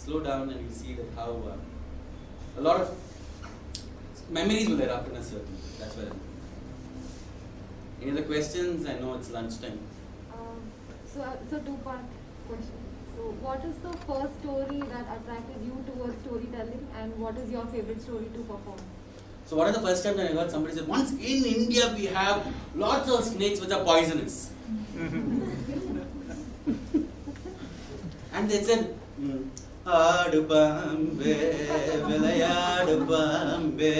slow down and you see that how a lot of memories will erupt in a certain way. That's where I'm going. Any other questions? I know it's lunchtime. So it's a two-part question. So what is the first story that attracted you towards storytelling, and what is your favorite story to perform? So what is the first time that I heard somebody say, once in India we have lots of snakes which are poisonous. And they said, Aadu Pambe, Vilayadu Pambe.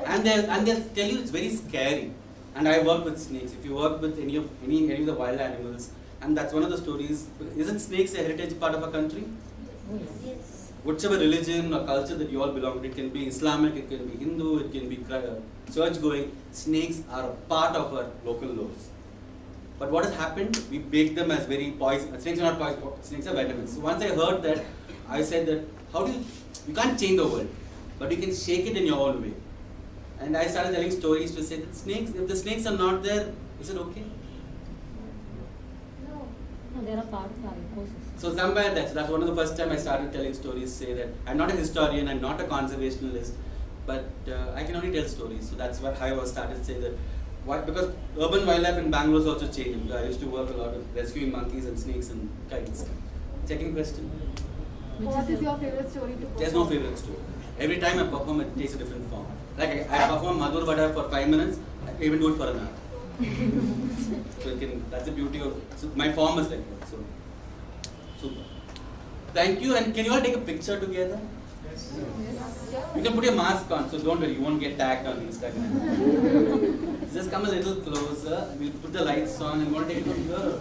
And they'll tell you it's very scary. And I work with snakes. If you work with any of the wild animals, and that's one of the stories. Isn't snakes a heritage part of our country? Yes. Whichever religion or culture that you all belong to, it can be Islamic, it can be Hindu, it can be church going. Snakes are a part of our local laws. But what has happened? We bake them as very poison. Snakes are not poison. Snakes are venomous. So once I heard that, I said that you can't change the world, but you can shake it in your own way. And I started telling stories to say that snakes, if the snakes are not there, is it okay? No, they are part of our ecosystem. So somewhere that's one of the first time I started telling stories, say that I'm not a historian, I'm not a conservationist, but I can only tell stories. So that's how I started to say that. Why? Because urban wildlife in Bangalore is also changing. I used to work a lot with rescuing monkeys and snakes and kites. Second question. What is your favorite story to perform? There's no favorite story. Every time I perform, it takes a different form. Like I perform Madhur Vada for 5 minutes, I even do it for an hour. So that's the beauty of my form is like that. So super. Thank you, and can you all take a picture together? Yes. You can put your mask on, so don't worry, you won't get tagged on Instagram. Just come a little closer. We'll put the lights on and we'll take it from here.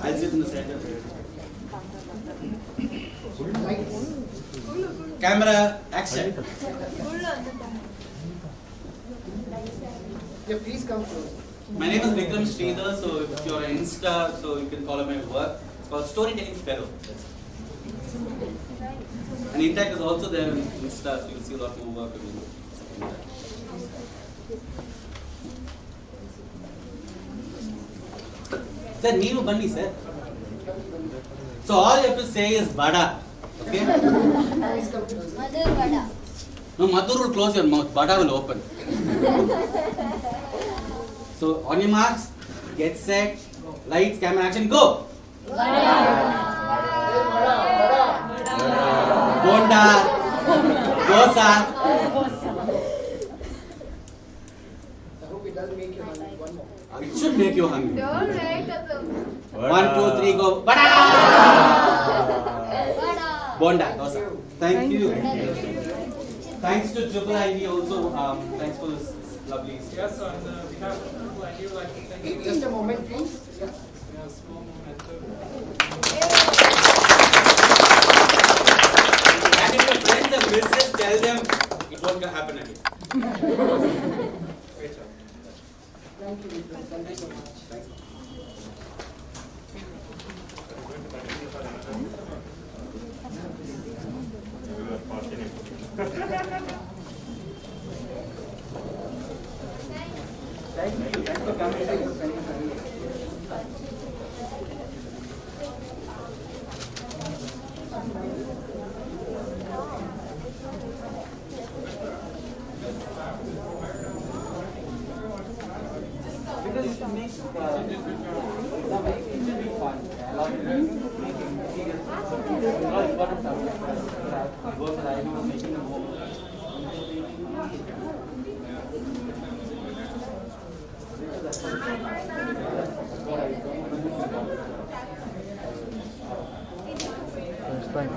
I'll sit in the center. Camera, action. Yeah, please come close. My name is Vikram Sridhar, so if you're on Insta, so you can follow my work. It's called Storytelling Fellow. And Intact is also there on Insta, so you'll see a lot more work of me. Sir, Neevu Bunny, sir. So all you have to say is Vada. Okay? Mother Vada. No, Madhur will close your mouth, Vada will open. So on your marks, get set, lights, camera, action, go! Bonda, dosa. I hope it doesn't make you hungry. One more. It should make you hungry. Don't make us a... 1, 2, 3, go. Vada! Bonda, dosa. Thank you. Thanks to Triple ID also. Thanks for this lovely. Yes, on behalf of Anub, I would like to thank you. Just a moment, please. Yeah. Yeah, small moment. And if your friends have missed it, tell them it won't happen again. Great job. Thank you, Vikram. Thank you so much. Thanks. Thank you. Thanks for coming. Thanks for spending time. Because it makes it should be fun. A lot of making serious, a lot of important subjects. Work that I know making a home. Thanks.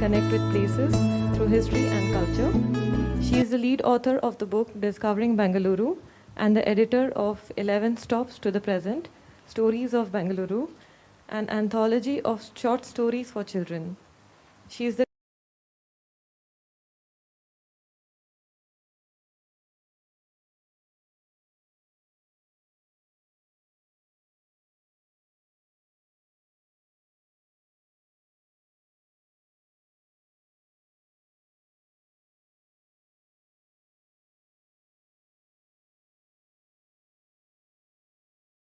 connect with places through history and culture. She is the lead author of the book Discovering Bengaluru and the editor of 11 Stops to the Present, Stories of Bengaluru, an anthology of short stories for children. She is the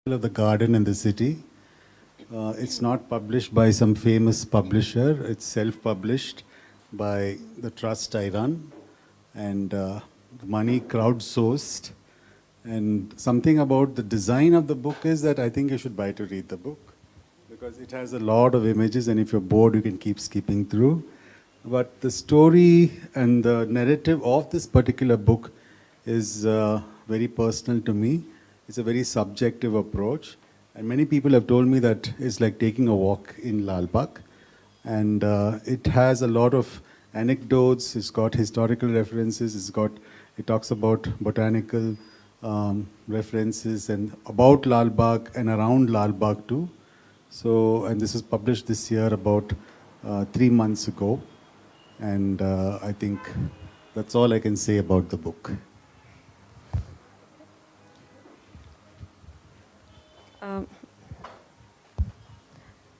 of the garden in the city. It's not published by some famous publisher. It's self-published by the trust I run, and the money crowdsourced. And something about the design of the book is that I think you should buy to read the book, because it has a lot of images, and if you're bored, you can keep skipping through. But the story and the narrative of this particular book is very personal to me. It's a very subjective approach, and many people have told me that it's like taking a walk in Lal Bagh, and it has a lot of anecdotes. It's got historical references. It talks about botanical references and about Lal Bagh and around Lal Bagh too. So, and this was published this year about 3 months ago, and I think that's all I can say about the book.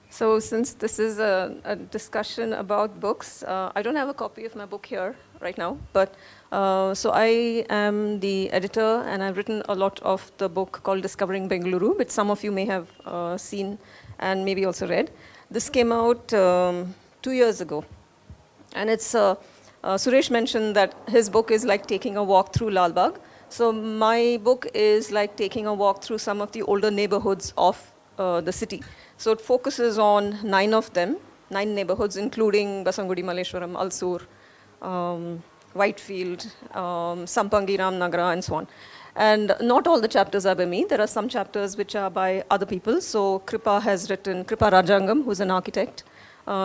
So since this is a discussion about books, I don't have a copy of my book here right now, but so I am the editor, and I've written a lot of the book called Discovering Bengaluru, which some of you may have seen and maybe also read. This came out 2 years ago, and it's Suresh mentioned that his book is like taking a walk through Lal Bagh. So my book is like taking a walk through some of the older neighborhoods of the city. So it focuses on 9 of them, 9 neighborhoods, including Basangudi, Malleshwaram, Alsur, Whitefield, Sampangi, Ramnagara, and so on. And not all the chapters are by me. There are some chapters which are by other people. So Kripa has written, Kripa Rajangam, who's an architect.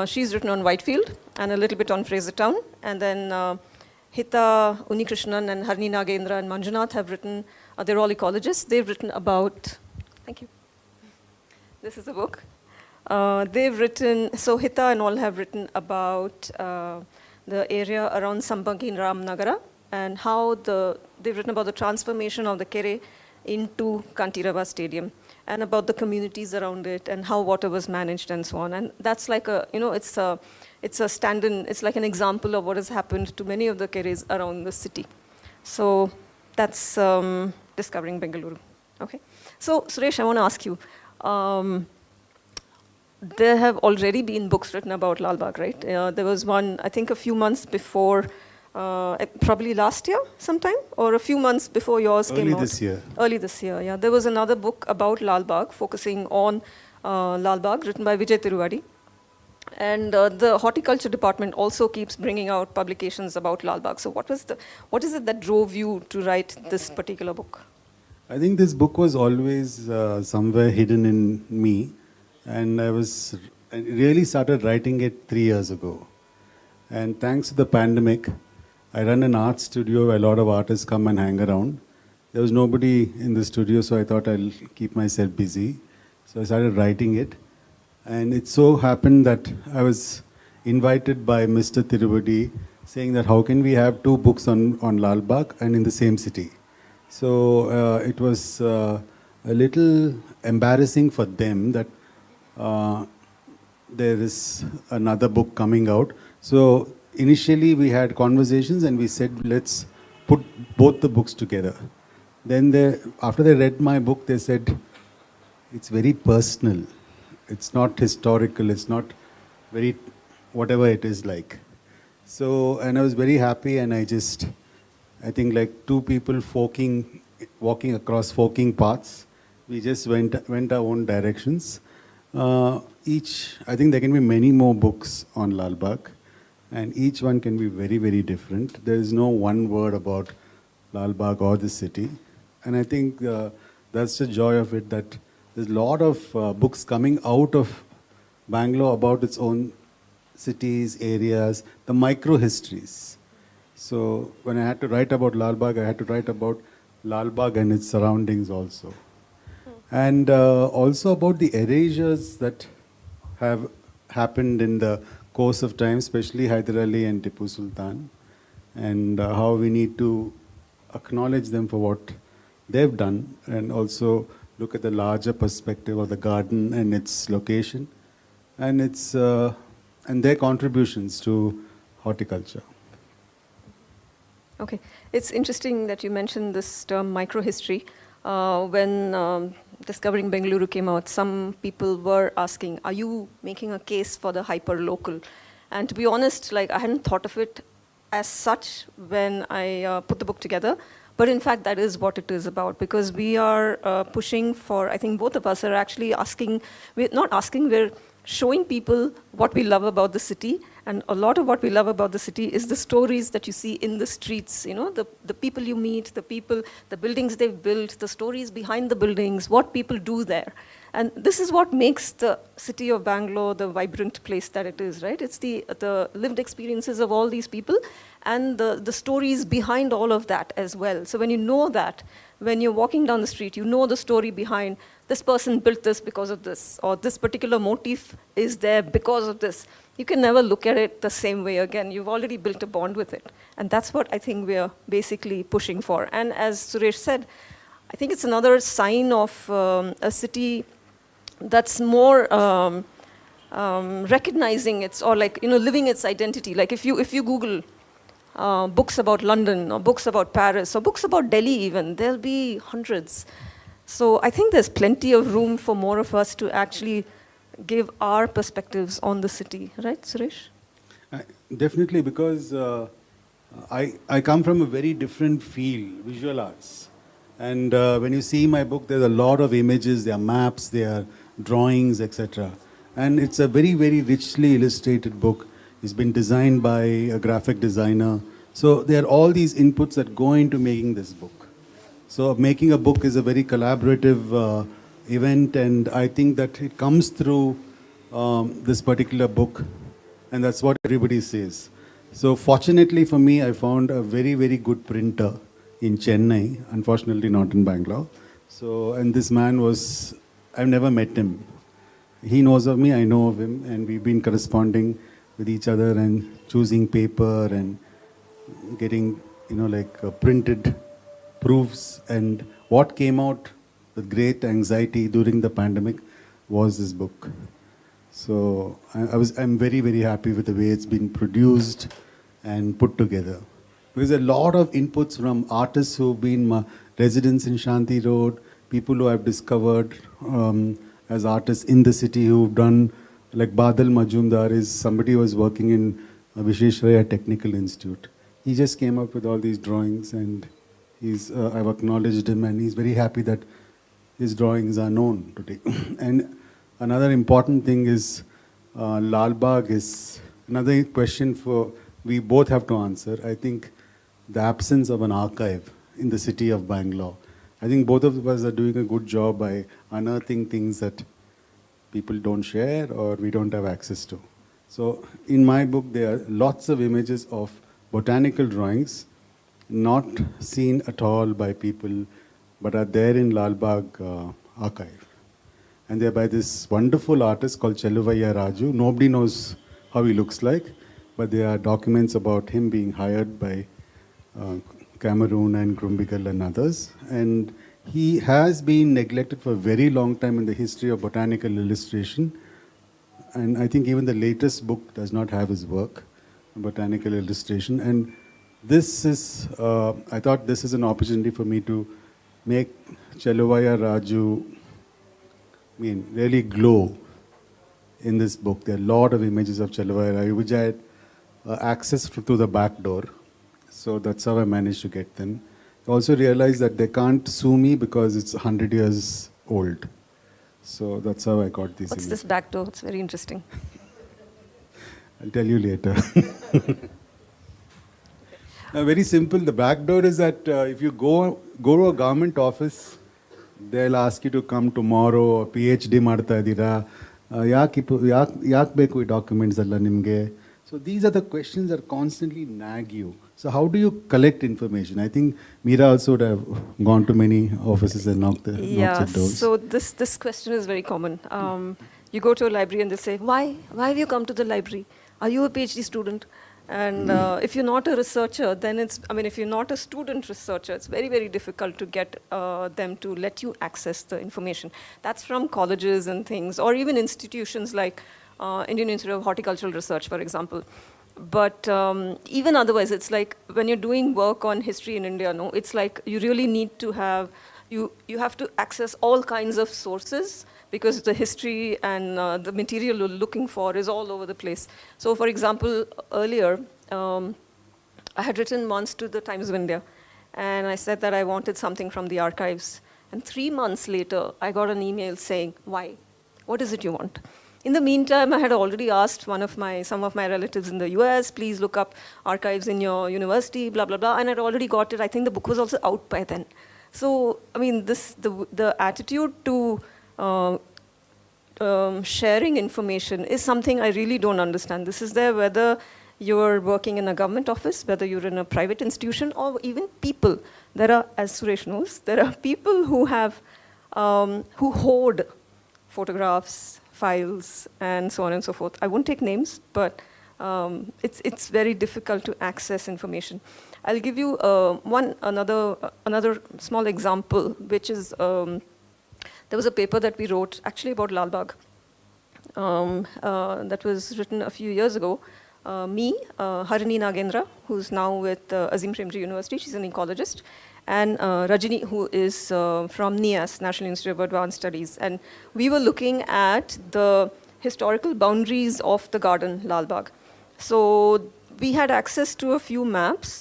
She's written on Whitefield and a little bit on Frasertown. And then Hita Unikrishnan and Harni Nagendra and Manjunath have written, they're all ecologists. They've written about, thank you. This is the book. They've written, so Hita and all have written about the area around Sampangi and Ramnagara, and how they've written about the transformation of the Kere into Kantirava Stadium, and about the communities around it, and how water was managed and so on. And that's like a, it's a stand-in, it's like an example of what has happened to many of the Keres around the city. So that's Discovering Bengaluru. Okay. So Suresh, I want to ask you, there have already been books written about Lal Bagh, right? There was one, I think a few months before, probably last year sometime, or a few months before yours came out. Early this year. Early this year, yeah. There was another book about Lal Bagh, focusing on Lal Bagh, written by Vijay Tiruvadi. And the horticulture department also keeps bringing out publications about Lal Bagh. So what is it that drove you to write this particular book? I think this book was always somewhere hidden in me, and I really started writing it 3 years ago. And thanks to the pandemic, I run an art studio where a lot of artists come and hang around. There was nobody in the studio, so I thought I'll keep myself busy. So I started writing it. And it so happened that I was invited by Mr. Tiruvadi, saying that how can we have 2 books on Lal Bagh and in the same city. So it was a little embarrassing for them that there is another book coming out. So initially we had conversations and we said, let's put both the books together. Then after they read my book, they said, it's very personal. It's not historical. It's not very, whatever it is like. So, and I was very happy, and I think like 2 people walking across forking paths. We just went our own directions. I think there can be many more books on Lal Bagh, and each one can be very, very different. There is no one word about Lal Bagh or the city. And I think that's the joy of it, that there's a lot of books coming out of Bangalore about its own cities, areas, the micro-histories. So when I had to write about Lal Bagh, I had to write about Lal Bagh and its surroundings also. And also about the erasures that have happened in the course of time, especially Hyder Ali and Tipu Sultan, and how we need to acknowledge them for what they've done, and also look at the larger perspective of the garden and its location, and its and their contributions to horticulture. Okay, it's interesting that you mentioned this term microhistory. When Discovering Bengaluru came out, some people were asking, are you making a case for the hyper-local? And to be honest, like, I hadn't thought of it as such when I put the book together. But in fact, that is what it is about, because we are pushing for, I think both of us are actually asking, we're not asking, we're showing people what we love about the city. And a lot of what we love about the city is the stories that you see in the streets, you know, the people you meet, the people, the buildings they've built, the stories behind the buildings, what people do there. And this is what makes the city of Bangalore the vibrant place that it is, right? It's the lived experiences of all these people and the stories behind all of that as well. So when you know that, when you're walking down the street, you know the story behind this person built this because of this, or this particular motif is there because of this. You can never look at it the same way again. You've already built a bond with it. And that's what I think we're basically pushing for. And as Suresh said, I think it's another sign of a city that's more recognizing its, or like, you know, living its identity. Like if you Google books about London, or books about Paris, or books about Delhi even, there'll be hundreds. So I think there's plenty of room for more of us to actually give our perspectives on the city. Right, Suresh? Definitely, because I come from a very different field, visual arts. And when you see my book, there's a lot of images, there are maps, there are drawings, etc. And it's a very, very richly illustrated book. It's been designed by a graphic designer. So there are all these inputs that go into making this book. So making a book is a very collaborative event, and I think that it comes through this particular book, and that's what everybody says. So fortunately for me, I found a very, very good printer in Chennai, unfortunately not in Bangalore. So, and this man was, I've never met him. He knows of me, I know of him, and we've been corresponding with each other and choosing paper and getting, you know, like printed proofs. And what came out with great anxiety during the pandemic was this book. So I'm very, very happy with the way it's been produced and put together. Because a lot of inputs from artists who've been residents in Shanti Road, people who I've discovered as artists in the city who've done, like Badal Majumdar is somebody who was working in Visheshraya Technical Institute. He just came up with all these drawings, and I've acknowledged him, and he's very happy that his drawings are known today. And another important thing is Lal Bagh is another question we both have to answer. I think the absence of an archive in the city of Bangalore. I think both of us are doing a good job by unearthing things that people don't share or we don't have access to. So in my book, there are lots of images of botanical drawings, not seen at all by people, but are there in Lal Bagh archive. And they're by this wonderful artist called Cheluvaiya Raju. Nobody knows how he looks like, but there are documents about him being hired by Cameroon and Grumbigal and others. And he has been neglected for a very long time in the history of botanical illustration. And I think even the latest book does not have his work, botanical illustration. And this is, I thought this is an opportunity for me to make Cheluvaiya Raju, really glow in this book. There are a lot of images of Cheluvaiya Raju, which I had accessed through the back door. So that's how I managed to get them. I also realized that they can't sue me because it's 100 years old. So that's how I got these What's images. this back door? It's very interesting. I'll tell you later. Very simple. The back door is that if you go to a government office, they'll ask you to come tomorrow, PhD ಮಾಡ್ತಾ ಇದ್ದೀರಾ, ಯಾಕೆ ಬೇಕು ಈ documents ಎಲ್ಲ ನಿಮಗೆ? So these are the questions that constantly nag you. So how do you collect information? I think Meera also would have gone to many offices and knocked at doors. So this question is very common. You go to a library and they say, why have you come to the library? Are you a PhD student? And if you're not a researcher, then if you're not a student researcher, it's very, very difficult to get them to let you access the information. That's from colleges and things, or even institutions like Indian Institute of Horticultural Research, for example. But even otherwise, it's like when you're doing work on history in India, it's like you really need to have, you have to access all kinds of sources, because the history and the material you're looking for is all over the place. So for example, earlier, I had written once to the Times of India, and I said that I wanted something from the archives. And 3 months later, I got an email saying, why? What is it you want? In the meantime, I had already asked some of my relatives in the US, please look up archives in your university, blah, blah, blah, and I'd already got it. I think the book was also out by then. So, the attitude to sharing information is something I really don't understand. This is there whether you're working in a government office, whether you're in a private institution, or even people. There are, as Suresh knows, there are people who have, who hoard photographs, files, and so on and so forth. I won't take names, but it's very difficult to access information. I'll give you another small example, which is, there was a paper that we wrote actually about Lal Bagh that was written a few years ago. Me, Harini Nagendra, who's now with Azim Premji University, she's an ecologist, and Rajini, who is from NIAS, National Institute of Advanced Studies. And we were looking at the historical boundaries of the garden, Lal Bagh. So we had access to a few maps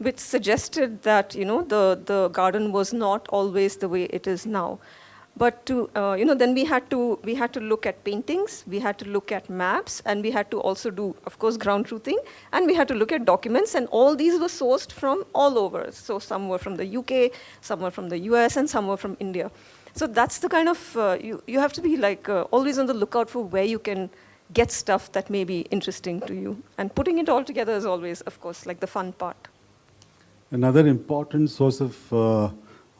which suggested that, the garden was not always the way it is now. But then we had to look at paintings, we had to look at maps, and we had to also do, of course, ground truthing, and we had to look at documents, and all these were sourced from all over. So some were from the UK, some were from the US, and some were from India. So that's the kind of, you have to be like always on the lookout for where you can get stuff that may be interesting to you. And putting it all together is always, of course, like the fun part. Another important source of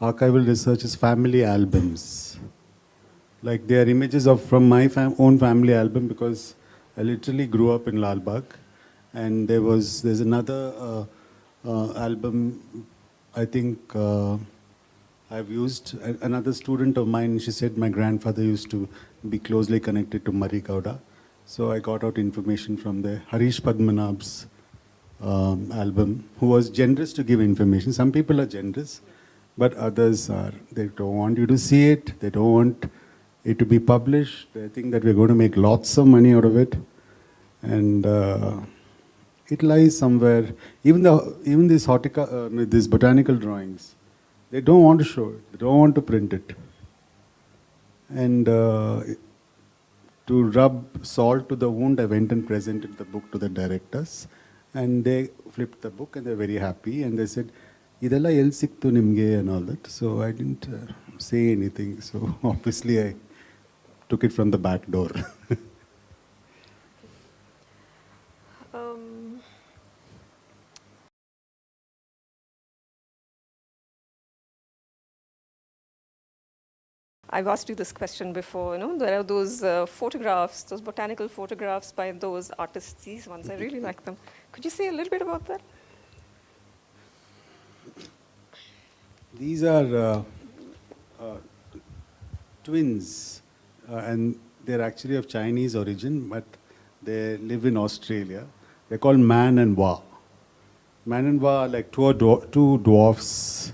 archival research is family albums. Like they are images from my own family album, because I literally grew up in Lal Bagh, and there's another album I think I've used. Another student of mine, she said my grandfather used to be closely connected to Mari Gowda, so I got out information from the Harish Padmanabh's album, who was generous to give information. Some people are generous, but others they don't want you to see it, they don't want it to be published, they think that we're going to make lots of money out of it, and it lies somewhere. Even these botanical drawings, they don't want to show it, they don't want to print it, and to rub salt to the wound, I went and presented the book to the directors, and they flipped the book and they're very happy, and they said, idella el siktu nimge, and all that. So I didn't say anything. So obviously I took it from the back door. I've asked you this question before, there are those photographs, those botanical photographs by those artists, these ones, I really like them. Could you say a little bit about that? These are twins, and they're actually of Chinese origin, but they live in Australia. They're called Man and Wa. Man and Wa are like two dwarfs.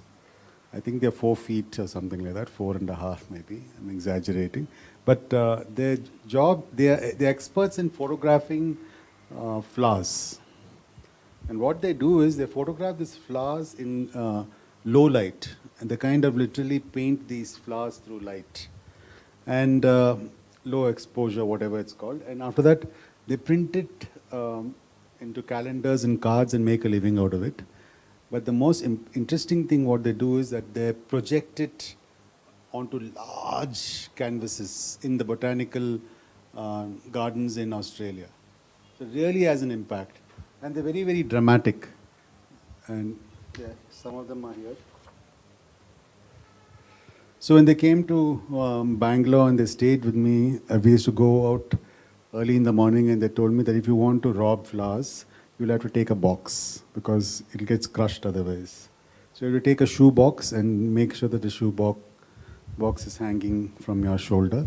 I think they're 4 feet or something like that, 4.5 maybe. I'm exaggerating. But their job, they're experts in photographing flowers. And what they do is they photograph these flowers in low light, and they kind of literally paint these flowers through light. And low exposure, whatever it's called. And after that, they print it into calendars and cards and make a living out of it. But the most interesting thing what they do is that they project it onto large canvases in the botanical gardens in Australia. So it really has an impact. And they're very, very dramatic. And some of them are here. So when they came to Bangalore and they stayed with me, we used to go out early in the morning, and they told me that if you want to rob flowers, you'll have to take a box because it gets crushed otherwise. So you have to take a shoe box and make sure that the shoe box is hanging from your shoulder.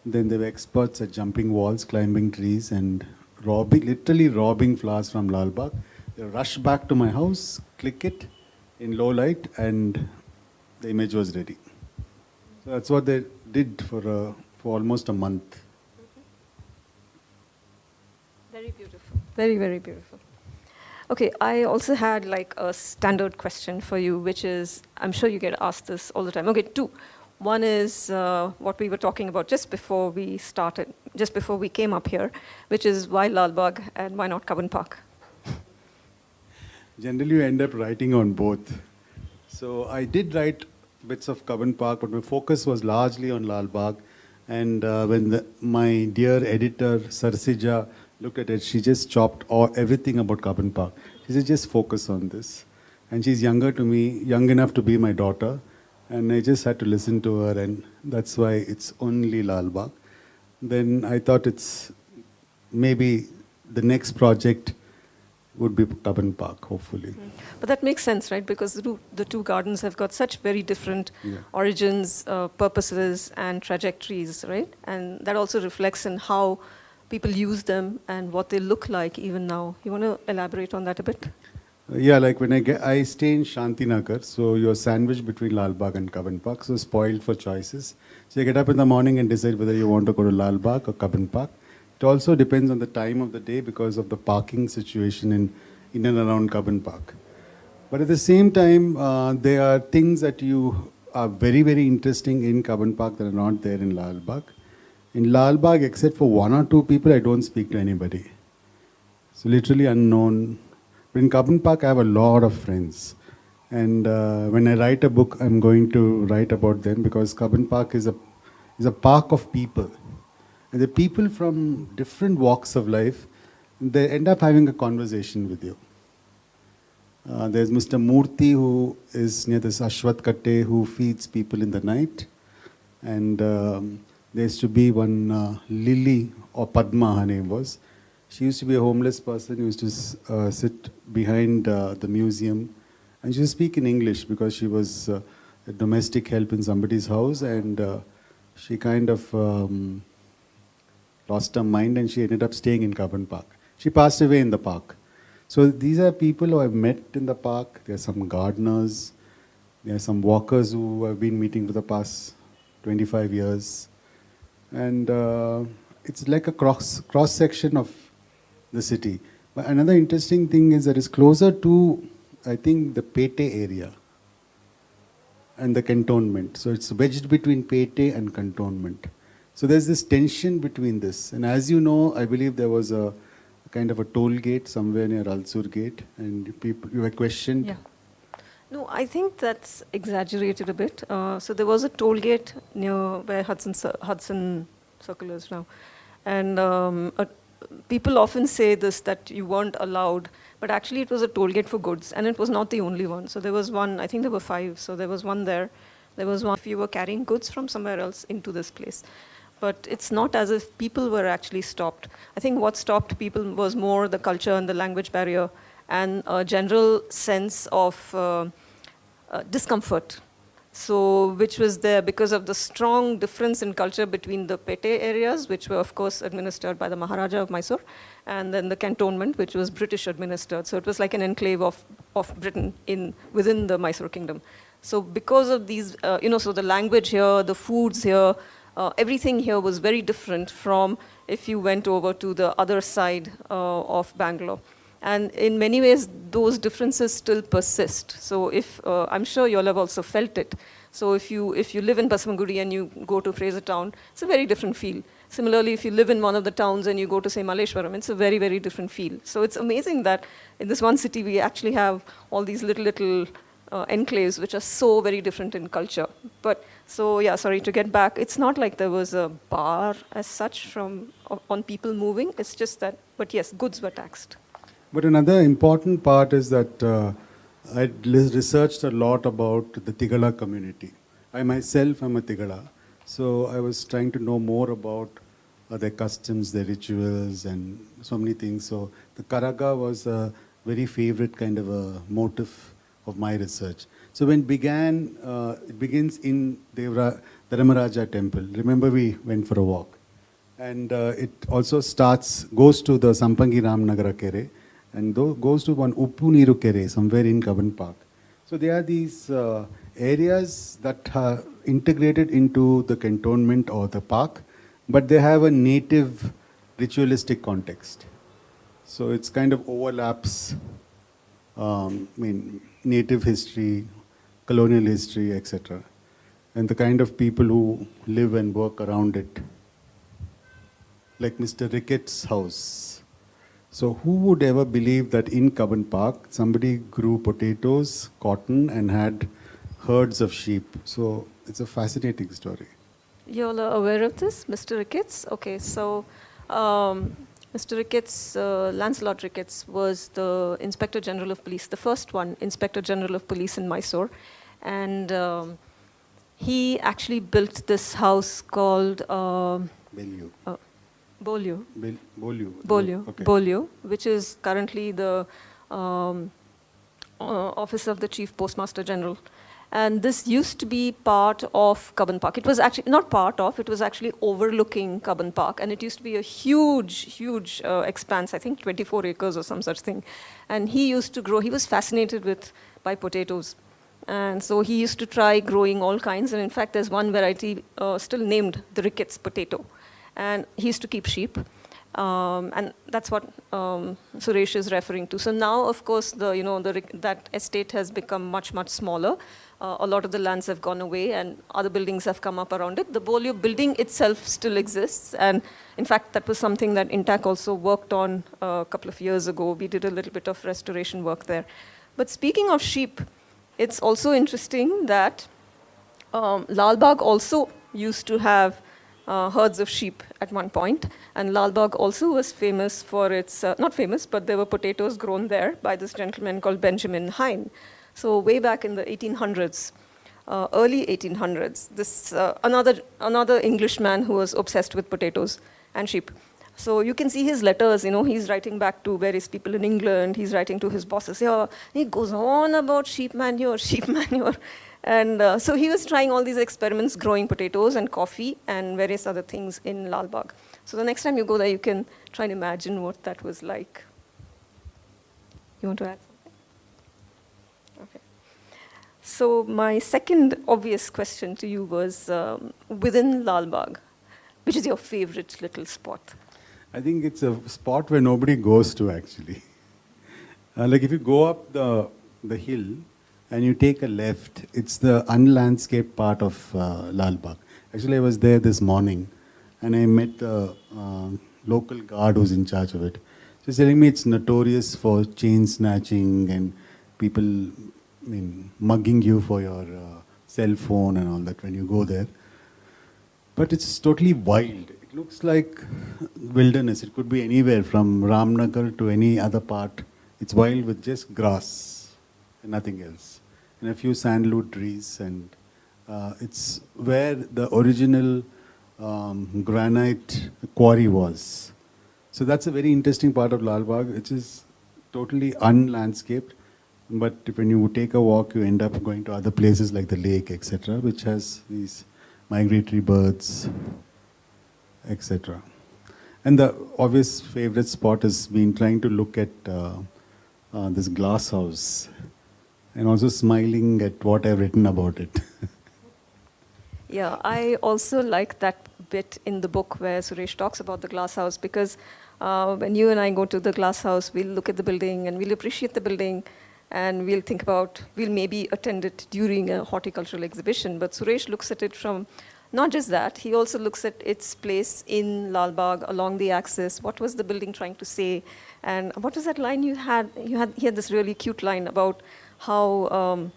Then they were experts at jumping walls, climbing trees, and literally robbing flowers from Lal Bagh. They rush back to my house, click it in low light, and the image was ready. So that's what they did for almost a month. Very beautiful. Very, very beautiful. Okay, I also had like a standard question for you, which is, I'm sure you get asked this all the time. Okay, two. One is what we were talking about just before we started, just before we came up here, which is why Lal Bagh and why not Cubbon Park? Generally, you end up writing on both. So I did write bits of Cubbon Park, but my focus was largely on Lal Bagh. And when my dear editor, Sarsija, looked at it, she just chopped everything about Cubbon Park. She said, just focus on this. And she's younger to me, young enough to be my daughter. And I just had to listen to her, and that's why it's only Lal Bagh. Then I thought it's maybe the next project would be Cubbon Park, hopefully. But that makes sense, right? Because the two gardens have got such very different origins, purposes, and trajectories, right? And that also reflects in how people use them and what they look like even now. You want to elaborate on that a bit? Yeah, like when I stay in Shantinagar, so you're sandwiched between Lal Bagh and Cubbon Park, so spoiled for choices. So you get up in the morning and decide whether you want to go to Lal Bagh or Cubbon Park. It also depends on the time of the day because of the parking situation in and around Cubbon Park. But at the same time, there are things that you are very, very interesting in Cubbon Park that are not there in Lal Bagh. In Lal Bagh, except for one or two people, I don't speak to anybody. So literally unknown. But in Cubbon Park, I have a lot of friends. And when I write a book, I'm going to write about them because Cubbon Park is a park of people. And the people from different walks of life, they end up having a conversation with you. There's Mr. Murthy, who is near this Ashwath Katte, who feeds people in the night. And there used to be one Lily, or Padma, her name was. She used to be a homeless person who used to sit behind the museum. And she used to speak in English because she was a domestic help in somebody's house. And she kind of lost her mind and she ended up staying in Cubbon Park. She passed away in the park. So these are people who I've met in the park. There are some gardeners. There are some walkers who I've been meeting for the past 25 years. And it's like a cross-section of the city. But another interesting thing is that it's closer to, I think, the Pete area and the cantonment. So it's wedged between Pete and cantonment. So there's this tension between this. And as you know, I believe there was a kind of a toll gate somewhere near Alsur Gate, and you were questioned. Yeah. No, I think that's exaggerated a bit. So there was a toll gate near where Hudson Circle is now. And people often say this, that you weren't allowed, but actually it was a toll gate for goods, and it was not the only one. So there was one, I think there were 5, so there was one there. There was one if you were carrying goods from somewhere else into this place. But it's not as if people were actually stopped. I think what stopped people was more the culture and the language barrier and a general sense of discomfort. So, which was there because of the strong difference in culture between the Pete areas, which were of course administered by the Maharaja of Mysore, and then the cantonment, which was British administered. So it was like an enclave of Britain within the Mysore kingdom. So because of these, so the language here, the foods here, everything here was very different from if you went over to the other side of Bangalore. And in many ways, those differences still persist. So if, I'm sure you'll have also felt it. So if you live in Pasamagudi and you go to Frasertown, it's a very different feel. Similarly, if you live in one of the towns and you go to, say, Malleshwaram, it's a very, very different feel. So it's amazing that in this one city, we actually have all these little enclaves which are so very different in culture. But so yeah, sorry, to get back, it's not like there was a bar as such on people moving. It's just that, but yes, goods were taxed. But another important part is that I researched a lot about the Tigala community. I myself am a Tigala, so I was trying to know more about their customs, their rituals, and so many things. So the Karaga was a very favorite kind of a motif of my research. So when it begins in Dharmaraja temple. Remember, we went for a walk. And it also goes to the Sampangi Ramnagara Kere, and goes to one Uppu Niru Kere, somewhere in Kaban Park. So there are these areas that are integrated into the cantonment or the park, but they have a native ritualistic context. So it's kind of overlaps, native history, colonial history, etc. And the kind of people who live and work around it. Like Mr. Ricketts' house. So who would ever believe that in Kaban Park, somebody grew potatoes, cotton, and had herds of sheep? So it's a fascinating story. You're aware of this, Mr. Ricketts? Okay, so Mr. Ricketts, Lancelot Ricketts, was the Inspector General of Police, the first one, Inspector General of Police in Mysore. And he actually built this house called Bellew. Bolio. Okay. Bolio, which is currently the office of the Chief Postmaster General. And this used to be part of Kaban Park. It was actually not part of, it was actually overlooking Kaban Park. And it used to be a huge expanse, I think 24 acres or some such thing. And he used to grow, he was fascinated by potatoes. And so he used to try growing all kinds. And in fact, there's one variety still named the Ricketts potato. And he used to keep sheep. And that's what Suresh is referring to. So now, of course, that estate has become much smaller. A lot of the lands have gone away and other buildings have come up around it. The Bolio building itself still exists. And in fact, that was something that Intac also worked on a couple of years ago. We did a little bit of restoration work there. But speaking of sheep, it's also interesting that Lal Bagh also used to have herds of sheep at one point. And Lal Bagh also was famous for its, not famous, but there were potatoes grown there by this gentleman called Benjamin Hine. So way back in the 1800s, early 1800s, this another Englishman who was obsessed with potatoes and sheep. So you can see his letters, he's writing back to various people in England, he's writing to his bosses. Yeah, he goes on about sheep manure. And so he was trying all these experiments, growing potatoes and coffee and various other things in Lal Bagh. So the next time you go there, you can try and imagine what that was like. You want to add something? Okay. So my second obvious question to you was, within Lal Bagh, which is your favorite little spot? I think it's a spot where nobody goes to, actually. Like if you go up the hill and you take a left, it's the unlandscaped part of Lal Bagh. Actually, I was there this morning and I met the local guard who's in charge of it. She's telling me it's notorious for chain snatching and people mugging you for your cell phone and all that when you go there. But it's totally wild. It looks like wilderness. It could be anywhere from Ramnagar to any other part. It's wild with just grass and nothing else. And a few sandalwood trees. And it's where the original granite quarry was. So that's a very interesting part of Lal Bagh, which is totally unlandscaped. But when you take a walk, you end up going to other places like the lake, etc., which has these migratory birds, etc. And the obvious favorite spot has been trying to look at this glass house and also smiling at what I've written about it. Yeah, I also like that bit in the book where Suresh talks about the glass house, because when you and I go to the glass house, we'll look at the building and we'll appreciate the building and we'll think about, we'll maybe attend it during a horticultural exhibition. But Suresh looks at it from not just that, he also looks at its place in Lal Bagh along the axis. What was the building trying to say? And what was that line you had? He had this really cute line about how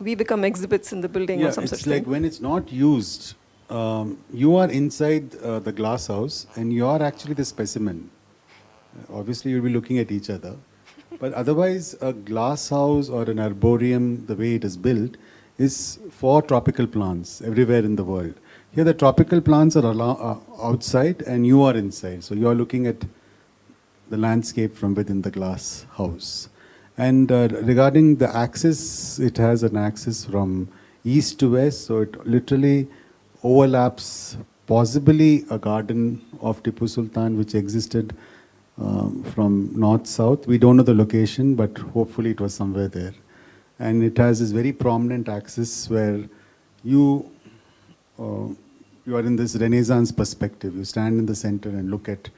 we become exhibits in the building or some such it's thing. like when it's not used, you are inside the glass house and you are actually the specimen. Obviously, you'll be looking at each other. But otherwise, a glass house or an arboreum, the way it is built, is for tropical plants everywhere in the world. Here, the tropical plants are outside and you are inside. So you are looking at the landscape from within the glass house. And regarding the axis, it has an axis from east to west. So it literally overlaps possibly a garden of Tipu Sultan which existed from north-south. We don't know the location, but hopefully it was somewhere there. And it has this very prominent axis where you are in this Renaissance perspective. You stand in the center and look at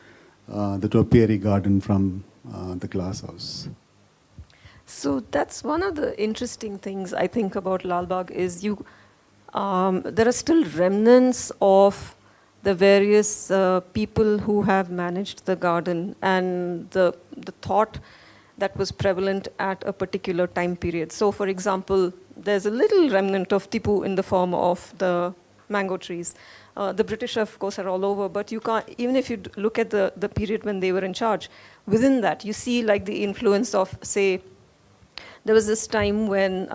the topiary garden from the glass house. So that's one of the interesting things I think about Lal Bagh is there are still remnants of the various people who have managed the garden and the thought that was prevalent at a particular time period. So for example, there's a little remnant of Tipu in the form of the mango trees. The British, of course, are all over, but you can't, even if you look at the period when they were in charge, within that, you see like the influence of, say, there was this time when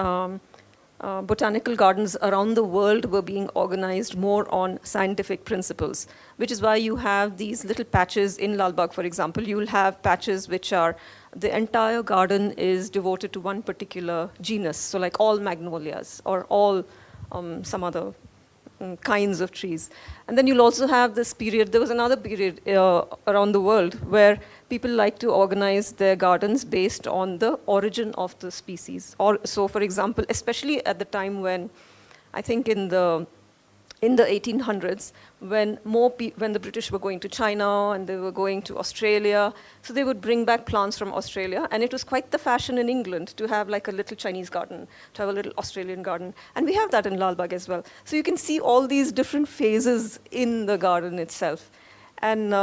botanical gardens around the world were being organized more on scientific principles, which is why you have these little patches in Lal Bagh, for example. You will have patches which are, the entire garden is devoted to one particular genus, so like all magnolias or all some other kinds of trees. And then you'll also have this period, there was another period around the world where people like to organize their gardens based on the origin of the species. Or so, for example, especially at the time when, I think in the 1800s, when the British were going to China and they were going to Australia, so they would bring back plants from Australia, and it was quite the fashion in England to have like a little Chinese garden, to have a little Australian garden, and we have that in Lal Bagh as well. So you can see all these different phases in the garden itself. And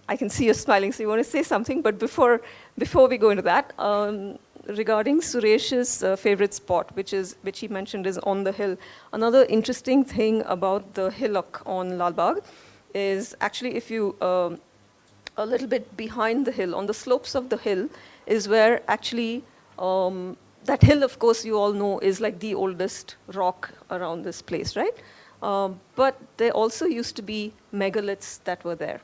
I can see you smiling, so you want to say something, but before we go into that, regarding Suresh's favorite spot, which he mentioned is on the hill. Another interesting thing about the hillock on Lal Bagh is actually if you, a little bit behind the hill, on the slopes of the hill, is where actually, that hill, of course, you all know is like the oldest rock around this place, right? But there also used to be megaliths that were there.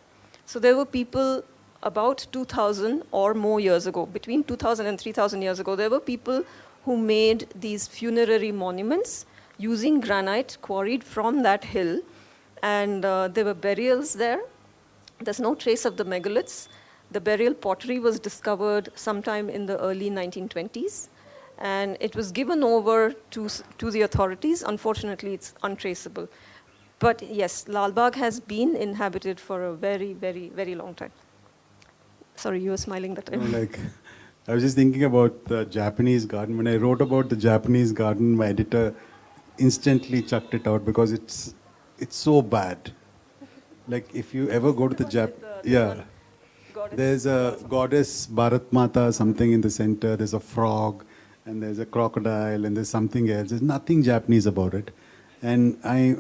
So there were people about 2,000 or more years ago, between 2,000 and 3,000 years ago, there were people who made these funerary monuments using granite quarried from that hill. And there were burials there. There's no trace of the megaliths. The burial pottery was discovered sometime in the early 1920s. And it was given over to the authorities. Unfortunately, it's untraceable. But yes, Lal Bagh has been inhabited for a very, very, very long time. Sorry, you were smiling that time. No, I was just thinking about the Japanese garden. When I wrote about the Japanese garden, my editor instantly chucked it out because it's so bad. Like if you ever go to the there's a goddess Bharat Mata, something in the center. There's a frog, and there's a crocodile, and there's something else. There's nothing Japanese about it. And I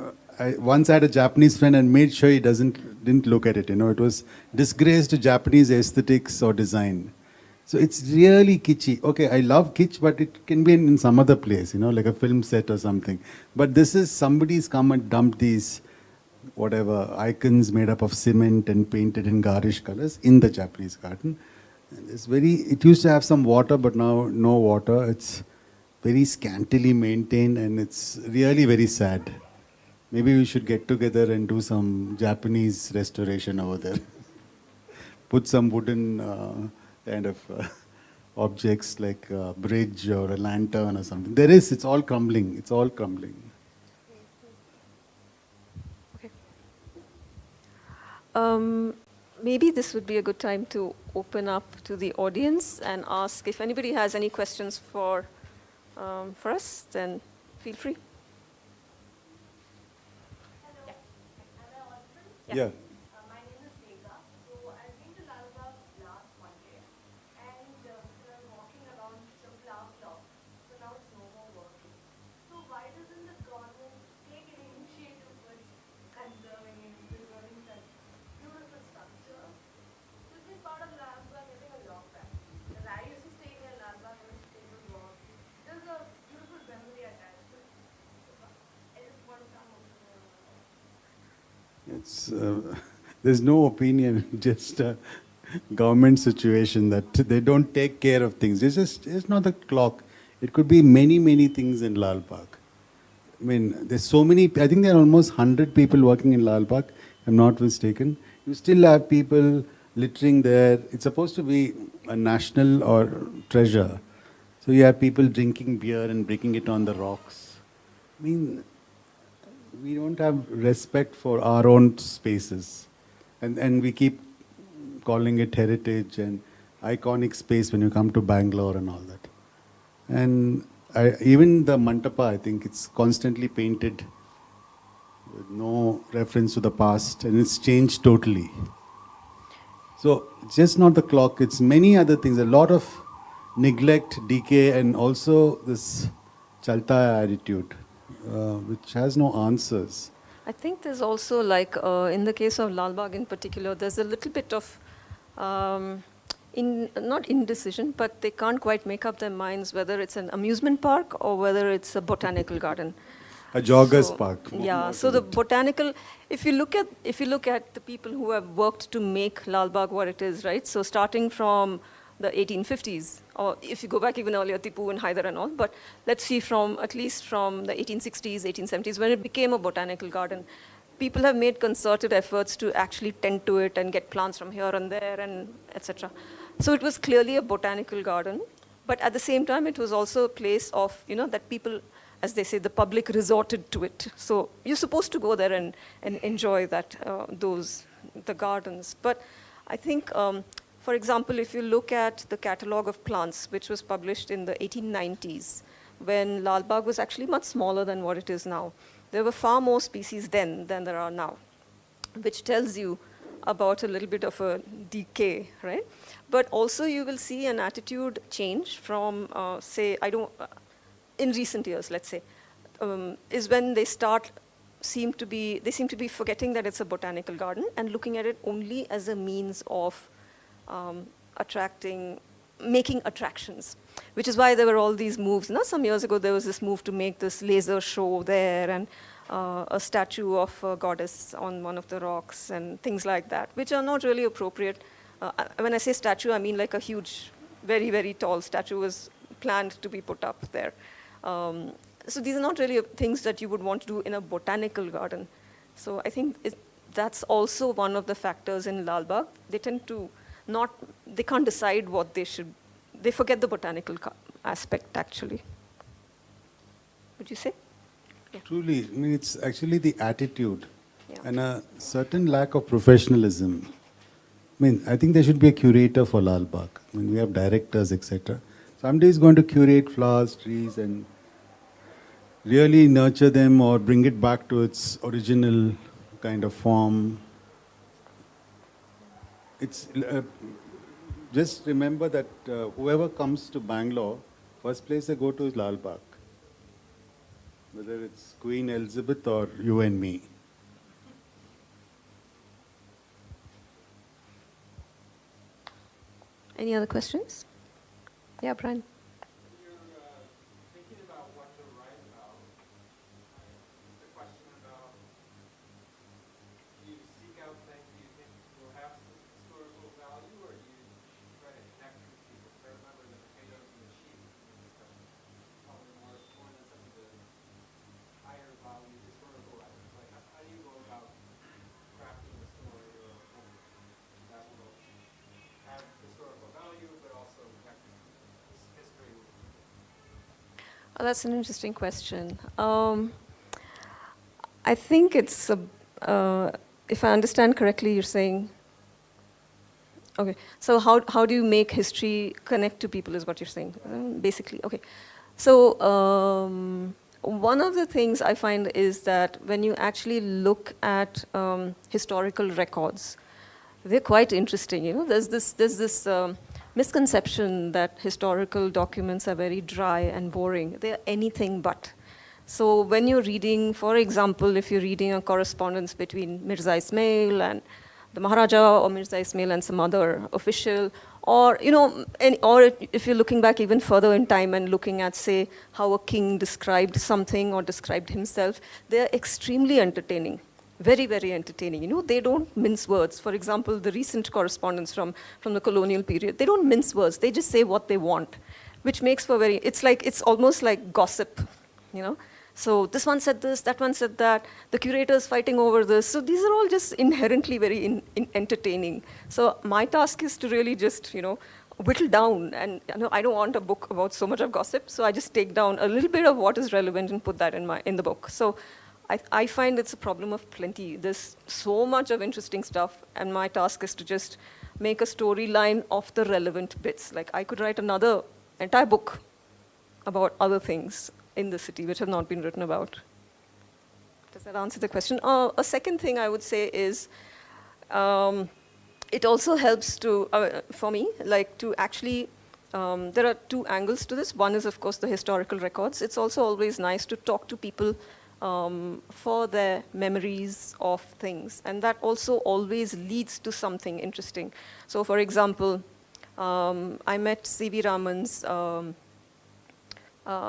once had a Japanese friend and made sure he didn't look at it. You know, it was disgrace to Japanese aesthetics or design. So it's really kitschy. Okay, I love kitsch, but it can be in some other place, you know, like a film set or something. But this is somebody's come and dumped these, whatever, icons made up of cement and painted in garish colors in the Japanese garden. And it used to have some water, but now no water. It's very scantily maintained, and it's really very sad. Maybe we should get together and do some Japanese restoration over there. Put some wooden kind of objects like a bridge or a lantern or something. It's all crumbling. It's all crumbling. Okay. Maybe this would be a good time to open up to the audience and ask if anybody has any questions for us, then feel free. Yeah. My name is Megha. So I've been to Lal Bagh last Monday, and I was walking around the flower plot. So now it's no more working. it's, there's no opinion, just a government situation that they don't take care of things. It's not the clock. It could be many, many things in Lal Bagh. I mean, there's so many, I think there are almost 100 people working in Lal Bagh, if I'm not mistaken. You still have people littering there. It's supposed to be a national or treasure. So you have people drinking beer and breaking it on the rocks. I mean, we don't have respect for our own spaces. And we keep calling it heritage and iconic space when you come to Bangalore and all that. And even the Mantapa, I think it's constantly painted with no reference to the past, and it's changed totally. So it's just not the clock, it's many other things, a lot of neglect, decay, and also this chalta attitude, which has no answers. I think there's also like, in the case of Lal Bagh in particular, there's a little bit of, not indecision, but they can't quite make up their minds whether it's an amusement park or whether it's a botanical garden. A jogger's park. Yeah, so the botanical, if you look at the people who have worked to make Lal Bagh what it is, right? So starting from the 1850s, or if you go back even earlier, Tipu and Hyder and all, but let's see at least from the 1860s, 1870s, when it became a botanical garden, people have made concerted efforts to actually tend to it and get plants from here and there and etc. So it was clearly a botanical garden, but at the same time, it was also a place of, that people, as they say, the public resorted to it. So you're supposed to go there and enjoy that, the gardens. But I think, for example, if you look at the catalogue of plants, which was published in the 1890s, when Lal Bagh was actually much smaller than what it is now, there were far more species then than there are now, which tells you about a little bit of a decay, right? But also you will see an attitude change from, say, in recent years, let's say, is when they seem to be forgetting that it's a botanical garden and looking at it only as a means of making attractions, which is why there were all these moves. Some years ago, there was this move to make this laser show there and a statue of a goddess on one of the rocks and things like that, which are not really appropriate. When I say statue, I mean like a huge, very, very tall statue was planned to be put up there. So these are not really things that you would want to do in a botanical garden. So I think that's also one of the factors in Lal Bagh. They tend to they can't decide what they forget the botanical aspect actually. Would you say? Yeah. Truly, I mean, it's actually the attitude and a certain lack of professionalism. I mean, I think there should be a curator for Lal Bagh. I mean, we have directors, etc. Somebody is going to curate flowers, trees, and really nurture them or bring it back to its original kind of form. It's just remember that whoever comes to Bangalore, first place they go to is Lal Bagh. Whether it's Queen Elizabeth or you and me. Any other questions? Yeah, Brian. Thinking about what to write about, the question about, do you seek out things you think will have some historical value, or do you try to connect with people? I remember the potatoes and the sheep, probably more than some of the higher value historical items. Like, how do you go about crafting a story or a book that will have historical value, but also connect this history with people? Oh, that's an interesting question. I think it's, if I understand correctly, you're saying, okay, so how do you make history connect to people is what you're saying, basically. Okay, so one of the things I find is that when you actually look at historical records, they're quite interesting. There's this misconception that historical documents are very dry and boring. They're anything but. So when you're reading, for example, if you're reading a correspondence between Mirza Ismail and the Maharaja, or Mirza Ismail and some other official, or or if you're looking back even further in time and looking at, say, how a king described something or described himself, they're extremely entertaining. very, very entertaining. You know, they don't mince words. For example, the recent correspondence from the colonial period, they don't mince words. They just say what they want, which makes for very, it's almost like gossip, you know. So this one said this, that one said that, the curator's fighting over this. So these are all just inherently very entertaining. So my task is to really just, you know, whittle down. And you know, I don't want a book about so much of gossip, so I just take down a little bit of what is relevant and put that in the book. So I find it's a problem of plenty. There's so much of interesting stuff, and my task is to just make a storyline of the relevant bits. Like I could write another entire book about other things in the city which have not been written about. Does that answer the question? A second thing I would say is, it also helps to, for me, like to actually, there are two angles to this. One is, of course, the historical records. It's also always nice to talk to people for their memories of things. And that also always leads to something interesting. So for example, I met C.V. Raman's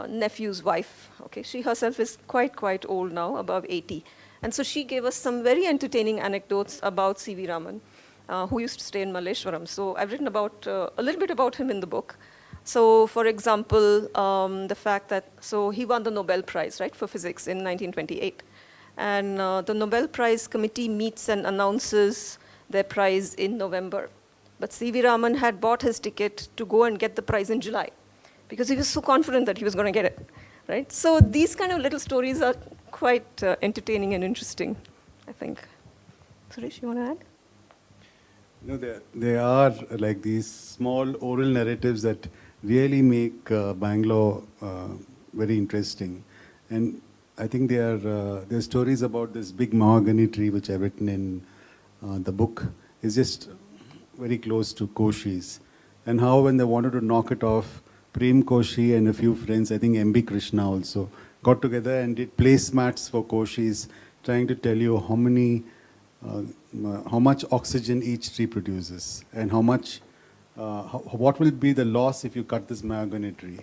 nephew's wife. Okay, she herself is quite old now, above 80. And so she gave us some very entertaining anecdotes about C.V. Raman, who used to stay in Malleshwaram. So I've written about a little bit about him in the book. So for example, the fact that, so he won the Nobel Prize, right, for physics in 1928. And the Nobel Prize committee meets and announces their prize in November. But C.V. Raman had bought his ticket to go and get the prize in July, because he was so confident that he was going to get it, right? So these kind of little stories are quite entertaining and interesting, I think. Suresh, you want to add? No, there are like these small oral narratives that really make Bangalore very interesting. And I think there are stories about this big mahogany tree which I've written in the book. It's just very close to Koshi's. And how when they wanted to knock it off, Prem Koshi and a few friends, I think M.B. Krishna also, got together and did placemats for Koshi's, trying to tell you how much oxygen each tree produces, and what will be the loss if you cut this mahogany tree.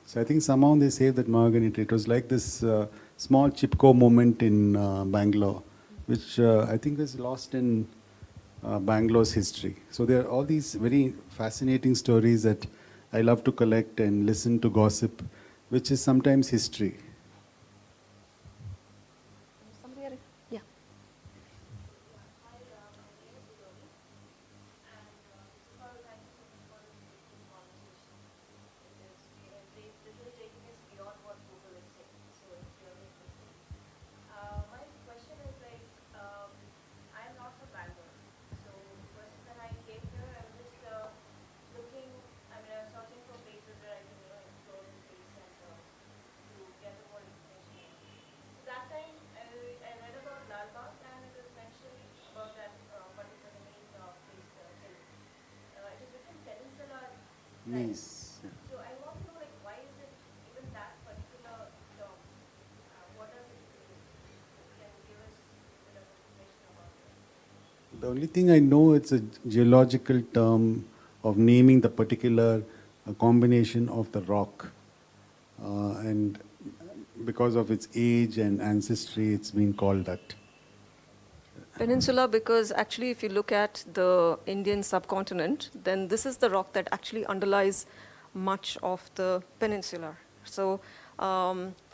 So I think somehow they saved that mahogany tree. It was like this small Chipko moment in Bangalore, which I think is lost in Bangalore's history. So there are all these very fascinating stories that I love to collect and listen to gossip, which is sometimes history. Yeah. Nice. Yeah. So I want to know, like, why is it even that particular term? What does it do? Can you give us a bit of information about it? The only thing I know, it's a geological term of naming the particular combination of the rock. And because of its age and ancestry, it's been called that. Peninsula, because actually if you look at the Indian subcontinent, then this is the rock that actually underlies much of the peninsula. So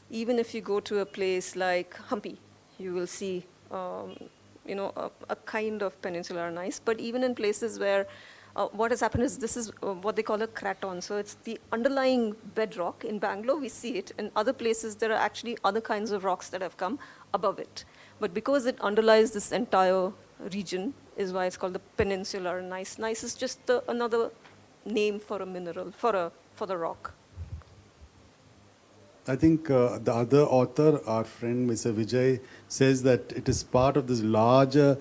even if you go to a place like Hampi, you will see a kind of peninsular gneiss. But even in places where what has happened is this is what they call a craton. So it's the underlying bedrock. In Bangalore, we see it. In other places, there are actually other kinds of rocks that have come above it. But because it underlies this entire region, is why it's called the peninsular gneiss. Gneiss is just another name for a mineral, for the rock. I think the other author, our friend Mr. Vijay, says that it is part of this larger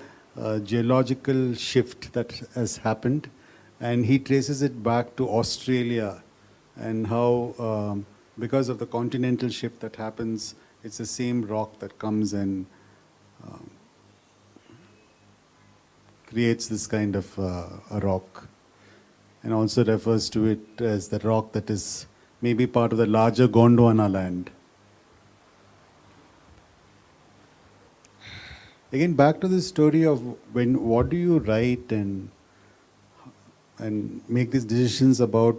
geological shift that has happened, and he traces it back to Australia, and how because of the continental shift that happens, it's the same rock that comes and creates this kind of a rock, and also refers to it as the rock that is maybe part of the larger Gondwana land. again, back to the story of what do you write and make these decisions about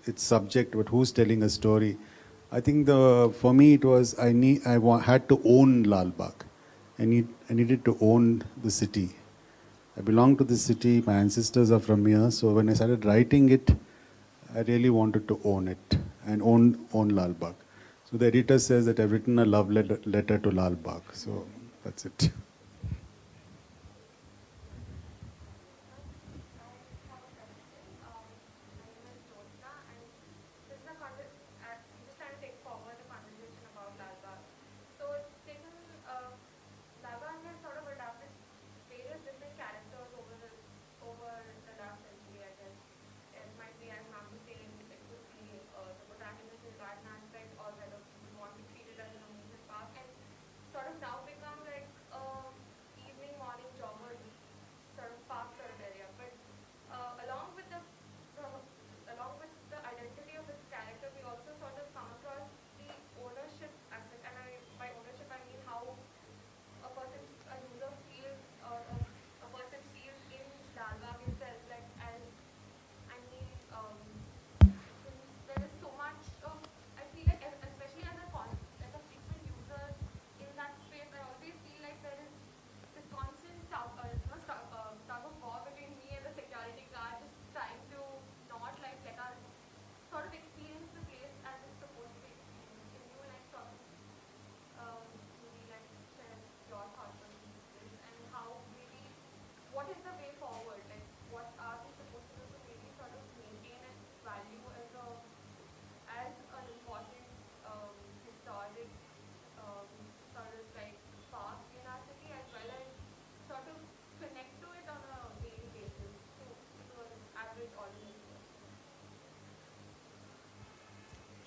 its subject, but who's telling a story. I think for me it was had to own Lal Bagh. I needed to own the city. I belong to the city. My ancestors are from here. So when I started writing it, I really wanted to own it and own Lal Bagh. So the editor says that I've written a love letter to Lal Bagh. So that's it.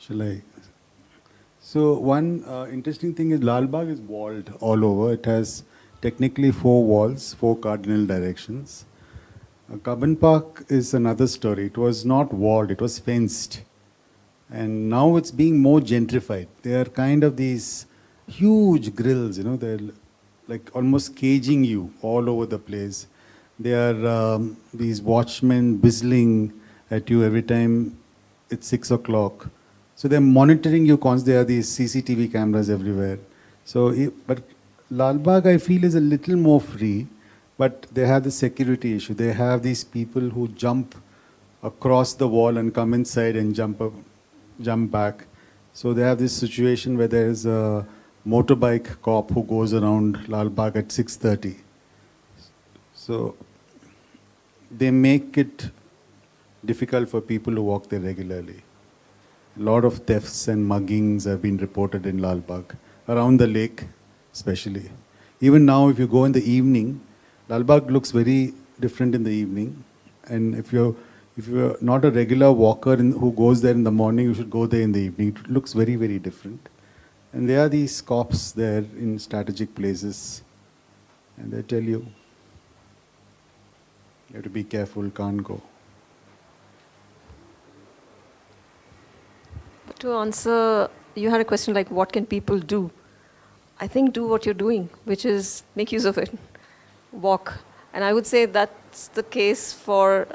Shall I? So one interesting thing is Lal Bagh is walled all over. It has technically 4 walls, 4 cardinal directions. Cubbon Park is another story. It was not walled, it was fenced. And now it's being more gentrified. They are kind of these huge grills, you know, they're like almost caging you all over the place. They are these watchmen whistling at you every time it's 6 o'clock. So they're monitoring you constantly. There are these CCTV cameras everywhere. So, but Lal Bagh, I feel, is a little more free, but they have the security issue. They have these people who jump across the wall and come inside and jump back. So they have this situation where there is a motorbike cop who goes around Lal Bagh at 6:30. So they make it difficult for people to walk there regularly. A lot of thefts and muggings have been reported in Lal Bagh, around the lake especially. Even now, if you go in the evening, Lal Bagh looks very different in the evening. And if you're not a regular walker who goes there in the morning, you should go there in the evening. It looks very, very different. And there are these cops there in strategic places. And they tell you have to be careful, can't go. To answer, you had a question like, what can people do? I think do what you're doing, which is make use of it. Walk. And I would say that's the case for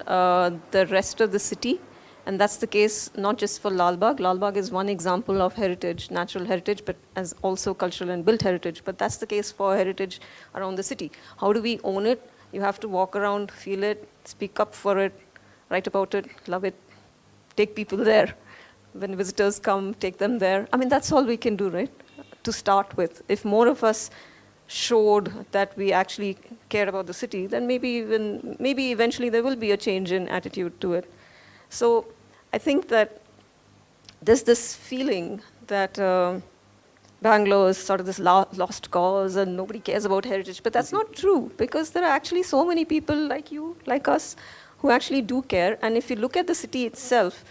the rest of the city. And that's the case not just for Lal Bagh. Lal Bagh is one example of heritage, natural heritage, but as also cultural and built heritage. But that's the case for heritage around the city. How do we own it? You have to walk around, feel it, speak up for it, write about it, love it, take people there. When visitors come, take them there. I mean, that's all we can do, right? To start with. If more of us showed that we actually care about the city, then maybe eventually there will be a change in attitude to it. So I think that there's this feeling that Bangalore is sort of this lost cause and nobody cares about heritage. But that's not true, because there are actually so many people like you, like us, who actually do care. And if you look at the city itself,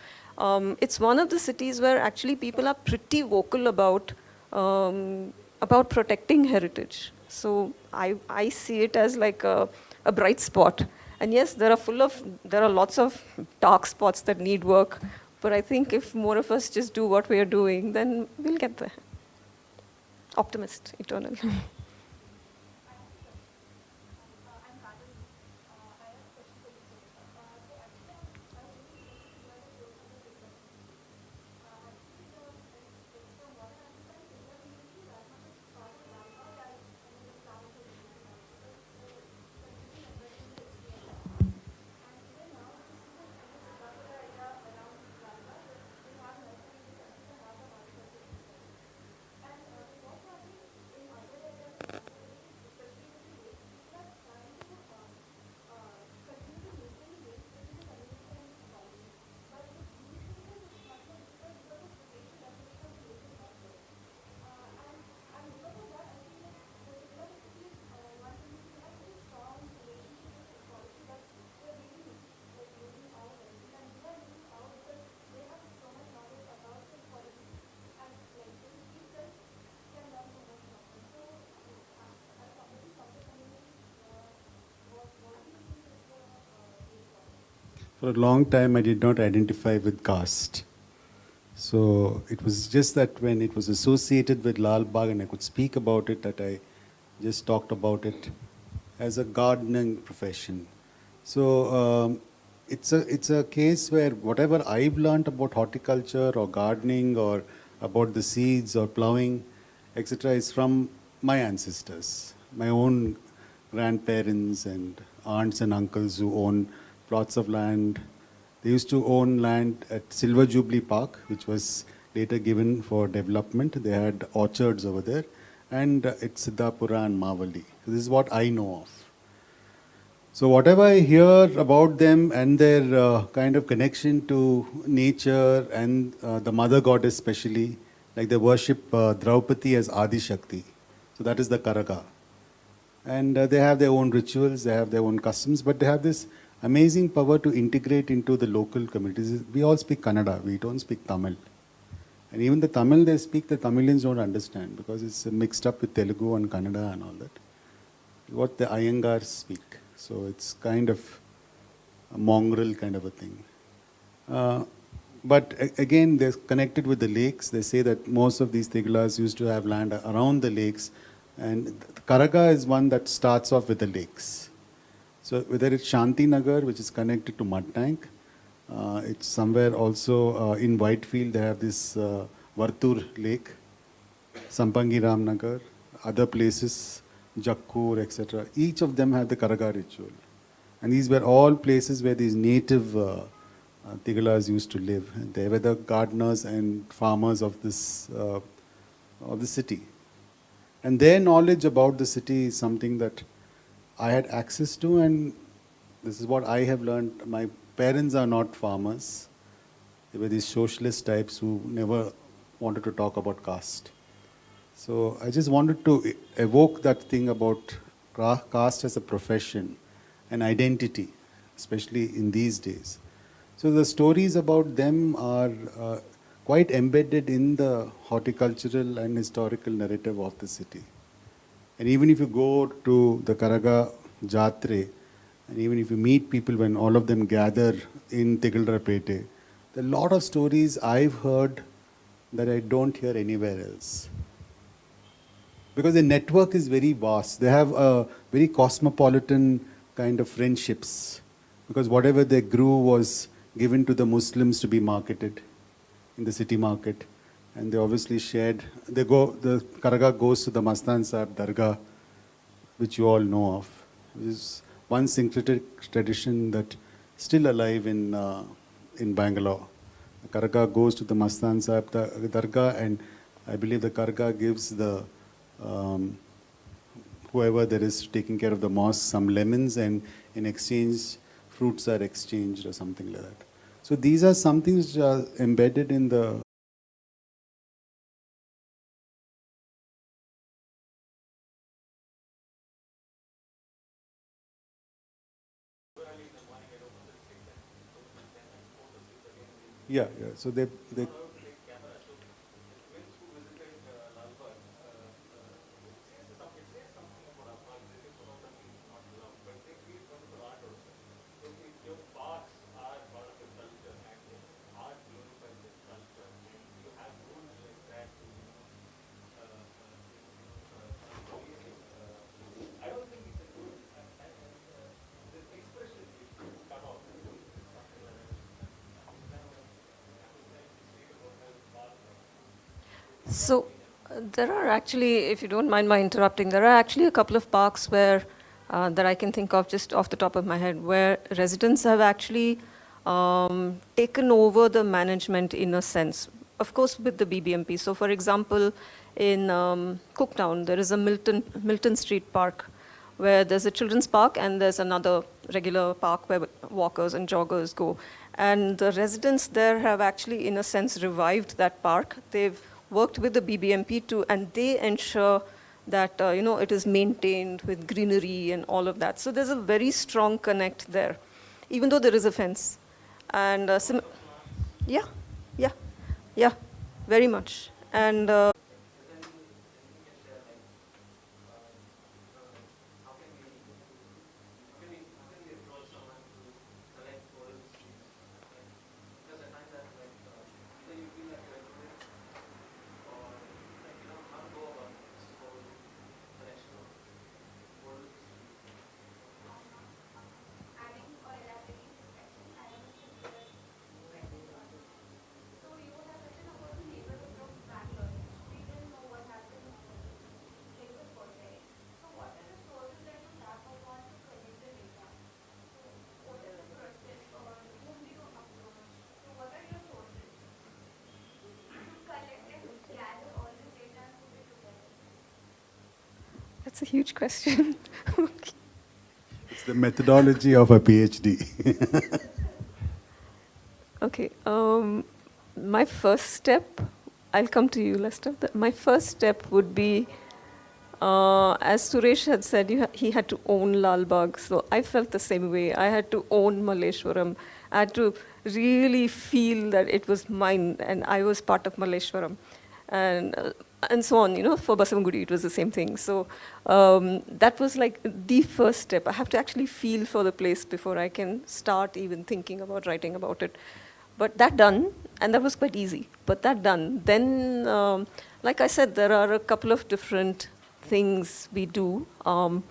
it's one of the cities where actually people are pretty vocal about protecting heritage. So I see it as like a bright spot. And yes, there are lots of dark spots that need work. But I think if more of us just do what we are doing, then we'll get there. Optimist, eternal. For a long time, I did not identify with caste. So it was just that when it was associated with Lal Bagh and I could speak about it, that I just talked about it as a gardening profession. So it's a case where whatever I've learned about horticulture or gardening or about the seeds or plowing, etc., is from my ancestors, my own grandparents and aunts and uncles who own plots of land. They used to own land at Silver Jubilee Park, which was later given for development. They had orchards over there, and at Siddhapura and Mavali. So this is what I know of. So whatever I hear about them and their kind of connection to nature and the mother goddess especially, like they worship Draupadi as Adi Shakti. So that is the Karaga. And they have their own rituals, they have their own customs, but they have this amazing power to integrate into the local communities. We all speak Kannada, we don't speak Tamil. And even the Tamil they speak, the Tamilians don't understand because it's mixed up with Telugu and Kannada and all that. What the Iyengars speak. So it's kind of a mongrel kind of a thing. But again, they're connected with the lakes. They say that most of these Tigalas used to have land around the lakes. And the Karaga is one that starts off with the lakes. So whether it's Shanti Nagar, which is connected to Mud Tank, it's somewhere also in Whitefield, they have this Vartur Lake, Sampangi Ram Nagar, other places, Jakkur, etc. Each of them have the Karaga ritual. And these were all places where these native Tigalas used to live. They were the gardeners and farmers of this of the city. And their knowledge about the city is something that I had access to, and this is what I have learned. My parents are not farmers. They were these socialist types who never wanted to talk about caste. So I just wanted to evoke that thing about caste as a profession, an identity, especially in these days. So the stories about them are quite embedded in the horticultural and historical narrative of the city. And even if you go to the Karaga Jatre, and even if you meet people when all of them gather in Tigalrapete, there are a lot of stories I've heard that I don't hear anywhere else. Because the network is very vast. They have a very cosmopolitan kind of friendships. Because whatever they grew was given to the Muslims to be marketed in the city market. And they obviously shared, the Karaga goes to the Mastan Sahib Dargah, which you all know of. Which is one syncretic tradition that still alive in Bangalore. The Karaga goes to the Mastan Sahib Dargah, and I believe the Karaga gives the whoever there is taking care of the mosque some lemons, and in exchange fruits are exchanged or something like that. So these are some things which are embedded in the yeah. So they So there are actually, if you don't mind my interrupting, there are actually a couple of parks where that I can think of just off the top of my head, where residents have actually taken over the management in a sense, of course with the BBMP. So for example, in Cooktown, there is a Milton Street Park where there's a children's park and there's another regular park where walkers and joggers go. And the residents there have actually, in a sense, revived that park. They've worked with the BBMP too, and they ensure that it is maintained with greenery and all of that. So there's a very strong connect there, even though there is a fence. And yeah, very much. And That's a huge question. Okay. It's the methodology of a PhD. Okay. My first step, I'll come to you, Lester. My first step would be, as Suresh had said, he had to own Lal Bagh. So I felt the same way. I had to own Malleshwaram. I had to really feel that it was mine and I was part of Malleshwaram. And so on, for Basavangudi, it was the same thing. So that was like the first step. I have to actually feel for the place before I can start even thinking about writing about it. But that done, and that was quite easy, but that done, then, like I said, there are a couple of different things we do. I'm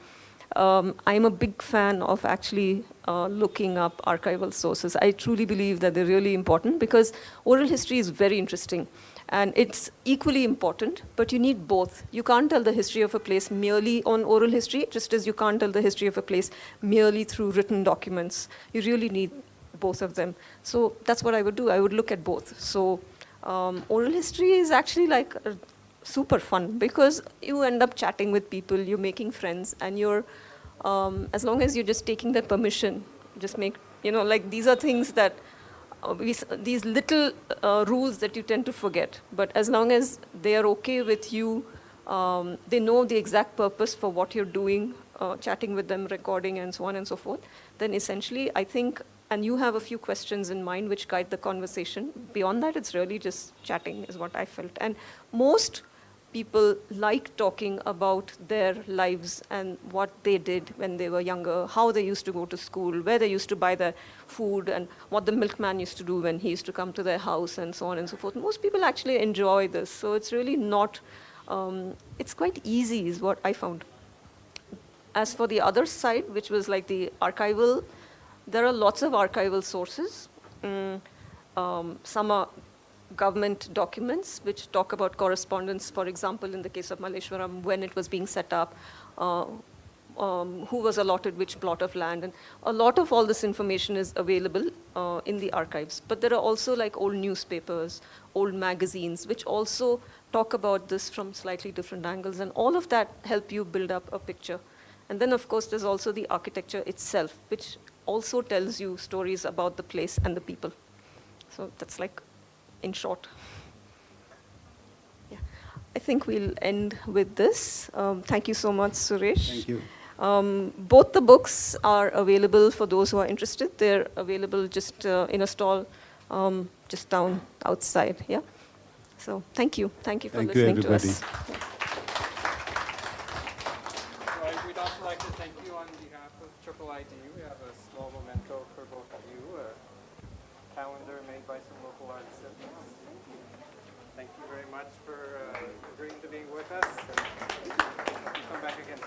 a big fan of actually looking up archival sources. I truly believe that they're really important because oral history is very interesting. And it's equally important, but you need both. You can't tell the history of a place merely on oral history, just as you can't tell the history of a place merely through written documents. You really need both of them. So that's what I would do. I would look at both. So oral history is actually like super fun because you end up chatting with people, you're making friends, and you're, as long as you're just taking their permission, just make, like these are things that, these little rules that you tend to forget. But as long as they are okay with you, they know the exact purpose for what you're doing, chatting with them, recording, and so on and so forth, then essentially, I think, and you have a few questions in mind which guide the conversation. Beyond that, it's really just chatting is what I felt. And most people like talking about their lives and what they did when they were younger, how they used to go to school, where they used to buy their food, and what the milkman used to do when he used to come to their house, and so on and so forth. Most people actually enjoy this. So it's really not, it's quite easy is what I found. As for the other side, which was like the archival, there are lots of archival sources. Some are government documents which talk about correspondence, for example, in the case of Malleshwaram, when it was being set up, who was allotted which plot of land. And a lot of all this information is available in the archives. But there are also like old newspapers, old magazines, which also talk about this from slightly different angles. And all of that help you build up a picture. And then, of course, there's also the architecture itself, which also tells you stories about the place and the people. So that's like, in short. Yeah, I think we'll end with this. Thank you so much, Suresh. Thank you. Both the books are available for those who are interested. They're available just in a stall just down outside. Yeah. So thank you. Thank you for listening to us. Yeah. We'd also like to thank you on behalf of IIID. We have a small memento for both of you, a calendar made by some local artists. Thank you very much for agreeing to being with us. And come back again.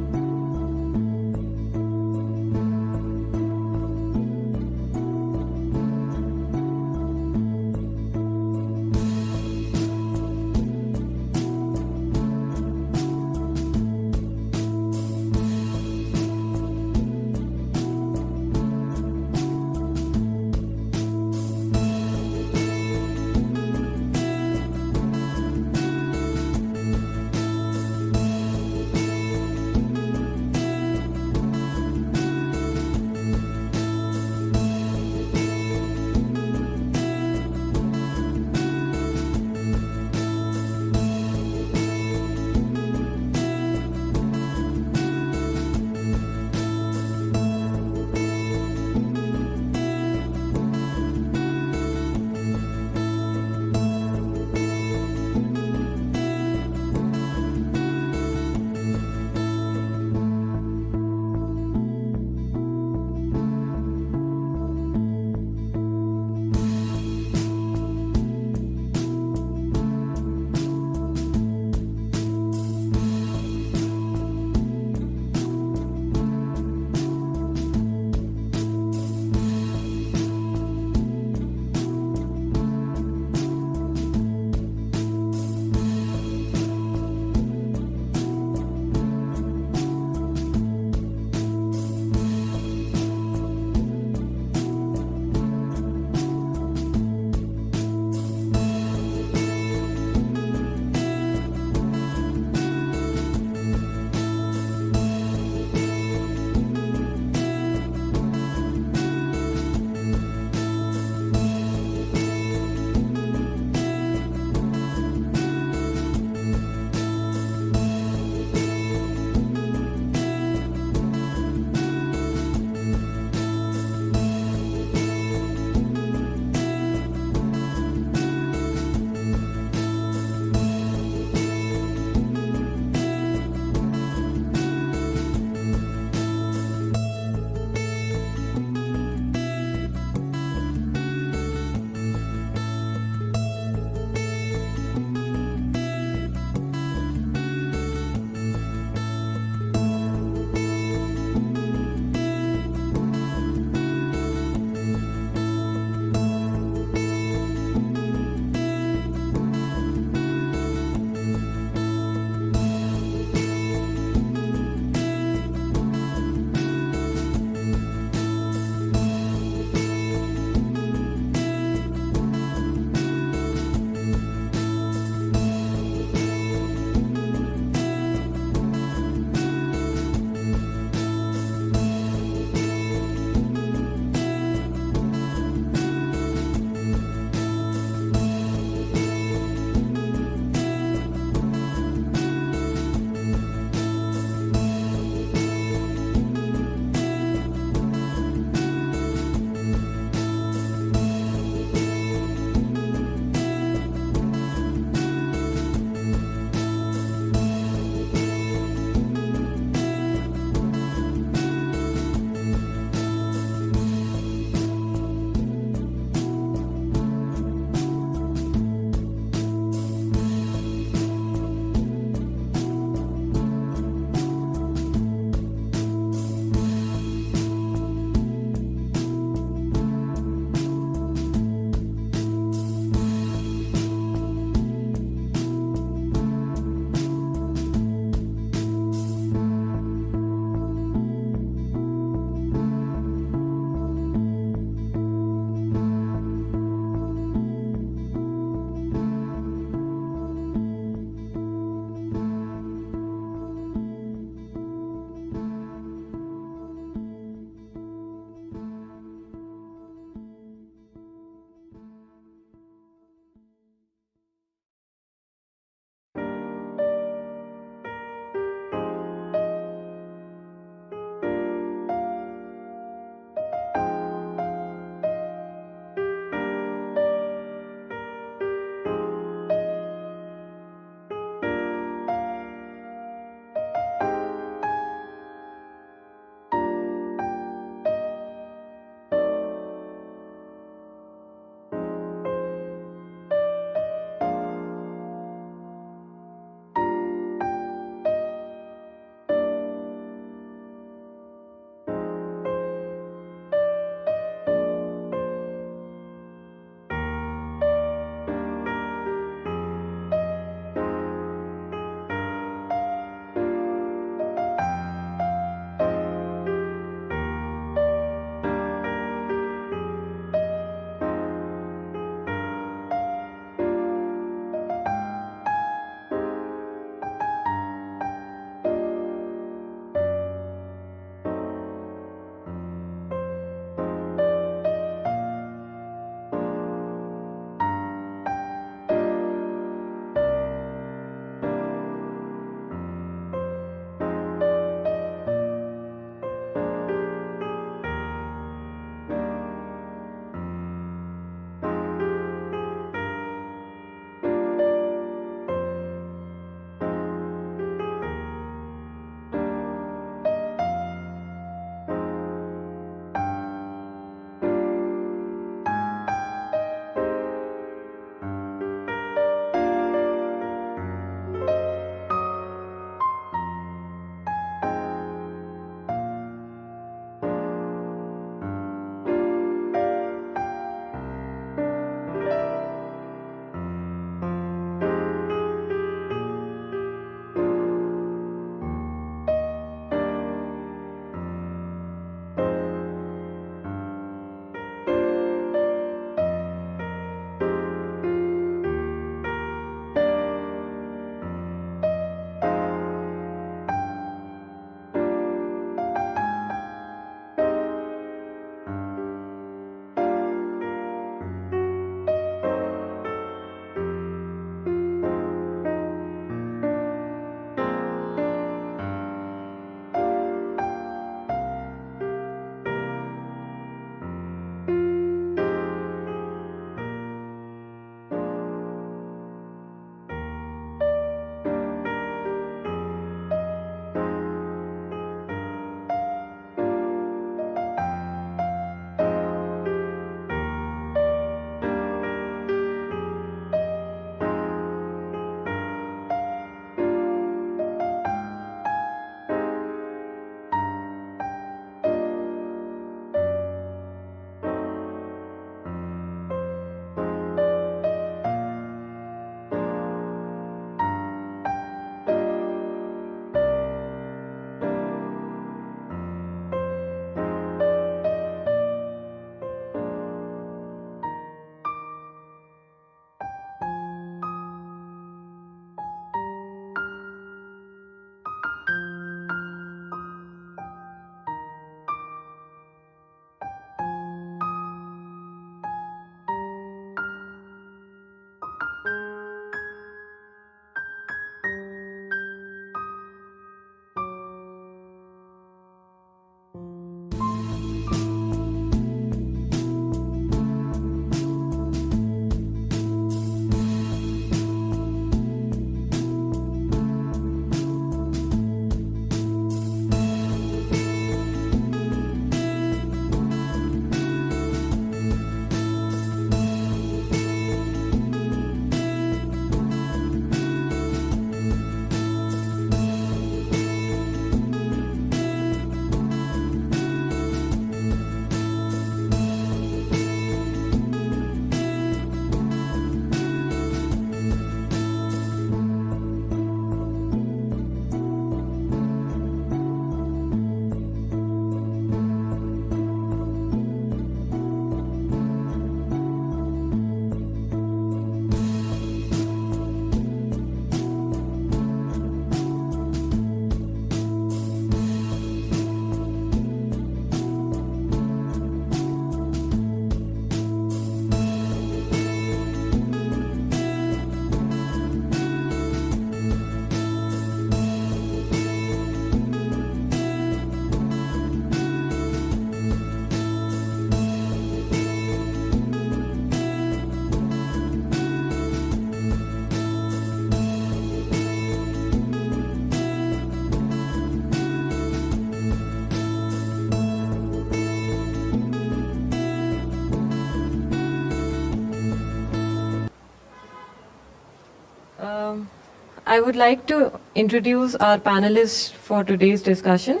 I would like to introduce our panelists for today's discussion.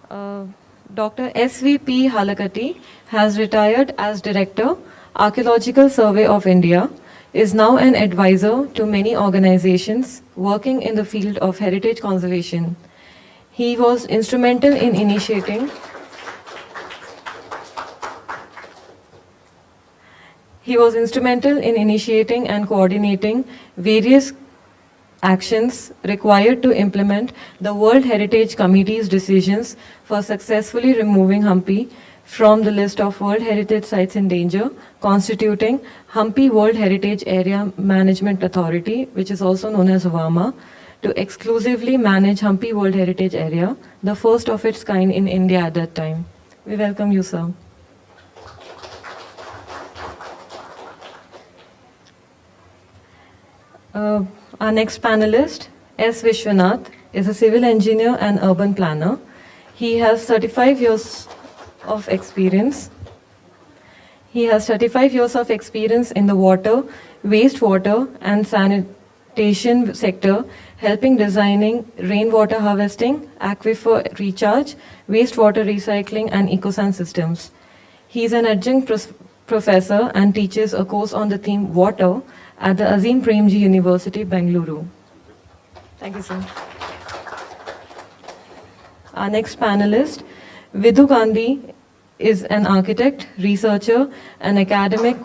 Dr. S.V.P. Halakati has retired as Director, Archaeological Survey of India, is now an advisor to many organizations working in the field of heritage conservation. He was instrumental in initiating and coordinating various actions required to implement the World Heritage Committee's decisions for successfully removing Hampi from the list of World Heritage Sites in Danger, constituting Hampi World Heritage Area Management Authority, which is also known as WAMA, to exclusively manage Hampi World Heritage Area, the first of its kind in India at that time. We welcome you, sir. Our next panelist, S. Vishwanath, is a civil engineer and urban planner. He has 35 years of experience. In the water, wastewater, and sanitation sector, helping designing rainwater harvesting, aquifer recharge, wastewater recycling, and ecosan systems. He is an adjunct professor and teaches a course on the theme water at the Azim Premji University, Bengaluru. Thank you, sir. Our next panelist, Vidhu Gandhi, is an architect, researcher, and academic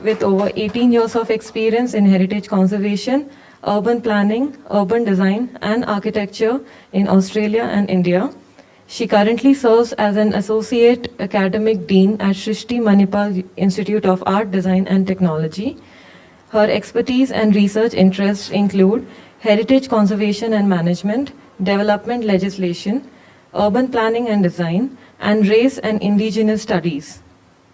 with over 18 years of experience in heritage conservation, urban planning, urban design, and architecture in Australia and India. She currently serves as an associate academic dean at Shrishti Manipal Institute of Art, Design, and Technology. Her expertise and research interests include heritage conservation and management, development legislation, urban planning and design, and race and indigenous studies.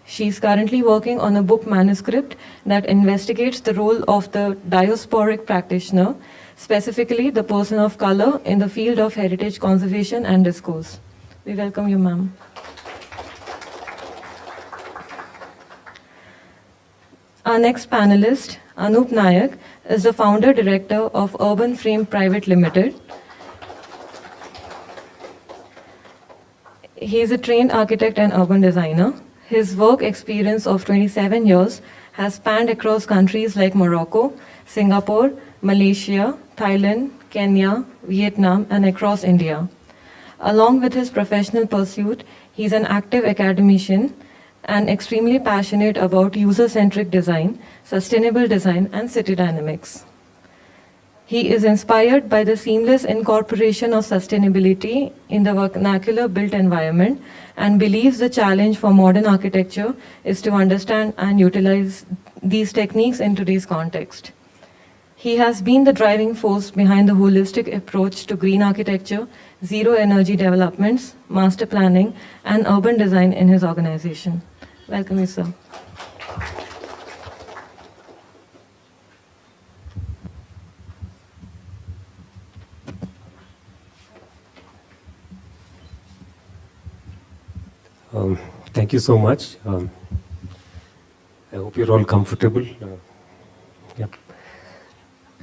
She is currently working on a book manuscript that investigates the role of the diasporic practitioner, specifically the person of color in the field of heritage conservation and discourse. We welcome you, ma'am. Our next panelist, Anub Nayak, is the founder-director of Urban Frame Private Limited. He is a trained architect and urban designer. His work experience of 27 years has spanned across countries like Morocco, Singapore, Malaysia, Thailand, Kenya, Vietnam, and across India. Along with his professional pursuit, he is an active academician and extremely passionate about user-centric design, sustainable design, and city dynamics. He is inspired by the seamless incorporation of sustainability in the vernacular built environment and believes the challenge for modern architecture is to understand and utilize these techniques in today's context. He has been the driving force behind the holistic approach to green architecture, zero energy developments, master planning, and urban design in his organization. Welcome you, sir. Thank you so much. I hope you're all comfortable.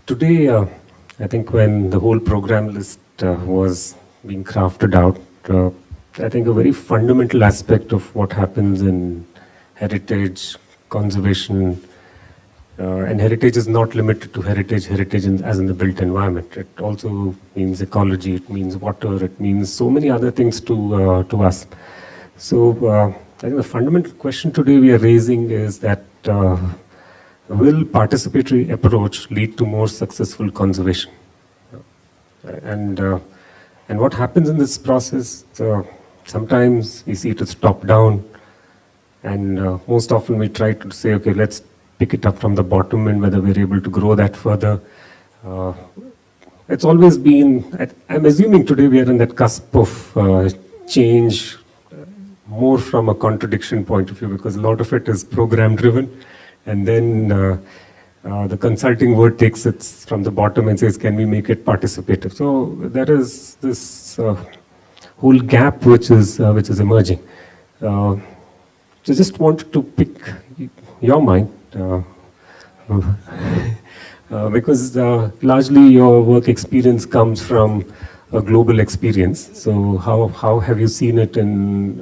Today, I think when the whole program list was being crafted out, I think a very fundamental aspect of what happens in heritage, conservation, and heritage is not limited to heritage as in the built environment. It also means ecology, it means water, it means so many other things to us. So I think the fundamental question today we are raising is that will participatory approach lead to more successful conservation? And what happens in this process, sometimes we see it as top down, and most often we try to say, okay, let's pick it up from the bottom and whether we're able to grow that further. It's always been, I'm assuming today we are in that cusp of change, more from a contradiction point of view, because a lot of it is program driven, and then the consulting world takes it from the bottom and says, can we make it participative? So there is this whole gap which is emerging. So just wanted to pick your mind. because largely your work experience comes from a global experience. So how have you seen it in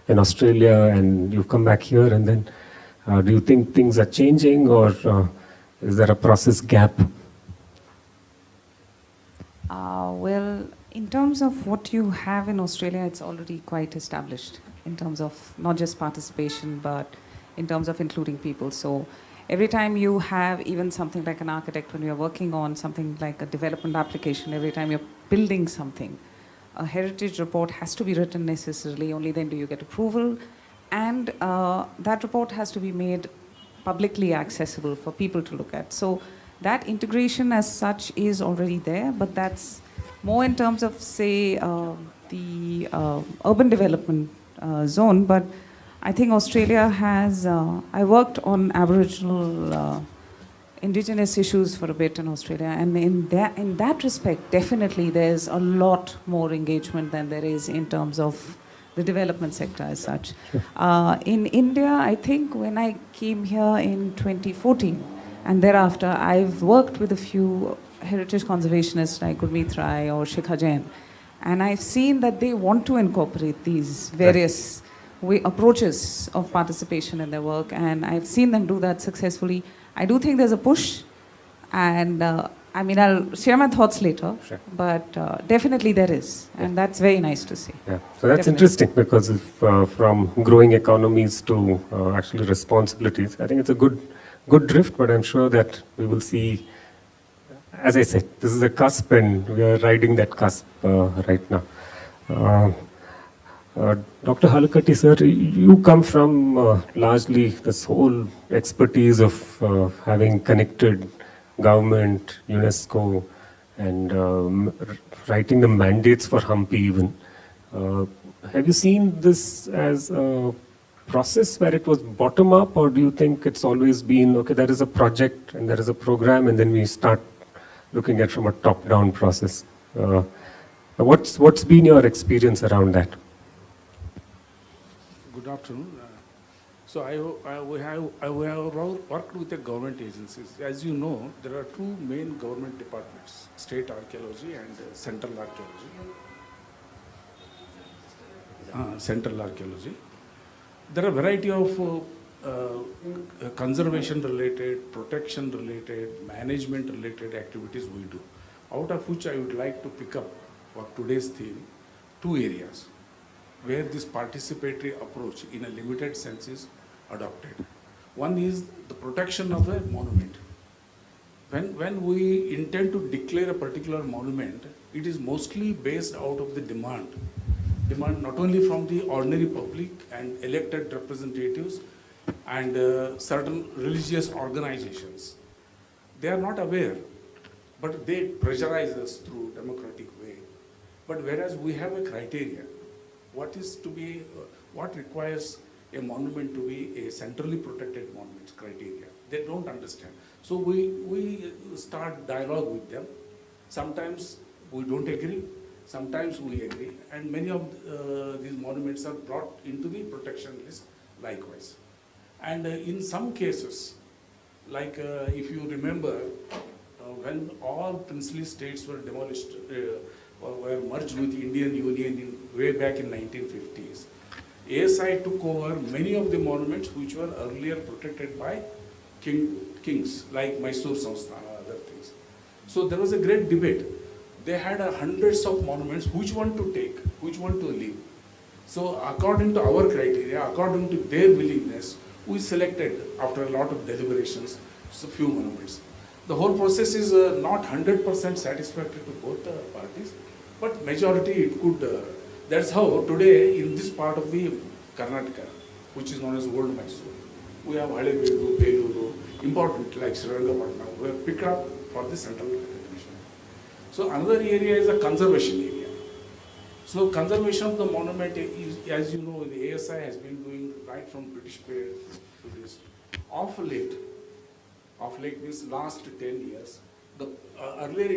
Australia, and you've come back here, and then do you think things are changing, or is there a process gap? Well, in terms of what you have in Australia, it's already quite established in terms of not just participation, but in terms of including people. So every time you have even something like an architect, when you're working on something like a development application, every time you're building something, a heritage report has to be written necessarily, only then do you get approval. And that report has to be made publicly accessible for people to look at. So that integration as such is already there, but that's more in terms of, say, the urban development zone. But I think Australia has, I worked on Aboriginal indigenous issues for a bit in Australia, and in that respect, definitely there's a lot more engagement than there is in terms of the development sector as such. In India, I think when I came here in 2014, and thereafter, I've worked with a few heritage conservationists like Gurmeet Rai or Shikha Jain, and I've seen that they want to incorporate these various approaches of participation in their work, and I've seen them do that successfully. I do think there's a push, and I mean, I'll share my thoughts later, but definitely there is, and that's very nice to see. Yeah, so that's interesting, because if, from growing economies to actually responsibilities, I think it's a good drift, but I'm sure that we will see, as I said, this is a cusp, and we are riding that cusp right now. Dr. Halakatti, sir, you come from largely this whole expertise of having connected government, UNESCO, and writing the mandates for Hampi even. Have you seen this as a process where it was bottom up, or do you think it's always been, okay, there is a project and there is a program, and then we start looking at from a top-down process? What's been your experience around that? Good afternoon. So we have worked with the government agencies. As you know, there are two main government departments: state archaeology and central archaeology. Central archaeology. There are a variety of conservation-related, protection-related, management-related activities we do, out of which I would like to pick up for today's theme two areas where this participatory approach in a limited sense is adopted. One is the protection of a monument. When we intend to declare a particular monument, it is mostly based out of the demand not only from the ordinary public and elected representatives and certain religious organizations. They are not aware, but they pressurize us through democratic way. But whereas we have a criteria, what requires a monument to be a centrally protected monument criteria, they don't understand. So we start dialogue with them. Sometimes we don't agree, sometimes we agree, and many of these monuments are brought into the protection list likewise. And in some cases, like if you remember, when all princely states were demolished, were merged with the Indian Union way back in 1950s, ASI took over many of the monuments which were earlier protected by kings, like Mysore Samsthana and other things. So there was a great debate. They had hundreds of monuments, which one to take, which one to leave. So according to our criteria, according to their willingness, we selected, after a lot of deliberations, a few monuments. The whole process is not 100% satisfactory to both the parties, but majority it could. That's how today in this part of the Karnataka, which is known as Old Mysore, we have Halebeedu, Beluru, important like Srirangapatna, we have picked up for the central recognition. So another area is a conservation area. So conservation of the monument is, as you know, the ASI has been doing right from British period to this. Of late means last 10 years, earlier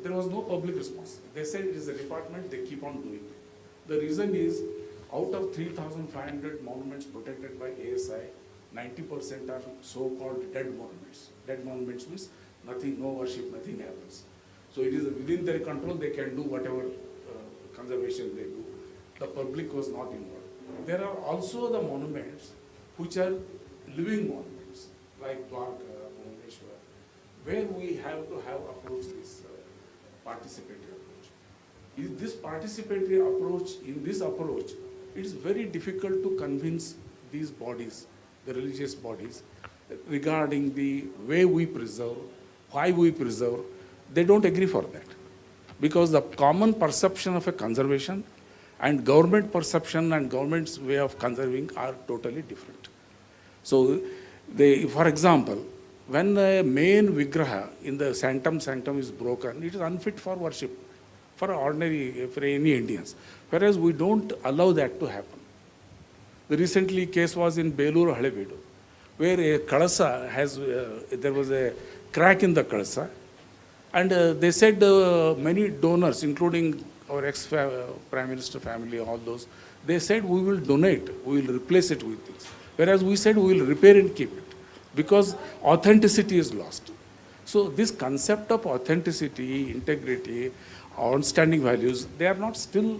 there was no public response. They said it is a department, they keep on doing it. The reason is, out of 3,500 monuments protected by ASI, 90% are so-called dead monuments. Dead monuments means nothing, no worship, nothing happens. So it is within their control, they can do whatever conservation they do. The public was not involved. There are also the monuments which are living monuments, like Dwarka, Bhubaneswar, where we have to have approached this participatory approach. In this participatory approach, it is very difficult to convince these bodies, the religious bodies, regarding the way we preserve, why we preserve. They don't agree for that. Because the common perception of a conservation and government perception and government's way of conserving are totally different. So, for example, when a main vigraha in the sanctum is broken, it is unfit for worship, for any Indians. Whereas we don't allow that to happen. The recently case was in Beluru, Halebeedu, where a kalasa there was a crack in the kalasa, and they said many donors, including our ex-Prime Minister family, all those, they said we will donate, we will replace it with this. Whereas we said we will repair and keep it, because authenticity is lost. So this concept of authenticity, integrity, outstanding values, they are not still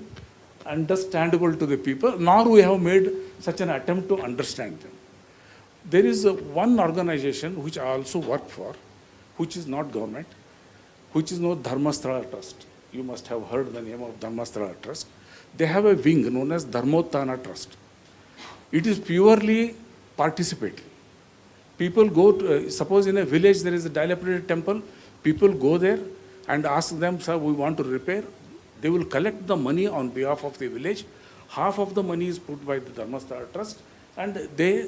understandable to the people, nor we have made such an attempt to understand them. There is one organization which I also work for, which is not government, which is no Dharmasthala Trust. You must have heard the name of Dharmasthala Trust. They have a wing known as Dharmottana Trust. It is purely participatory. People go to, suppose in a village there is a dilapidated temple, people go there and ask them, sir, we want to repair. They will collect the money on behalf of the village. Half of the money is put by the Dharmasthala Trust, and they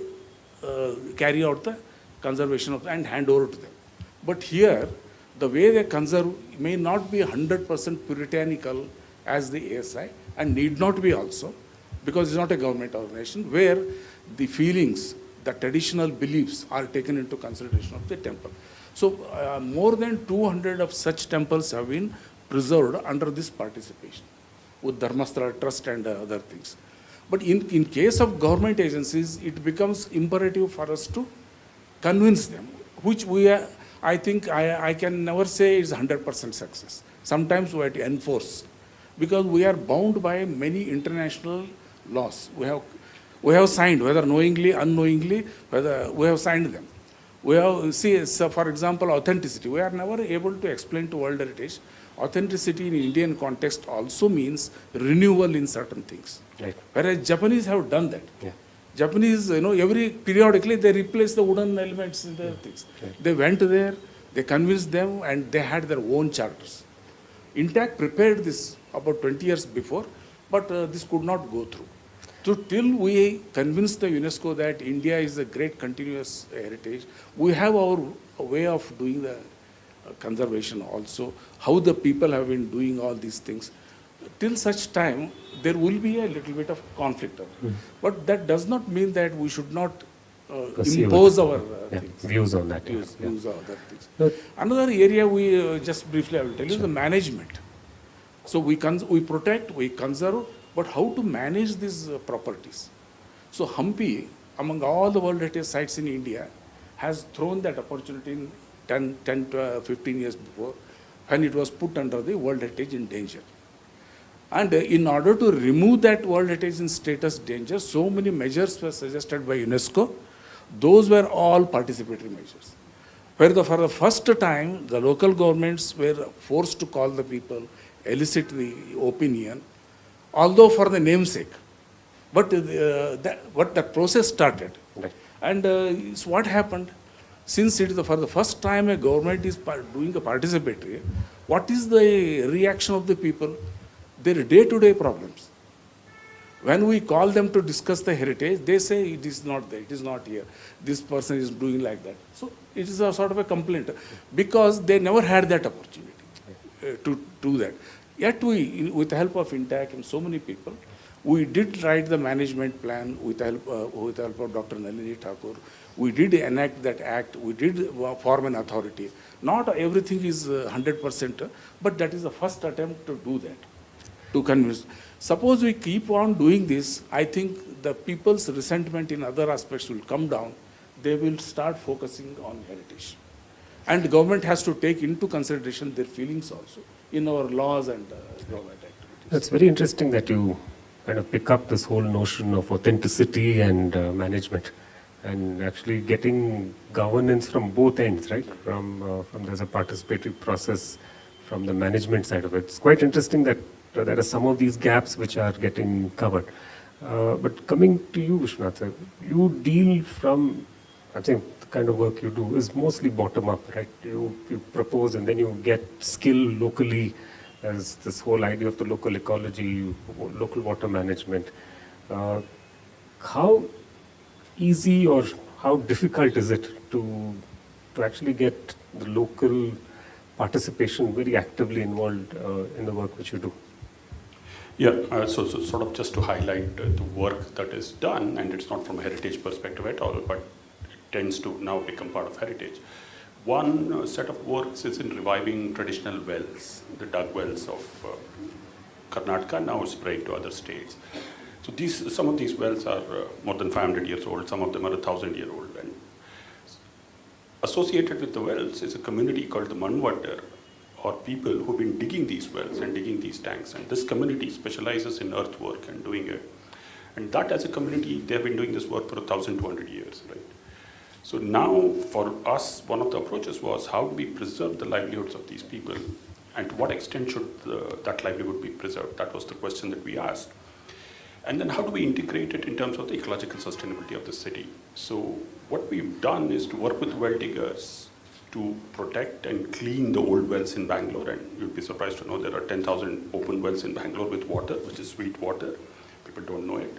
carry out the conservation of and hand over to them. But here, the way they conserve may not be 100% puritanical as the ASI, and need not be also, because it's not a government organization, where the feelings, the traditional beliefs are taken into consideration of the temple. So more than 200 of such temples have been preserved under this participation with Dharmasthala Trust and other things. But in case of government agencies, it becomes imperative for us to convince them, which we are, I think I can never say is 100% success. Sometimes we have to enforce, because we are bound by many international laws. We have signed, whether knowingly, unknowingly, whether we have signed them. We have, so for example, authenticity. We are never able to explain to World Heritage. Authenticity in Indian context also means renewal in certain things. Right. Whereas Japanese have done that. Yeah. Japanese, every periodically they replace the wooden elements in their things. Right. They went there, they convinced them, and they had their own charters. Intact prepared this about 20 years before, but this could not go through. So till we convince the UNESCO that India is a great continuous heritage, we have our way of doing the conservation also, how the people have been doing all these things. Till such time, there will be a little bit of conflict. But that does not mean that we should not impose our things. Views on that. Views on other things. Another area we just briefly I will tell you, the management. So we protect, we conserve, but how to manage these properties. So Hampi, among all the World Heritage Sites in India, has thrown that opportunity in 10 to 15 years before, when it was put under the World Heritage in danger. And in order to remove that World Heritage in status danger, so many measures were suggested by UNESCO. Those were all participatory measures. Where for the first time, the local governments were forced to call the people, elicit the opinion, although for the namesake. But that process started. Right. And so what happened? Since it is for the first time a government is doing a participatory, what is the reaction of the people? Their day-to-day problems. When we call them to discuss the heritage, they say it is not there, it is not here. This person is doing like that. So it is a sort of a complaint, because they never had that opportunity to do that. Yet we, with the help of INTAC and so many people, we did write the management plan with the help of Dr. Nalini Thakur. We did enact that act. We did form an authority. Not everything is 100%, but that is the first attempt to do that, to convince. Suppose we keep on doing this, I think the people's resentment in other aspects will come down, they will start focusing on heritage. And the government has to take into consideration their feelings also in our laws and government activities. It's very interesting that you kind of pick up this whole notion of authenticity and management, and actually getting governance from both ends, right? From there's a participatory process from the management side of it. It's quite interesting that there are some of these gaps which are getting covered. But coming to you, Vishwanath, sir, you deal from, I think the kind of work you do is mostly bottom up, right? You propose and then you get skill locally, as this whole idea of the local ecology, local water management. How easy or how difficult is it to actually get the local participation very actively involved in the work which you do? Yeah, so sort of just to highlight the work that is done, and it's not from a heritage perspective at all, but it tends to now become part of heritage. One set of works is in reviving traditional wells, the dug wells of Karnataka, now spread to other states. So some of these wells are more than 500 years old, some of them are 1,000-year-old. And associated with the wells is a community called the Manvatar, or people who've been digging these wells and digging these tanks. And this community specializes in earthwork and doing it. And that as a community, they've been doing this work for 1,200 years, right? So now for us, one of the approaches was how do we preserve the livelihoods of these people, and to what extent should that livelihood be preserved? That was the question that we asked. And then how do we integrate it in terms of the ecological sustainability of the city? So what we've done is to work with well diggers to protect and clean the old wells in Bangalore. And you'd be surprised to know there are 10,000 open wells in Bangalore with water, which is sweet water. People don't know it.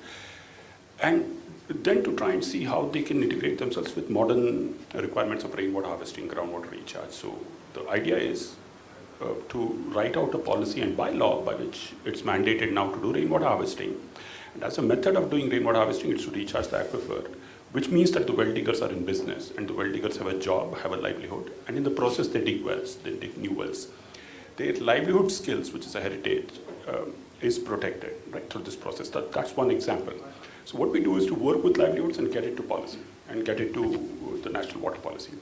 And then to try and see how they can integrate themselves with modern requirements of rainwater harvesting, groundwater recharge. So the idea is to write out a policy and bylaw by which it's mandated now to do rainwater harvesting. And as a method of doing rainwater harvesting, it's to recharge the aquifer, which means that the well diggers are in business, and the well diggers have a job, have a livelihood, and in the process they dig wells, they dig new wells. Their livelihood skills, which is a heritage, is protected, right, through this process. That's one example. So what we do is to work with livelihoods and get it to policy, and get it to the national water policy.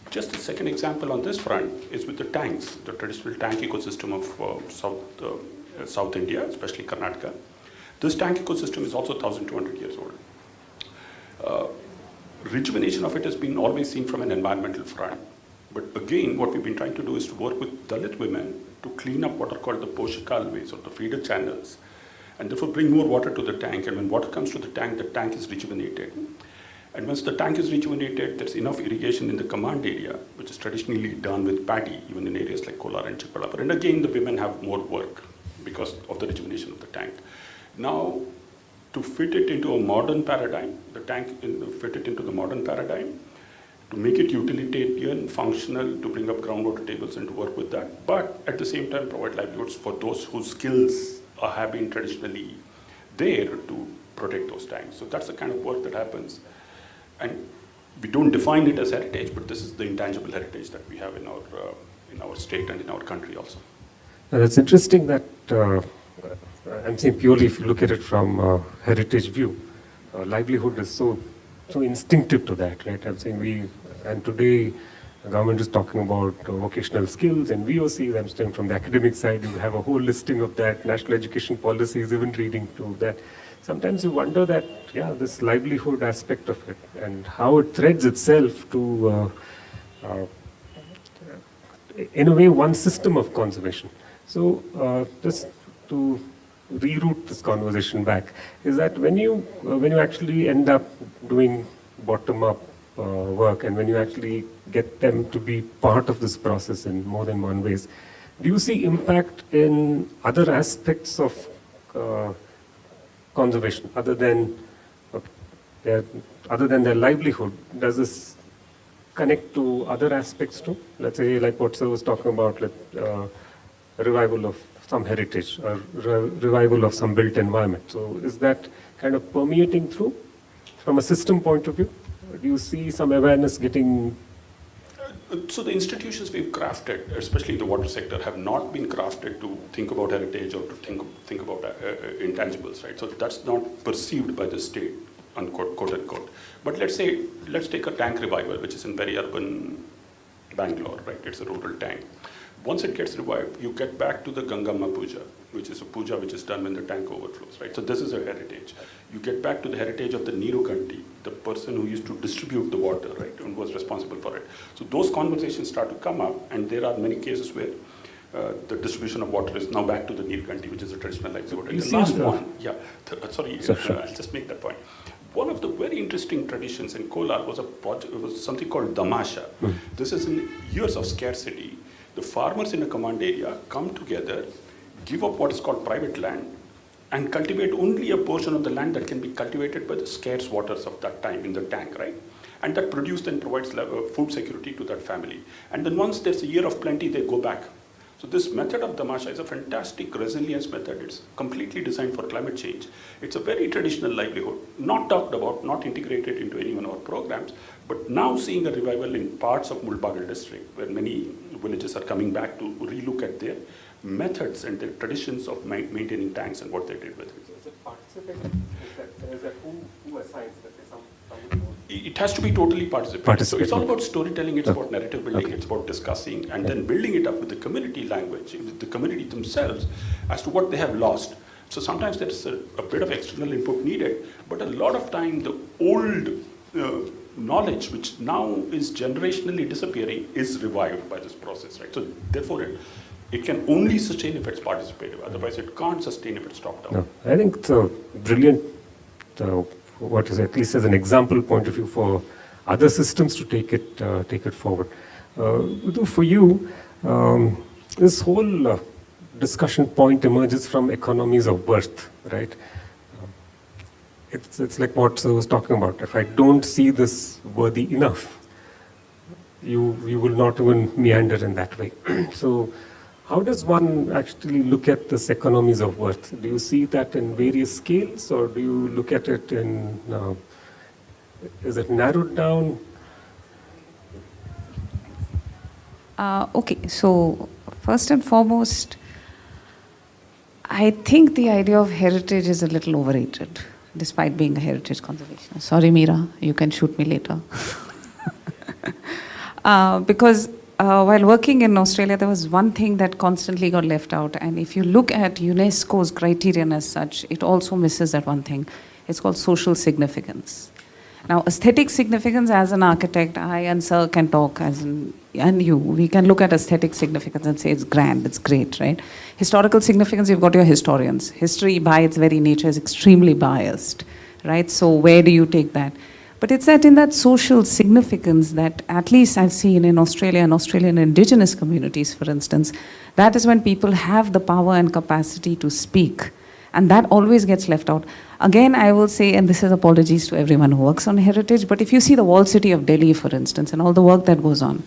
Just the second example on this front is with the tanks, the traditional tank ecosystem of South India, especially Karnataka. This tank ecosystem is also 1,200 years old. Rejuvenation of it has been always seen from an environmental front. But again, what we've been trying to do is to work with Dalit women to clean up what are called the poshakalways, or the feeder channels, and therefore bring more water to the tank. And when water comes to the tank is rejuvenated. And once the tank is rejuvenated, there's enough irrigation in the command area, which is traditionally done with paddy, even in areas like Kolar and Chikbalapur. And again, the women have more work because of the rejuvenation of the tank. Now, to fit it into a modern paradigm, fit it into the modern paradigm, to make it utilitarian, functional, to bring up groundwater tables and to work with that, but at the same time provide livelihoods for those whose skills have been traditionally there to protect those tanks. So that's the kind of work that happens. And we don't define it as heritage, but this is the intangible heritage that we have in our state and in our country also. Now that's interesting that I'm saying purely if you look at it from a heritage view, livelihood is so instinctive to that, right? I'm saying and today the government is talking about vocational skills and VOCs. I'm saying from the academic side, you have a whole listing of that, national education policies, even reading to that. Sometimes you wonder that, this livelihood aspect of it and how it threads itself to, in a way, one system of conservation. So just to reroute this conversation back, is that when you actually end up doing bottom-up work, and when you actually get them to be part of this process in more than one ways, do you see impact in other aspects of conservation other than their livelihood? Does this connect to other aspects too? Let's say, like what Sir was talking about, revival of some heritage or revival of some built environment. So is that kind of permeating through from a system point of view? Do you see some awareness getting? So the institutions we've crafted, especially in the water sector, have not been crafted to think about heritage or to think about intangibles, right? So that's not perceived by the state. unquote, quote unquote. But let's take a tank revival, which is in very urban Bangalore, right? It's a rural tank. Once it gets revived, you get back to the Gangamma Puja, which is a puja which is done when the tank overflows, right? So this is a heritage. You get back to the heritage of the Vidhu Gandhi, the person who used to distribute the water, right, and was responsible for it. So those conversations start to come up, and there are many cases where the distribution of water is now back to the Vidhu Gandhi, which is a traditional livelihood. And the last one, I'll just make that point. One of the very interesting traditions in Kolar was something called Damasha. This is in years of scarcity. The farmers in a command area come together, give up what is called private land, and cultivate only a portion of the land that can be cultivated by the scarce waters of that time in the tank, right? And that produce then provides food security to that family. And then once there's a year of plenty, they go back. So this method of Damasha is a fantastic resilience method. It's completely designed for climate change. It's a very traditional livelihood, not talked about, not integrated into any one of our programs, but now seeing a revival in parts of Mulbagal district, where many villages are coming back to relook at their methods and their traditions of maintaining tanks and what they did with it. Is it participating? Is that who assigns that? It has to be totally participatory. So it's all about storytelling, it's about narrative building, it's about discussing, and then building it up with the community language, with the community themselves, as to what they have lost. So sometimes there's a bit of external input needed, but a lot of time the old knowledge, which now is generationally disappearing, is revived by this process, right? So therefore it can only sustain if it's participative, otherwise it can't sustain if it's top down. No, I think it's a brilliant what is at least as an example point of view for other systems to take it forward. Vidhu, for you, this whole discussion point emerges from economies of worth, right? It's like what I was talking about. If I don't see this worthy enough, you will not even meander in that way. So how does one actually look at this economies of worth? Do you see that in various scales, or do you look at it in, is it narrowed down? Okay, so first and foremost, I think the idea of heritage is a little overrated, despite being a heritage conservationist. Sorry, Meera, you can shoot me later. Because while working in Australia, there was one thing that constantly got left out. And if you look at UNESCO's criterion as such, it also misses that one thing. It's called social significance. Now, aesthetic significance, as an architect, I and Sir can talk, and you, we can look at aesthetic significance and say it's grand, it's great, right? Historical significance, you've got your historians. History, by its very nature, is extremely biased, right? So where do you take that? But it's that in that social significance that at least I've seen in Australia and Australian indigenous communities, for instance, that is when people have the power and capacity to speak. And that always gets left out. Again, I will say, and this is apologies to everyone who works on heritage, but if you see the walled city of Delhi, for instance, and all the work that goes on,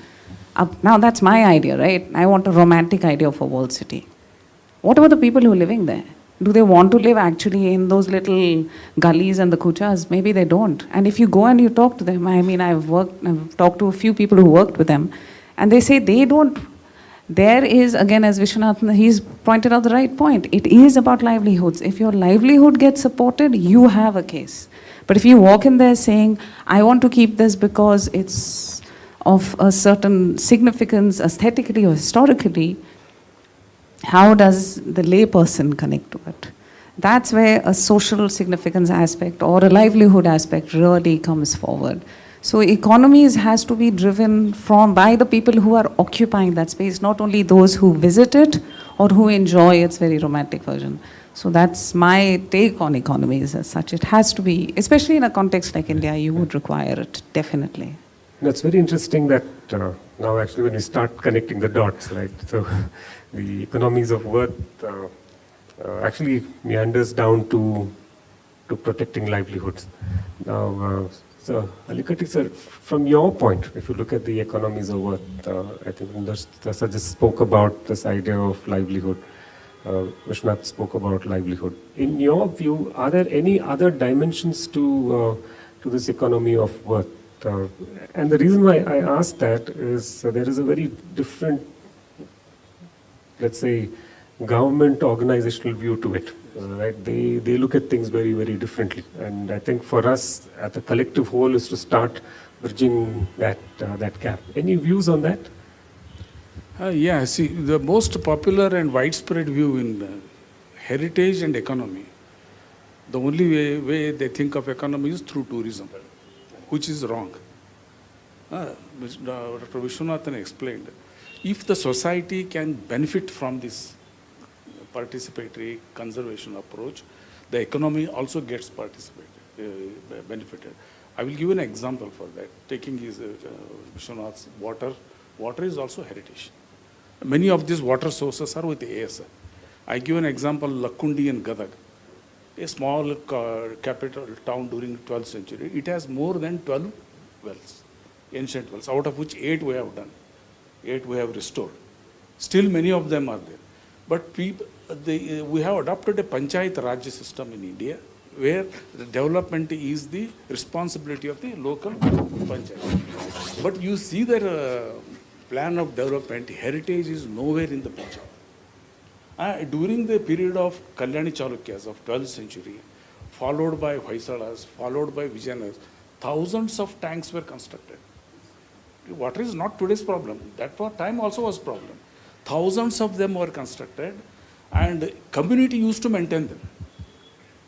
now that's my idea, right? I want a romantic idea of a walled city. What about the people who are living there? Do they want to live actually in those little gullies and the kuchas? Maybe they don't. And if you go and you talk to them, I mean, I've talked to a few people who worked with them, and they say they don't. There is, again, as Vishwanathan, he's pointed out the right point. It is about livelihoods. If your livelihood gets supported, you have a case. But if you walk in there saying, I want to keep this because it's of a certain significance aesthetically or historically, how does the layperson connect to it? That's where a social significance aspect or a livelihood aspect really comes forward. So economies has to be driven by the people who are occupying that space, not only those who visit it or who enjoy its very romantic version. So that's my take on economies as such. It has to be, especially in a context like India, you would require it, definitely. That's very interesting that now actually when you start connecting the dots, right? So the economies of worth actually meanders down to protecting livelihoods. Now, so Alikati sir, from your point, if you look at the economies of worth, I think Dasa just spoke about this idea of livelihood. Vishwanath spoke about livelihood. In your view, are there any other dimensions to this economy of worth? And the reason why I ask that is there is a very different, let's say, government organizational view to it. right? They look at things very, very differently. And I think for us, at the collective whole, is to start bridging that gap. Any views on that? Yeah, see, the most popular and widespread view in heritage and economy, the only way they think of economy is through tourism, which is wrong. Dr. Vishwanathan explained, if the society can benefit from this participatory conservation approach, the economy also gets benefited. I will give an example for that. Taking his Vishwanath's water. Water is also heritage. Many of these water sources are with ASI. I give an example, Lakkundi in Gadag, a small capital town during the 12th century. It has more than 12 wells, ancient wells, out of which 8 we have done, 8 we have restored. Still many of them are there. But we have adopted a Panchayat Rajya system in India, where the development is the responsibility of the local Panchayat. But you see their plan of development, heritage is nowhere in the picture. During the period of Kalyani Chalukyas of 12th century, followed by Hoysalas, followed by Vijayanagas, thousands of tanks were constructed. Water is not today's problem. That time also was a problem. Thousands of them were constructed, and community used to maintain them.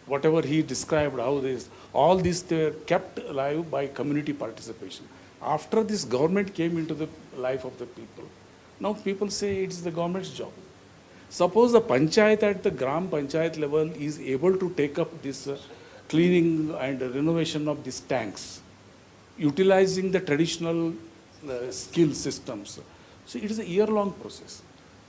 Whatever he described, how this, all this they were kept alive by community participation. After this government came into the life of the people, now people say it's the government's job. Suppose the panchayat at the Gram Panchayat level is able to take up this cleaning and renovation of these tanks, utilizing the traditional skill systems. So it is a year-long process.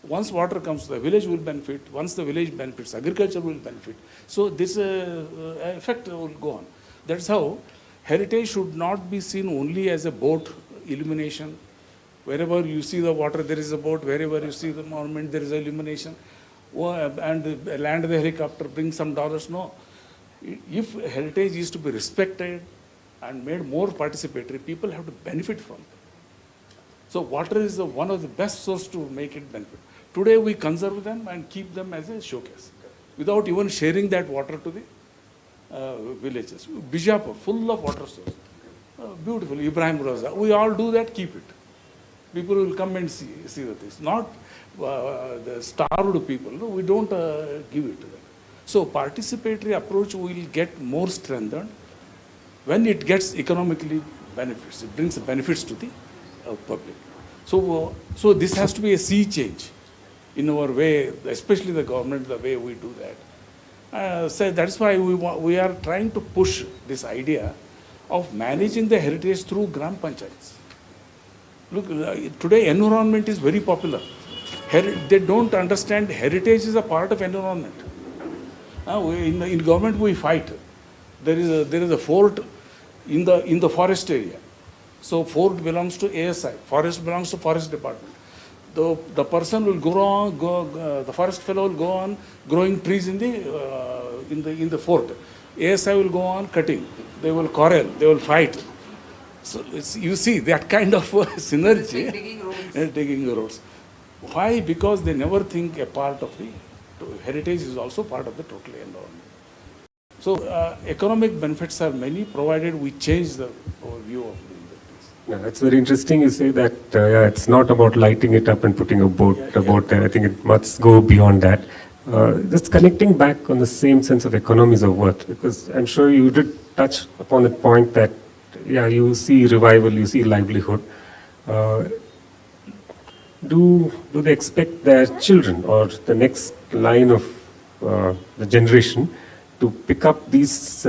Once water comes, the village will benefit. Once the village benefits, agriculture will benefit. So this effect will go on. That's how heritage should not be seen only as a boat illumination. Wherever you see the water, there is a boat. Wherever you see the monument, there is illumination. And land the helicopter, bring some dollars. No. If heritage is to be respected and made more participatory, people have to benefit from it. So water is one of the best sources to make it benefit. Today we conserve them and keep them as a showcase, without even sharing that water to the villages. Bijapur, full of water sources. Beautiful, Ibrahim Roza. We all do that, keep it. People will come and see the things. Not the starved people, no, we don't give it to them. So participatory approach will get more strengthened when it gets economically benefits. It brings benefits to the public. So this has to be a sea change in our way, especially the government, the way we do that. So that's why we are trying to push this idea of managing the heritage through Gram Panchayats. Look, today environment is very popular. They don't understand heritage is a part of environment. In government we fight. There is a fort in the forest area. So fort belongs to ASI, forest belongs to forest department. The person will the forest fellow will go on growing trees in the fort. ASI will go on cutting. They will quarrel, they will fight. So you see that kind of synergy. Digging roads. Why? Because they never think a part of the heritage is also part of the total environment. So economic benefits are many, provided we change the view of the Yeah, that's very interesting. You say that it's not about lighting it up and putting a boat there. I think it must go beyond that. Just connecting back on the same sense of economies of worth, because I'm sure you did touch upon the point that, you see revival, you see livelihood. Do they expect their children or the next line of the generation to pick up these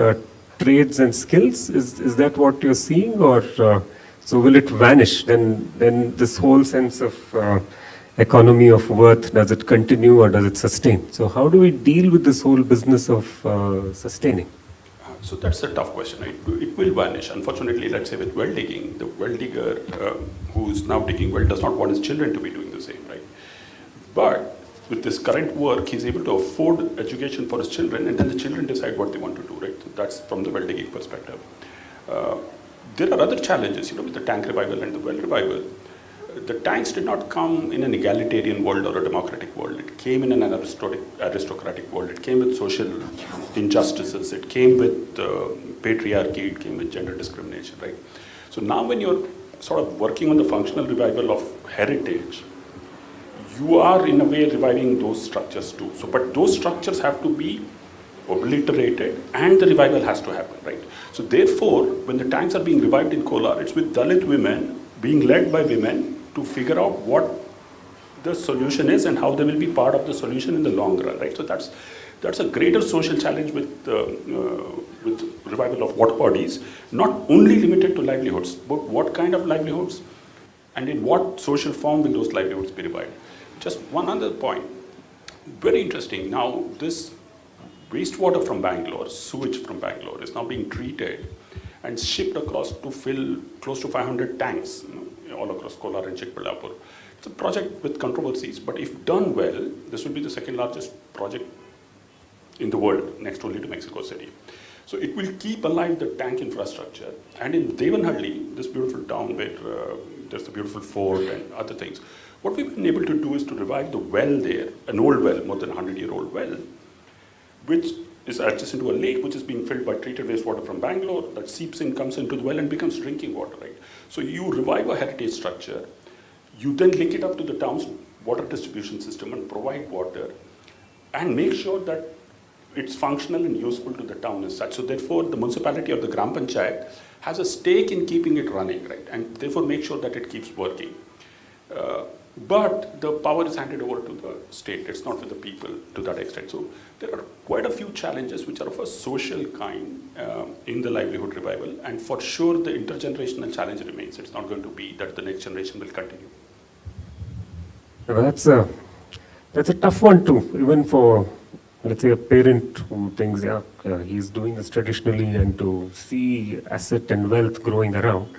trades and skills? Is that what you're seeing, or so will it vanish? Then this whole sense of economy of worth, does it continue or does it sustain? So how do we deal with this whole business of sustaining? So that's a tough question. It will vanish. Unfortunately, let's say with well digging, the well digger who's now digging well does not want his children to be doing the same, right? But with this current work, he's able to afford education for his children, and then the children decide what they want to do, right? So that's from the well digging perspective. There are other challenges, with the tank revival and the well revival. the tanks did not come in an egalitarian world or a democratic world. It came in an aristocratic world. It came with social injustices. It came with patriarchy. It came with gender discrimination, right? So now when you're sort of working on the functional revival of heritage, you are in a way reviving those structures too. So, but those structures have to be obliterated and the revival has to happen, right? So therefore, when the tanks are being revived in Kolar, it's with Dalit women being led by women to figure out what the solution is and how they will be part of the solution in the long run, right? So that's a greater social challenge with revival of water bodies, not only limited to livelihoods, but what kind of livelihoods and in what social form will those livelihoods be revived. Just one other point, very interesting. Now this wastewater from Bangalore, sewage from Bangalore is now being treated and shipped across to fill close to 500 tanks, all across Kolar and Chikballapur. It's a project with controversies, but if done well, this will be the second largest project in the world, next only to Mexico City. So it will keep alive the tank infrastructure. And in Devanhalli, this beautiful town where there's the beautiful fort and other things, what we've been able to do is to revive the well there, an old well, more than 100-year-old well, which is adjacent to a lake which is being filled by treated wastewater from Bangalore that seeps in, comes into the well and becomes drinking water, right? So you revive a heritage structure, you then link it up to the town's water distribution system and provide water and make sure that it's functional and useful to the town as such. So therefore, the municipality or the Gram Panchayat has a stake in keeping it running, right? And therefore make sure that it keeps working. But the power is handed over to the state. It's not with the people to that extent. So there are quite a few challenges which are of a social kind in the livelihood revival. And for sure, the intergenerational challenge remains. It's not going to be that the next generation will continue. Well, that's a tough one too, even for, let's say, a parent who thinks, he's doing this traditionally, and to see asset and wealth growing around.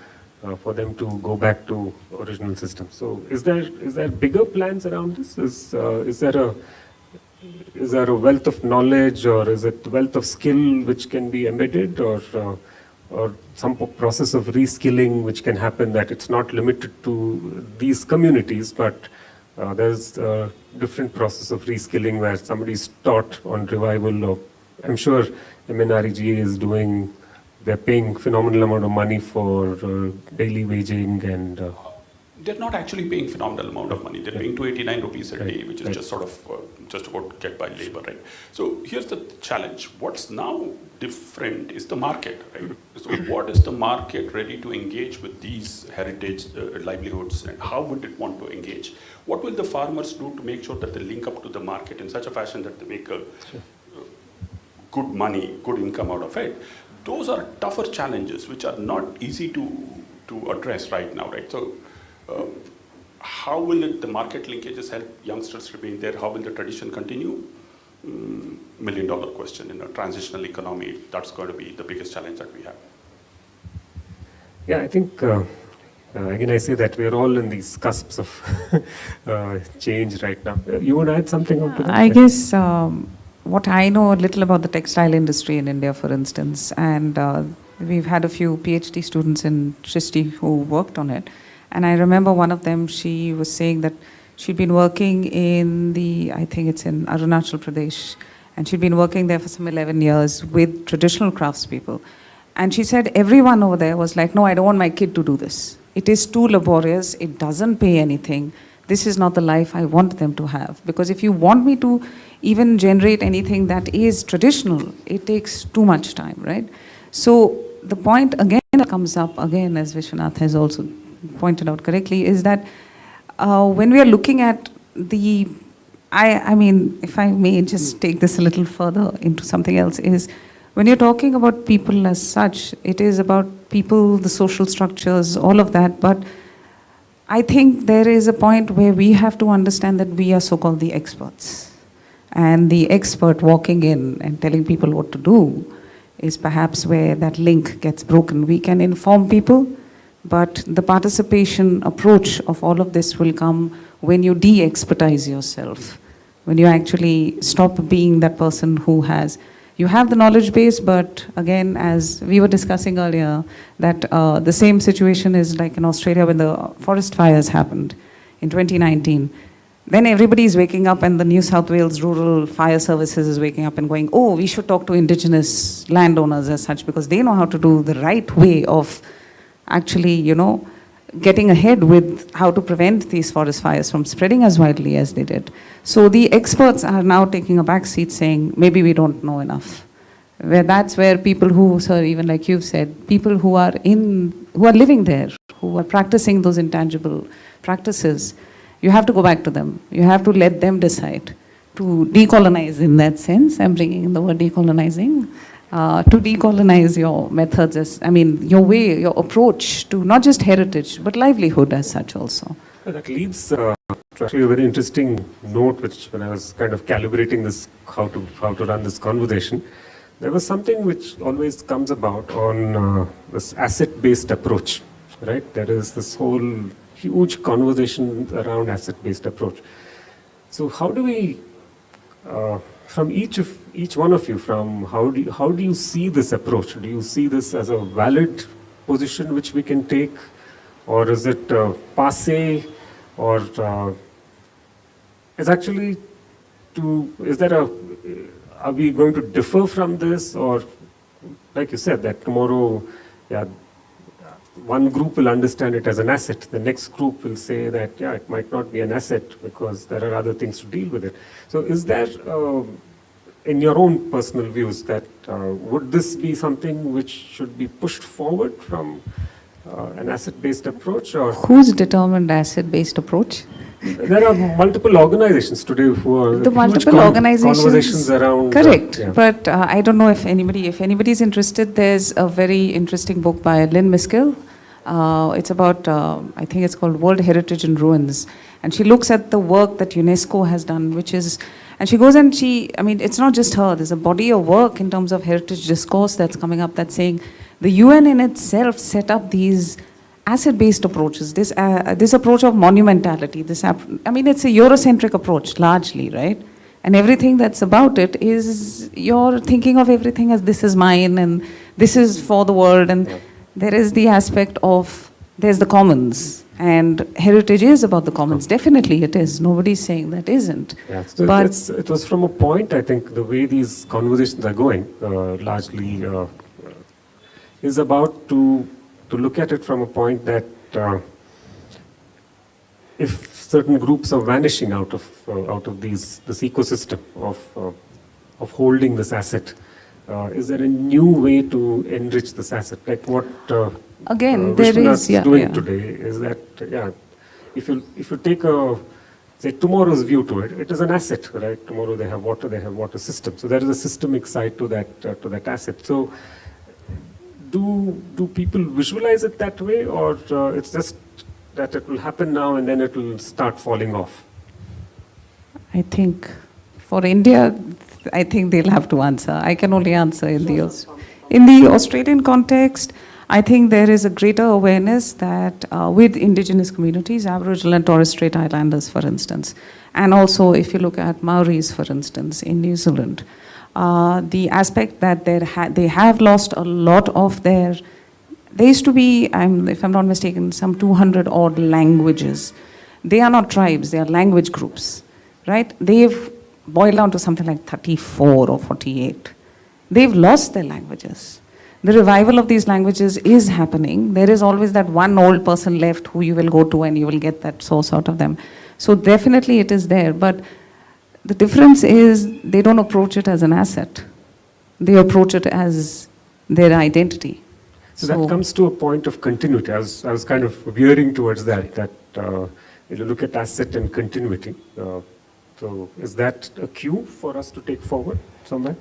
For them to go back to original system. So is there bigger plans around this? Is there a wealth of knowledge, or is it wealth of skill which can be embedded, or some process of reskilling which can happen, that it's not limited to these communities, but there's a different process of reskilling where somebody's taught on revival of, I'm sure MNREG is doing. They're paying phenomenal amount of money for daily waging and... They're not actually paying phenomenal amount of money. They're paying 289 rupees a day, which is just sort of just about to get by labor, right? So here's the challenge. What's now different is the market, right? So what is the market ready to engage with these heritage livelihoods, and how would it want to engage? What will the farmers do to make sure that they link up to the market in such a fashion that they make a good money, good income out of it? Those are tougher challenges which are not easy to address right now, right? So how will the market linkages help youngsters remain there? How will the tradition continue? Million-dollar question. In a transitional economy, that's going to be the biggest challenge that we have. Yeah, I think, again, I say that we're all in these cusps of change right now. You want to add something on to that? I guess what I know a little about the textile industry in India, for instance, and we've had a few PhD students in Shristi who worked on it. And I remember one of them, she was saying that she'd been working in I think it's in Arunachal Pradesh, and she'd been working there for some 11 years with traditional craftspeople. And she said everyone over there was like, no, I don't want my kid to do this. It is too laborious, it doesn't pay anything. This is not the life I want them to have. Because if you want me to even generate anything that is traditional, it takes too much time, right? So the point again that comes up again, as Vishwanath has also pointed out correctly, is that when we are looking at I mean, if I may just take this a little further into something else, is when you're talking about people as such, it is about people, the social structures, all of that, but I think there is a point where we have to understand that we are so-called the experts. And the expert walking in and telling people what to do is perhaps where that link gets broken. We can inform people, but the participation approach of all of this will come when you de-expertise yourself, when you actually stop being that person who has You have the knowledge base, but again, as we were discussing earlier, that the same situation is like in Australia when the forest fires happened in 2019. Then everybody is waking up and the New South Wales Rural Fire Services is waking up and going, oh, we should talk to indigenous landowners as such because they know how to do the right way of actually, you know, getting ahead with how to prevent these forest fires from spreading as widely as they did. So the experts are now taking a back seat saying, maybe we don't know enough. That's where people who, sir, even like you've said, people who are living there, who are practicing those intangible practices, you have to go back to them. You have to let them decide to decolonize in that sense. I'm bringing in the word decolonizing. To decolonize your methods, your way, your approach to not just heritage, but livelihood as such also. That leads to actually a very interesting note, which when I was kind of calibrating this, how to run this conversation, there was something which always comes about on this asset-based approach, right? There is this whole huge conversation around asset-based approach. So how do we, from each one of you, from how do you see this approach? Do you see this as a valid position which we can take, or is it passé, or is actually are we going to differ from this, or like you said that tomorrow, one group will understand it as an asset, the next group will say that it might not be an asset because there are other things to deal with it. So is there, in your own personal views, that would this be something which should be pushed forward from an asset-based approach? Or who's determined asset-based approach? There are multiple organizations today who are the multiple organizations conversations around. Correct, but I don't know if anybody's interested. There's a very interesting book by Lynn Miskell. It's about I think it's called World Heritage in Ruins, and she looks at the work that UNESCO has done, and she goes and it's not just her. There's a body of work in terms of heritage discourse that's coming up that's saying the UN in itself set up these asset-based approaches, this approach of monumentality, it's a Eurocentric approach largely, right? And everything that's about it is you're thinking of everything as this is mine and this is for the world, and there is the aspect of, there's the commons, and heritage is about the commons. Definitely it is. Nobody's saying that isn't. Yeah, so but it was from a point, I think, the way these conversations are going, largely is about to look at it from a point that if certain groups are vanishing out of this ecosystem of holding this asset, is there a new way to enrich this asset? Like what again there is doing today is that if you take say tomorrow's view to it, it is an asset, right? Tomorrow they have water system. So there is a systemic side to that asset. So do people visualize it that way, or it's just that it will happen now and then it will start falling off? I think for India, I think they'll have to answer. I can only answer in the Australian context. I think there is a greater awareness that with indigenous communities, Aboriginal and Torres Strait Islanders, for instance, and also if you look at Maoris, for instance, in New Zealand, the aspect that they have lost a lot of their, there used to be, if I'm not mistaken, some 200 odd languages. They are not tribes, they are language groups, right? They've boiled down to something like 34 or 48. They've lost their languages. The revival of these languages is happening. There is always that one old person left who you will go to and you will get that source out of them. So definitely it is there, but the difference is they don't approach it as an asset. They approach it as their identity. So that comes to a point of continuity. I was kind of veering towards that you look at asset and continuity. So is that a cue for us to take forward somewhere?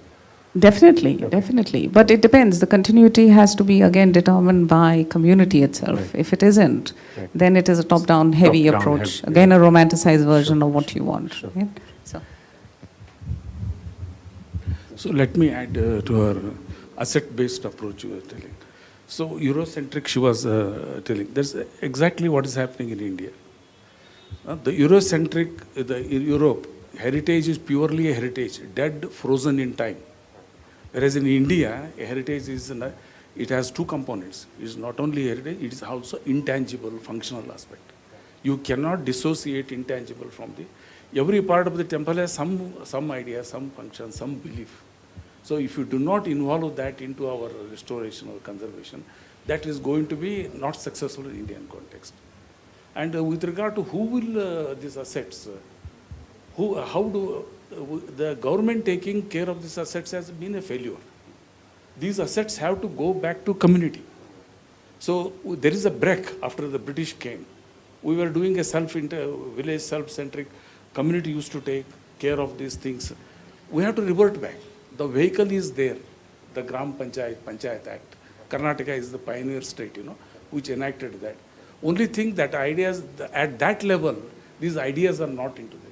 Definitely, definitely. But it depends. The continuity has to be again determined by community itself. Right. If it isn't, then it is a top-down heavy approach. Again, a romanticized version of what you want. Sure. Right? So let me add to her asset-based approach you were telling. So Eurocentric she was telling. That's exactly what is happening in India. The Eurocentric, Europe, heritage is purely a heritage, dead, frozen in time. Whereas in India, heritage is, it has two components. It is not only heritage, it is also intangible, functional aspect. You cannot dissociate intangible from the, every part of the temple has some idea, some function, some belief. So if you do not involve that into our restoration or conservation, that is going to be not successful in Indian context. And with regard to who will these assets, how do the government taking care of these assets has been a failure. These assets have to go back to community. So there is a break after the British came. We were doing a village self-centric, community used to take care of these things. We have to revert back. The vehicle is there, the Gram Panchayat Act. Karnataka is the pioneer state, which enacted that. Only thing that ideas, at that level, these ideas are not into them.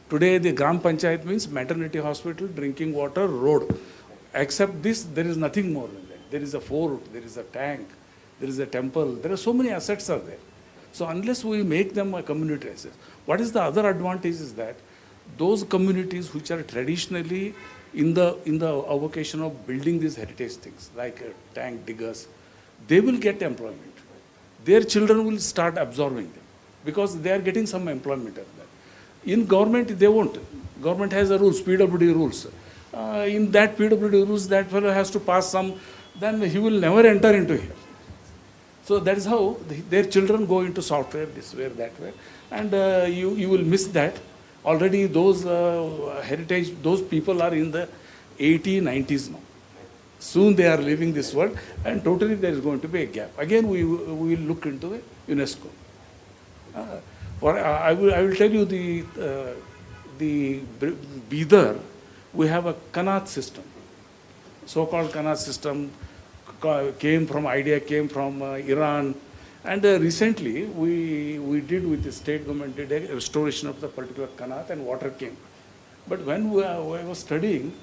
Today, the Gram Panchayat means maternity hospital, drinking water, road. Except this, there is nothing more than that. There is a fort, there is a tank, there is a temple. There are so many assets are there. So unless we make them a community asset, what is the other advantage is that those communities which are traditionally in the avocation of building these heritage things, like tank diggers, they will get employment. Their children will start absorbing them because they are getting some employment out of that. In government, they won't. Government has a rules, PWD rules. In that PWD rules, that fellow has to pass some, then he will never enter into here. So that is how their children go into software, this way, that way. And you will miss that. Already those heritage, those people are in the 80s, 90s now. Soon they are leaving this world, and totally there is going to be a gap. Again, we will look into the UNESCO. I will tell you the Bidar, we have a Kanaat system. So-called Kanaat system came from Iran. And recently, we did with the state government, did a restoration of the particular Kanaat, and water came. But when I was studying,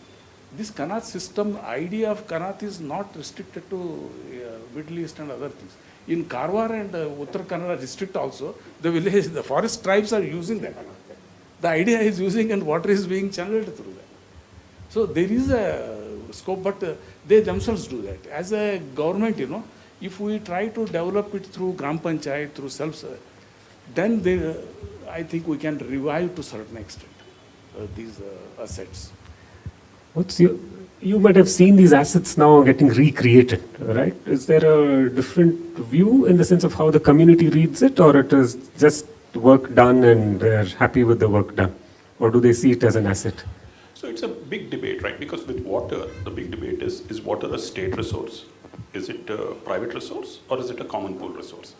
this Kanaat system, idea of Kanaat is not restricted to Middle East and other things. In Karwar and Uttar Kannada district also, the forest tribes are using that. The idea is using, and water is being channeled through that. So there is a scope, but they themselves do that. As a government, if we try to develop it through Gram Panchayat, through then I think we can revive to a certain extent these assets. You might have seen these assets now getting recreated, right? Is there a different view in the sense of how the community reads it, or it is just work done and they're happy with the work done? Or do they see it as an asset? So it's a big debate, right? Because with water, the big debate is water a state resource? Is it a private resource, or is it a common pool resource?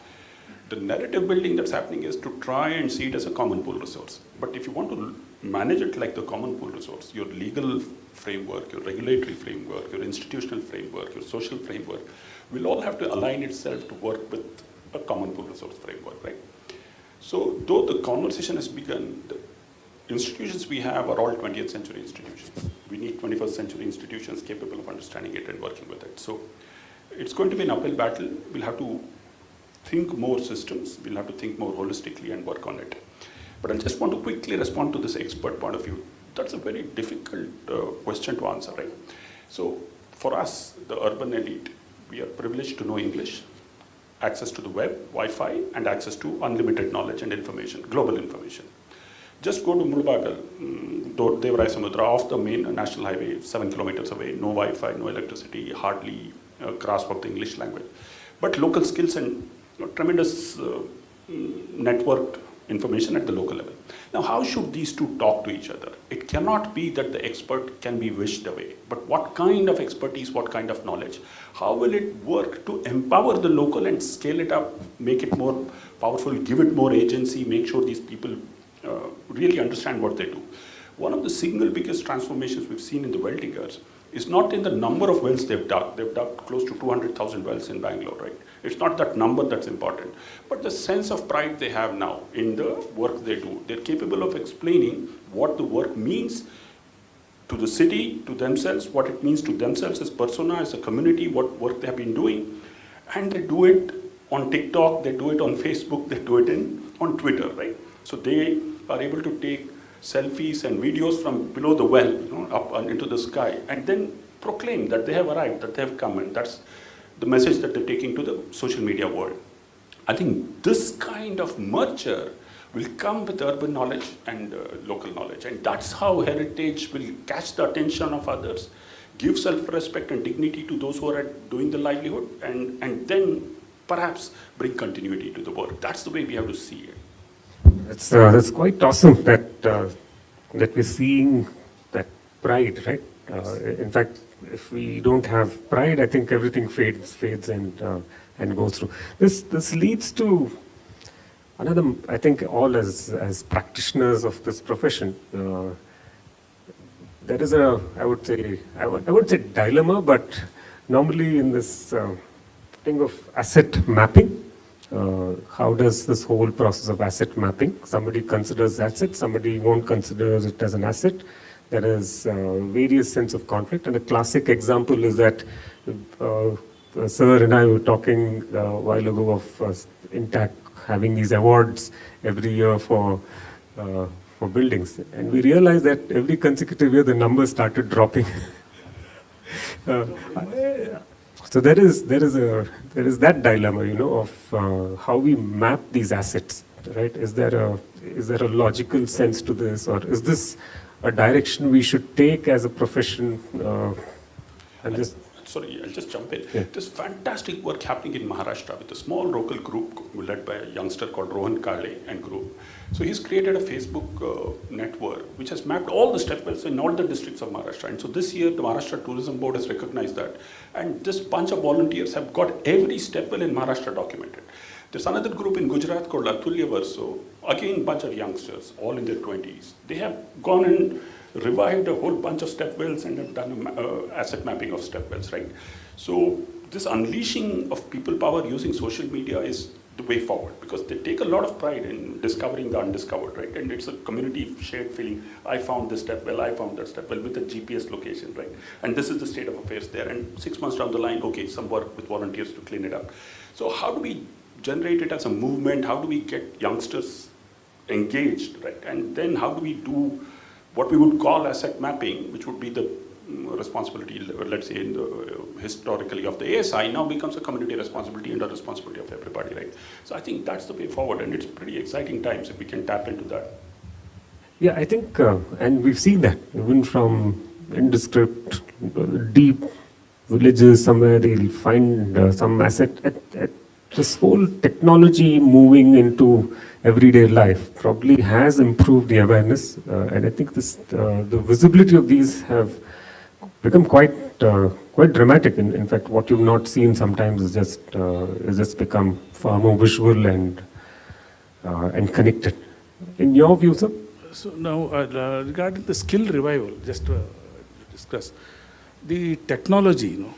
The narrative building that's happening is to try and see it as a common pool resource. But if you want to manage it like the common pool resource, your legal framework, your regulatory framework, your institutional framework, your social framework, will all have to align itself to work with a common pool resource framework, right? So though the conversation has begun, the institutions we have are all 20th century institutions. We need 21st century institutions capable of understanding it and working with it. So it's going to be an uphill battle. We'll have to think more systems. We'll have to think more holistically and work on it. But I just want to quickly respond to this expert point of view. That's a very difficult question to answer, right? So for us, the urban elite, we are privileged to know English, access to the web, Wi-Fi, and access to unlimited knowledge and information, global information. Just go to Mulbagal, Devrai Samudra, off the main national highway, 7 kilometers away, no Wi-Fi, no electricity, hardly grasp of the English language. But local skills and tremendous networked information at the local level. Now, how should these two talk to each other? It cannot be that the expert can be wished away, but what kind of expertise, what kind of knowledge? How will it work to empower the local and scale it up, make it more powerful, give it more agency, make sure these people really understand what they do? One of the single biggest transformations we've seen in the well diggers is not in the number of wells they've dug. They've dug close to 200,000 wells in Bangalore, right? It's not that number that's important, but the sense of pride they have now in the work they do. They're capable of explaining what the work means to the city, to themselves, what it means to themselves as persona, as a community, what work they have been doing. And they do it on TikTok, they do it on Facebook, they do it on Twitter, right? So they are able to take selfies and videos from below the well, up into the sky, and then proclaim that they have arrived, that they have come, and that's the message that they're taking to the social media world. I think this kind of merger will come with urban knowledge and local knowledge, and that's how heritage will catch the attention of others, give self-respect and dignity to those who are doing the livelihood, and then perhaps bring continuity to the work. That's the way we have to see it. That's quite awesome that that we're seeing that pride, right? In fact, if we don't have pride, I think everything fades and goes through. This leads to another. I think all as practitioners of this profession, there is a I would say dilemma, but normally in this thing of asset mapping. How does this whole process of asset mapping? Somebody considers asset, somebody won't consider it as an asset. There is various sense of conflict, and a classic example is that Sir and I were talking a while ago of Intact having these awards every year for buildings, and we realized that every consecutive year the numbers started dropping. So there is that dilemma, you know, of how we map these assets, right? Is there a logical sense to this, or is this a direction we should take as a profession? Sorry, I'll just jump in. Yeah. There's fantastic work happening in Maharashtra with a small local group led by a youngster called Rohan Kale and group. So he's created a Facebook network which has mapped all the stepwells in all the districts of Maharashtra. And so this year the Maharashtra Tourism Board has recognized that. And this bunch of volunteers have got every stepwell in Maharashtra documented. There's another group in Gujarat called Atulya Varso, again bunch of youngsters, all in their 20s. They have gone and revived a whole bunch of stepwells and have done asset mapping of stepwells, right? So this unleashing of people power using social media is the way forward, because they take a lot of pride in discovering the undiscovered, right? And it's a community shared feeling. I found this stepwell, I found that stepwell with a GPS location, right? And this is the state of affairs there. And 6 months down the line, okay, some work with volunteers to clean it up. So how do we generate it as a movement? How do we get youngsters engaged, right? And then how do we do what we would call asset mapping, which would be the responsibility, let's say, in the, historically of the ASI, now becomes a community responsibility and a responsibility of everybody, right? So I think that's the way forward, and it's pretty exciting times if we can tap into that. Yeah, I think, and we've seen that, even from indescript, deep villages somewhere, they'll find some asset. At this whole technology moving into everyday life probably has improved the awareness, and I think this, the visibility of these have become quite dramatic. In fact, what you've not seen sometimes is just become far more visual and connected. In your view, sir? So now, regarding the skill revival, just to discuss the technology, you know,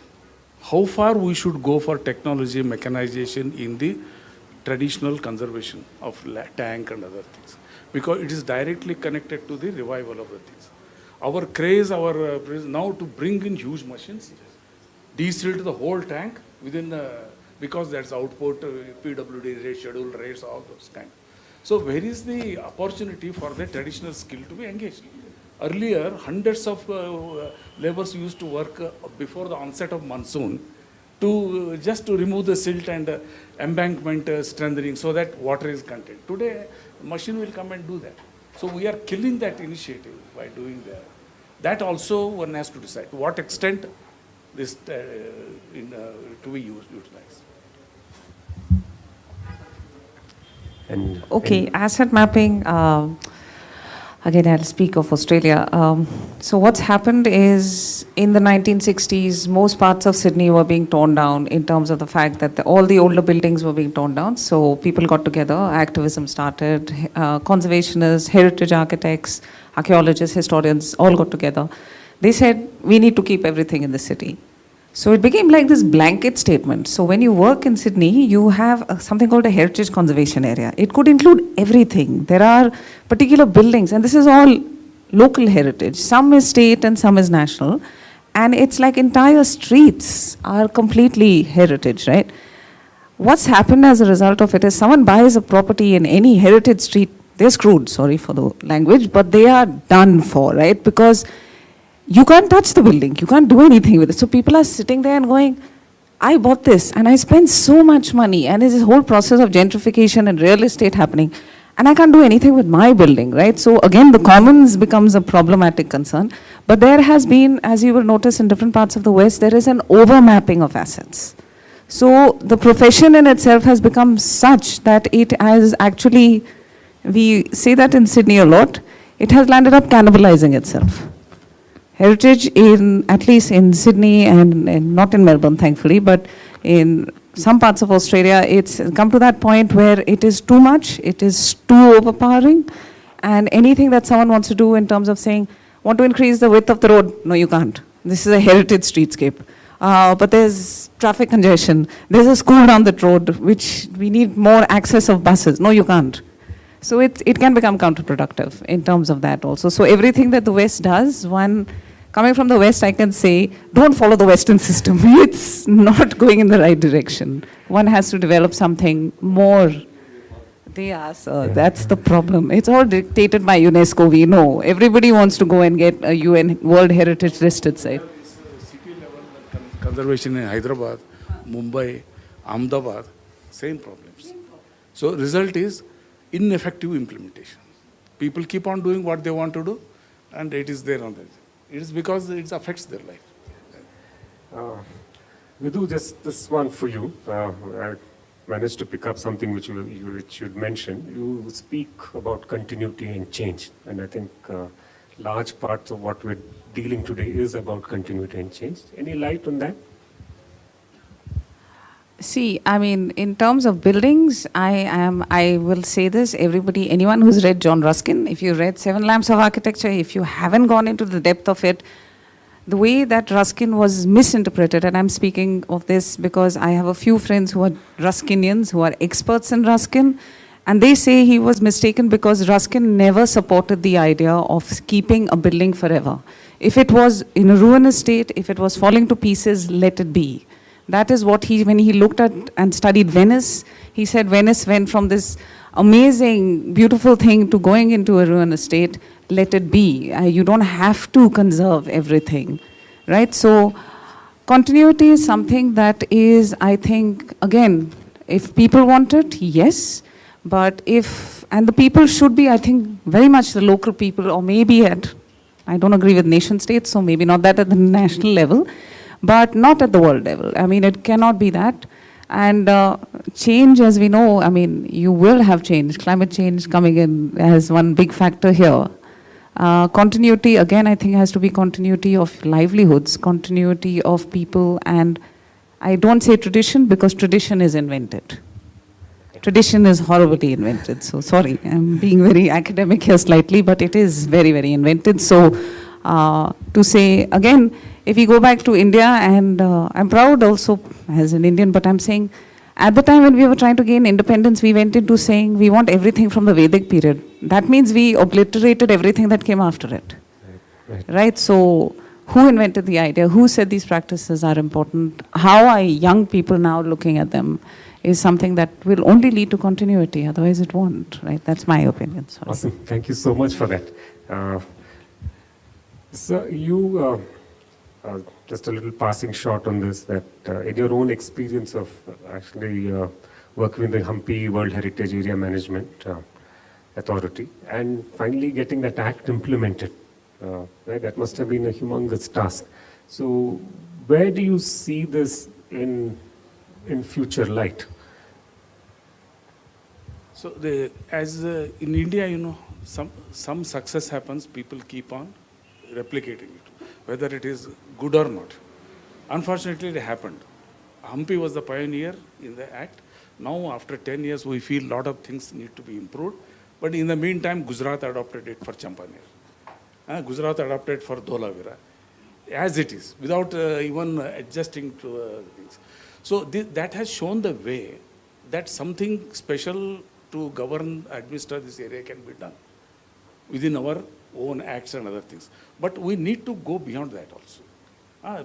how far we should go for technology mechanization in the traditional conservation of tank and other things, because it is directly connected to the revival of the things. Our craze, now to bring in huge machines, de-silt the whole tank within the, because that's output, PWD rates, scheduled rates, all those kind. So where is the opportunity for the traditional skill to be engaged? Earlier, hundreds of laborers used to work before the onset of monsoon to just to remove the silt and embankment strengthening so that water is contained. Today, machine will come and do that. So we are killing that initiative by doing that. That also one has to decide to what extent this to be utilized. Okay, asset mapping. Again, I'll speak of Australia. So what's happened is in the 1960s, most parts of Sydney were being torn down in terms of the fact that all the older buildings were being torn down. So people got together, activism started, conservationists, heritage architects, archaeologists, historians, all got together. They said, we need to keep everything in the city. So it became like this blanket statement. So when you work in Sydney, you have something called a heritage conservation area. It could include everything. There are particular buildings, and this is all local heritage. Some is state and some is national. And it's like entire streets are completely heritage, right? What's happened as a result of it is someone buys a property in any heritage street, they're screwed, sorry for the language, but they are done for, right? Because you can't touch the building. You can't do anything with it. So people are sitting there and going, I bought this and I spent so much money, and there's this whole process of gentrification and real estate happening, and I can't do anything with my building, right? So again, the commons becomes a problematic concern. But there has been, as you will notice in different parts of the West, there is an overmapping of assets. So the profession in itself has become such that it has actually, we say that in Sydney a lot, it has landed up cannibalizing itself. Heritage, at least in Sydney and not in Melbourne, thankfully, but in some parts of Australia, it's come to that point where it is too much, it is too overpowering, and anything that someone wants to do in terms of saying, want to increase the width of the road, no, you can't. This is a heritage streetscape. But there's traffic congestion. There's a school down the road, which we need more access of buses. No, you can't. So it can become counterproductive in terms of that also. So everything that the West does, coming from the West, I can say, don't follow the Western system. It's not going in the right direction. One has to develop something more. That's the problem. It's all dictated by UNESCO, we know. Everybody wants to go and get a UN World Heritage listed site. City level conservation in Hyderabad, Mumbai, Ahmedabad, same problems. So result is ineffective implementation. People keep on doing what they want to do, and it is there on that. It is because it affects their life. Vidhu, just this one for you. I managed to pick up something which you'd mentioned. You speak about continuity and change, and I think large parts of what we're dealing today is about continuity and change. Any light on that? See, I mean, in terms of buildings, I will say this, anyone who's read John Ruskin, if you read Seven Lamps of Architecture, if you haven't gone into the depth of it, the way that Ruskin was misinterpreted, and I'm speaking of this because I have a few friends who are Ruskinians, who are experts in Ruskin, and they say he was mistaken because Ruskin never supported the idea of keeping a building forever. If it was in a ruinous state, if it was falling to pieces, let it be. That is what when he looked at and studied Venice, he said Venice went from this amazing, beautiful thing to going into a ruinous state. Let it be. You don't have to conserve everything, right? So continuity is something that is, I think, again, if people want it, yes. But and the people should be, I think, very much the local people, or maybe I don't agree with nation states, so maybe not that at the national level, but not at the world level. I mean, it cannot be that. And change, as we know, I mean, you will have change, climate change coming in as one big factor here. Continuity, again, I think has to be continuity of livelihoods, continuity of people, and I don't say tradition because tradition is invented. Tradition is horribly invented, so sorry, I'm being very academic here slightly, but it is very, very invented. So to say, again, if we go back to India, and I'm proud also as an Indian, but I'm saying, at the time when we were trying to gain independence, we went into saying we want everything from the Vedic period. That means we obliterated everything that came after it. Right? So who invented the idea? Who said these practices are important? How are young people now looking at them is something that will only lead to continuity. Otherwise it won't. Right? That's my opinion. Sorry. Awesome. Thank you so much for that. So you... just a little passing shot on this, that in your own experience of actually working with the Hampi World Heritage Area Management Authority and finally getting that act implemented, right? That must have been a humongous task. So where do you see this in future light? So in India, you know, some success happens, people keep on replicating it, whether it is good or not. Unfortunately, it happened. Hampi was the pioneer in the act. Now, after 10 years, we feel a lot of things need to be improved. But in the meantime, Gujarat adopted it for Champaner. Gujarat adopted for Dholavira, as it is, without even adjusting to things. So that has shown the way that something special to govern, administer this area can be done within our own acts and other things. But we need to go beyond that also,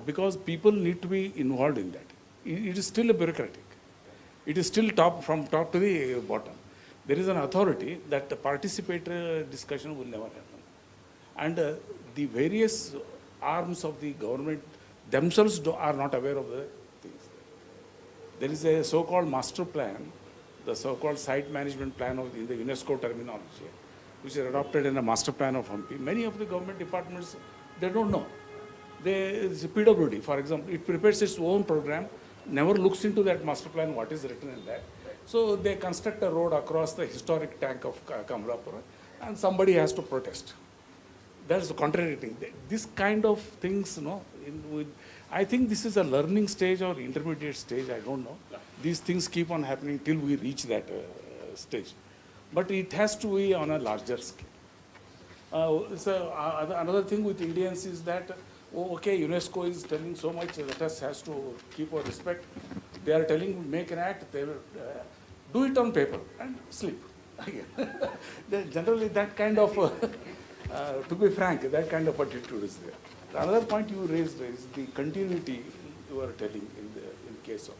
because people need to be involved in that. It is still a bureaucratic. It is still from top to the bottom. There is an authority that the participatory discussion will never happen. And the various arms of the government themselves are not aware of the things. There is a so-called master plan, the so-called site management plan in the UNESCO terminology, which is adopted in the master plan of Hampi. Many of the government departments, they don't know. PWD, for example, it prepares its own program, never looks into that master plan, what is written in that. So they construct a road across the historic tank of Kamalapura, and somebody has to protest. That's contradicting. This kind of things, I think this is a learning stage or intermediate stage, I don't know. These things keep on happening till we reach that stage. But it has to be on a larger scale. Another thing with Indians is that, UNESCO is telling so much that us has to keep our respect. They are telling, make an act, they will do it on paper and sleep. Generally that kind of, to be frank, that kind of attitude is there. Another point you raised is the continuity you were telling in case of.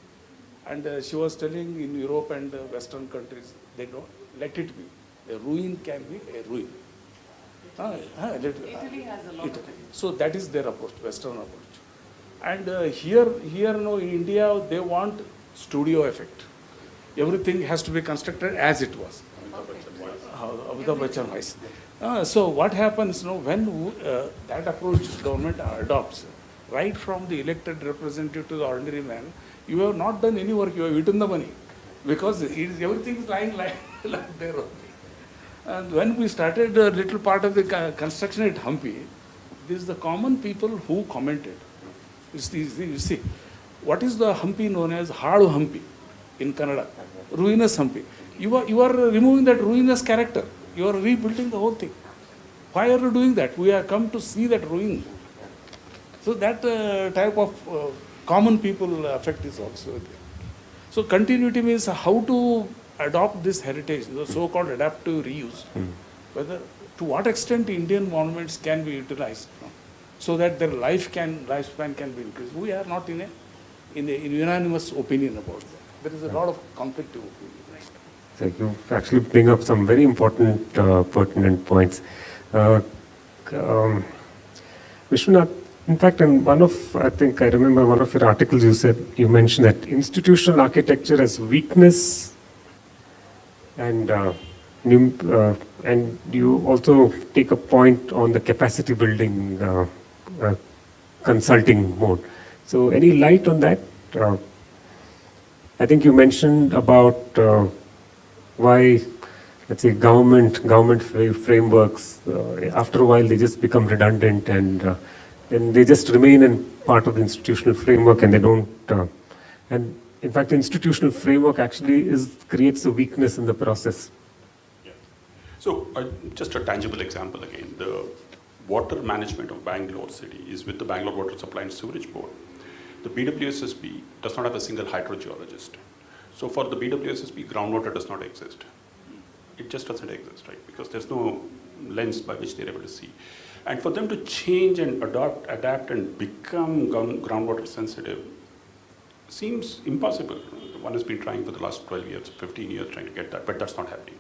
And she was telling in Europe and Western countries, they don't let it be. A ruin can be a ruin. Italy has a lot of it. So that is their approach, Western approach. And here in India, they want studio effect. Everything has to be constructed as it was. Amitabh Bachchan wise. So what happens when that approach government adopts, right from the elected representative to the ordinary man, you have not done any work, you have eaten the money. Because everything is lying like there only. And when we started a little part of the construction at Hampi, this is the common people who commented. You see, what is the Hampi known as Haadu Hampi in Kannada? Ruinous Hampi. You are removing that ruinous character. You are rebuilding the whole thing. Why are you doing that? We have come to see that ruin. So that type of common people effect is also there. So continuity means how to adopt this heritage, the so-called adaptive reuse. Whether to what extent Indian monuments can be utilized, so that their lifespan can be increased. We are not in a unanimous opinion about that. There is a lot of conflicting opinion. So you actually bring up some very important, pertinent points. Vishwanath, in fact, I remember one of your articles you mentioned that institutional architecture has weakness, and you also take a point on the capacity building consulting mode. So any light on that? I think you mentioned about why, let's say, government frameworks, after a while they just become redundant, and then they just remain in part of the institutional framework, and they don't. And in fact, the institutional framework actually creates a weakness in the process. Yeah. So just a tangible example again. The water management of Bangalore city is with the Bangalore Water Supply and Sewerage Board. The BWSSB does not have a single hydrogeologist. So for the BWSSB, groundwater does not exist. It just doesn't exist, right? Because there's no lens by which they're able to see. And for them to change and adapt and become groundwater sensitive seems impossible. One has been trying for the last 12 years, 15 years trying to get that, but that's not happening.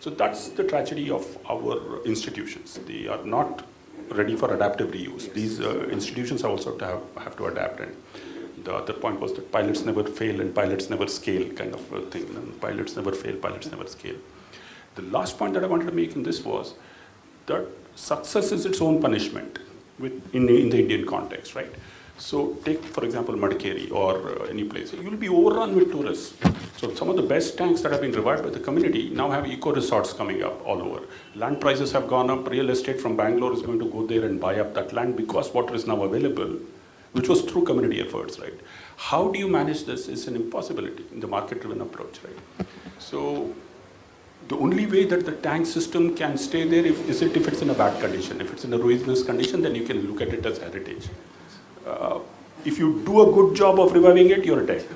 So that's the tragedy of our institutions. They are not ready for adaptive reuse. These institutions also have to adapt. And the other point was that pilots never fail and pilots never scale kind of thing. And pilots never fail, pilots never scale. The last point that I wanted to make in this was that success is its own punishment in the Indian context, right? So take, for example, Madikeri or any place. You will be overrun with tourists. So some of the best tanks that have been revived by the community now have eco-resorts coming up all over. Land prices have gone up. Real estate from Bangalore is going to go there and buy up that land because water is now available, which was through community efforts, right? How do you manage this is an impossibility in the market-driven approach, right? So the only way that the tank system can stay there is if it's in a bad condition. If it's in a ruinous condition, then you can look at it as heritage. If you do a good job of reviving it, you're dead.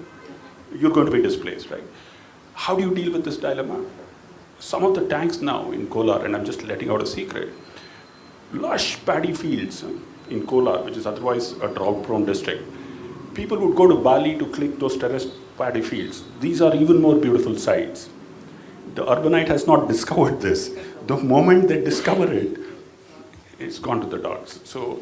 You're going to be displaced, right? How do you deal with this dilemma? Some of the tanks now in Kolar, and I'm just letting out a secret, lush paddy fields in Kolar, which is otherwise a drought-prone district. People would go to Bali to click those terraced paddy fields. These are even more beautiful sites. The urbanite has not discovered this. The moment they discover it, it's gone to the dogs. So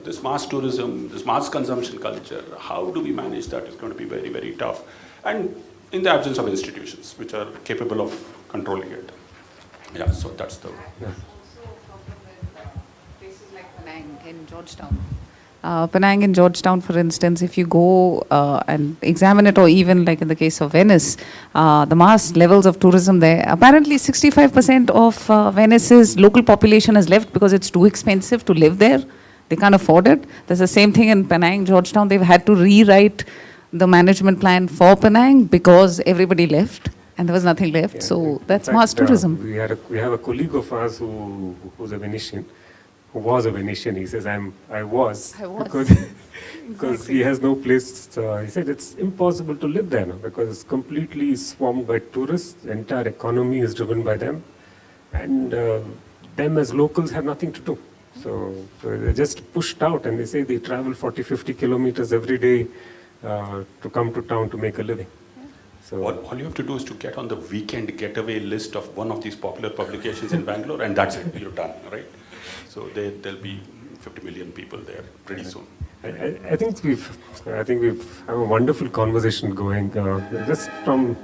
this mass tourism, this mass consumption culture, how do we manage that is going to be very, very tough. And in the absence of institutions which are capable of controlling it. Yeah, so that's the... Yeah. Places like Penang in Georgetown. Penang in Georgetown, for instance, if you go and examine it, or even like in the case of Venice, the mass levels of tourism there, apparently 65% of Venice's local population has left because it's too expensive to live there. They can't afford it. There's the same thing in Penang, Georgetown. They've had to rewrite the management plan for Penang because everybody left and there was nothing left. Yeah, so that's mass tourism. We have a colleague of ours who's a Venetian. Who was a Venetian, he says, I was. Because he has no place, he said it's impossible to live there now because it's completely swarmed by tourists, the entire economy is driven by them, and them as locals have nothing to do. So they're just pushed out, and they say they travel 40-50 kilometers every day to come to town to make a living. So all you have to do is to get on the weekend getaway list of one of these popular publications in Bangalore, and that's it, you're done, right? So there'll be 50 million people there pretty soon. I think we've have a wonderful conversation going. Just from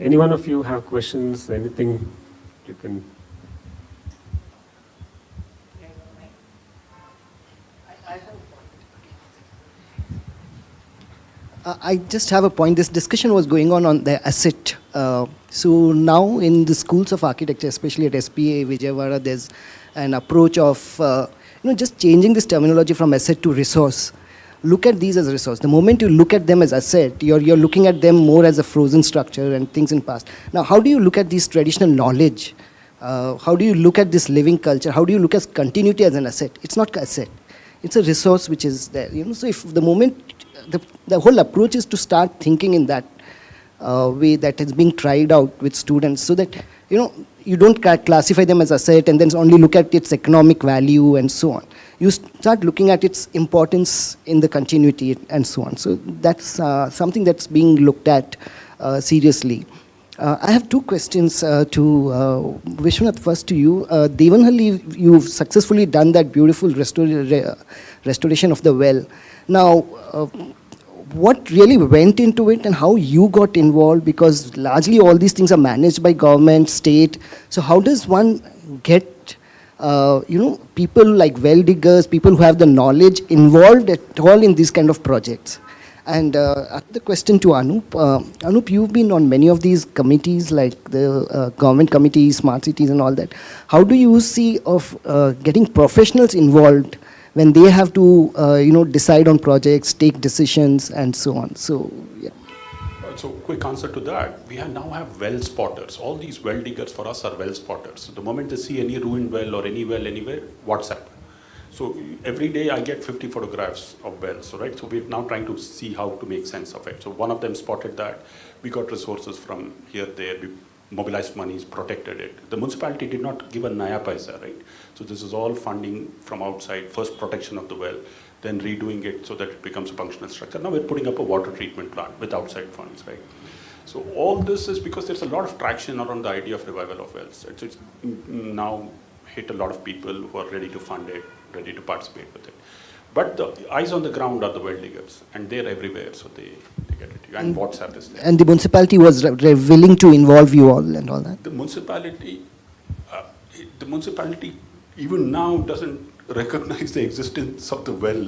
any one of you have questions, anything you can. I just have a point. This discussion was going on the asset. So now in the schools of architecture, especially at SPA, Vijayawada, there's an approach of just changing this terminology from asset to resource. Look at these as resource. The moment you look at them as asset, you're looking at them more as a frozen structure and things in past. Now, how do you look at this traditional knowledge? How do you look at this living culture? How do you look at continuity as an asset? It's not asset. It's a resource which is there. So if the moment, the whole approach is to start thinking in that way that is being tried out with students, so that you don't classify them as asset and then only look at its economic value and so on. You start looking at its importance in the continuity and so on. So that's something that's being looked at seriously. I have two questions to Vishwanath. First to you. Devanhalli, you've successfully done that beautiful restoration of the well. Now, what really went into it and how you got involved, because largely all these things are managed by government, state. So how does one get, people like well diggers, people who have the knowledge involved at all in these kind of projects? And the question to Anup. Anup, you've been on many of these committees like the government committees, smart cities and all that. How do you see of getting professionals involved when they have to, decide on projects, take decisions, and so on? So, yeah. So, quick answer to that. We now have well spotters. All these well diggers for us are well spotters. So, the moment they see any ruined well or any well anywhere, WhatsApp. So, every day I get 50 photographs of wells, right? So, we're now trying to see how to make sense of it. So, one of them spotted that. We got resources from here, there. We mobilized monies, protected it. The municipality did not give a Naya paisa, right? So this is all funding from outside, first protection of the well, then redoing it so that it becomes a functional structure. Now we're putting up a water treatment plant with outside funds, right? So all this is because there's a lot of traction around the idea of revival of wells. It's now hit a lot of people who are ready to fund it, ready to participate with it. But the eyes on the ground are the well diggers, and they're everywhere, so they get it. And WhatsApp is there. And the municipality was willing to involve you all and all that? The municipality even now doesn't recognize the existence of the well.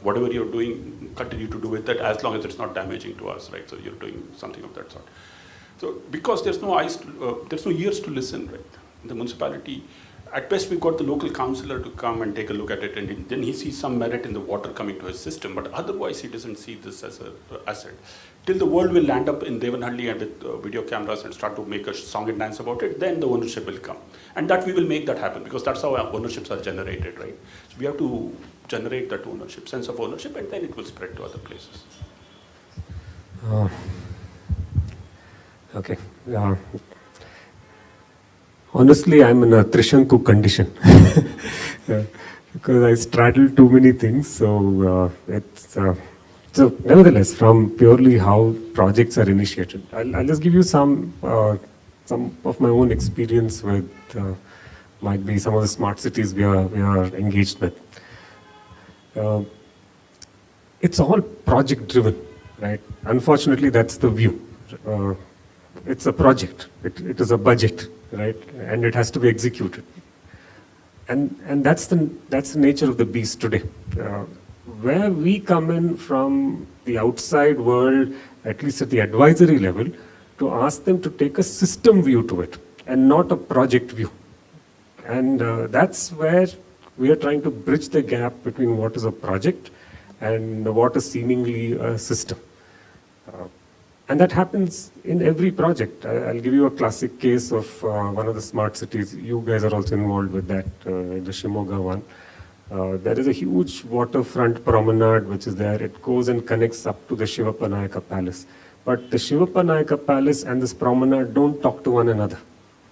Whatever you're doing, continue to do with that as long as it's not damaging to us, right? So you're doing something of that sort. So because there's no ears to listen, right? The municipality, at best we've got the local councillor to come and take a look at it, and then he sees some merit in the water coming to his system, but otherwise he doesn't see this as an asset. Till the world will land up in Devanhalli and with video cameras and start to make a song and dance about it, then the ownership will come. And that we will make that happen, because that's how our ownerships are generated, right? So we have to generate that ownership, sense of ownership, and then it will spread to other places. Okay. Honestly, I'm in a Trishanku condition because I straddle too many things. So so nevertheless, from purely how projects are initiated, I'll just give you some of my own experience with might be some of the smart cities we are engaged with. It's all project driven, right? Unfortunately, that's the view. It's a project. It is a budget, right? And it has to be executed. And that's the nature of the beast today. Where we come in from the outside world, at least at the advisory level, to ask them to take a system view to it and not a project view. And that's where we are trying to bridge the gap between what is a project and what is seemingly a system. And that happens in every project. I'll give you a classic case of one of the smart cities. You guys are also involved with that, the Shimoga one. There is a huge waterfront promenade which is there. It goes and connects up to the Shivapanayaka Palace. But the Shivapanayaka Palace and this promenade don't talk to one another.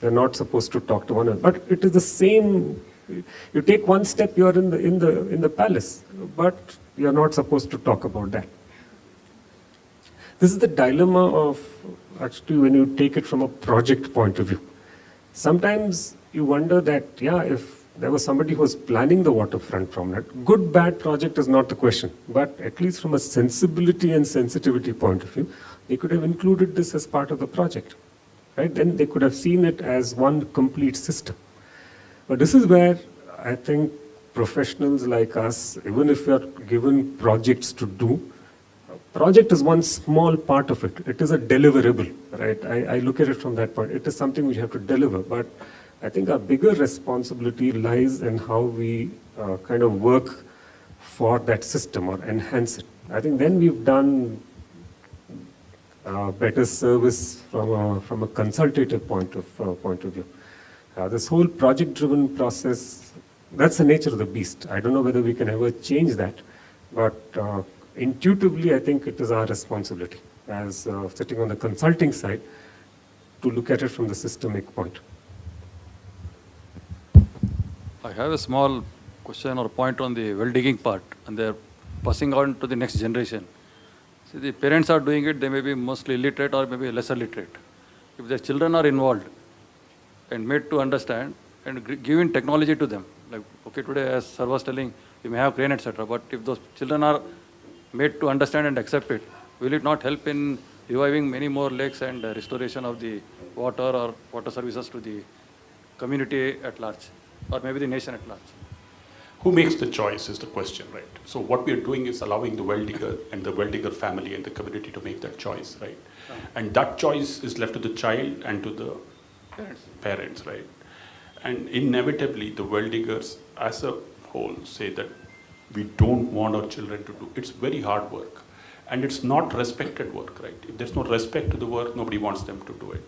They're not supposed to talk to one another. But it is the same. You take one step, you're in the palace. But you're not supposed to talk about that. This is the dilemma of actually when you take it from a project point of view. Sometimes you wonder that, if there was somebody who was planning the waterfront promenade, good, bad project is not the question. But at least from a sensibility and sensitivity point of view, they could have included this as part of the project. Right? Then they could have seen it as one complete system. But this is where I think professionals like us, even if we are given projects to do, project is one small part of it. It is a deliverable, right? I look at it from that point. It is something we have to deliver. But I think our bigger responsibility lies in how we kind of work for that system or enhance it. I think then we've done better service from a consultative point of view. This whole project-driven process, that's the nature of the beast. I don't know whether we can ever change that, but intuitively, I think it is our responsibility as sitting on the consulting side to look at it from the systemic point. I have a small question or point on the well digging part, and they're passing on to the next generation. See, the parents are doing it, they may be mostly literate or maybe lesser literate. If the children are involved and made to understand and giving technology to them, like, okay, today as Sir was telling, we may have crane, etc., but if those children are made to understand and accept it, will it not help in reviving many more lakes and restoration of the water or water services to the community at large, or maybe the nation at large? Who makes the choice is the question, right? So what we are doing is allowing the well digger and the well digger family and the community to make that choice, right? And that choice is left to the child and to the parents, right? And inevitably, the well diggers as a whole say that we don't want our children to do. It's very hard work. And it's not respected work, right? If there's no respect to the work, nobody wants them to do it.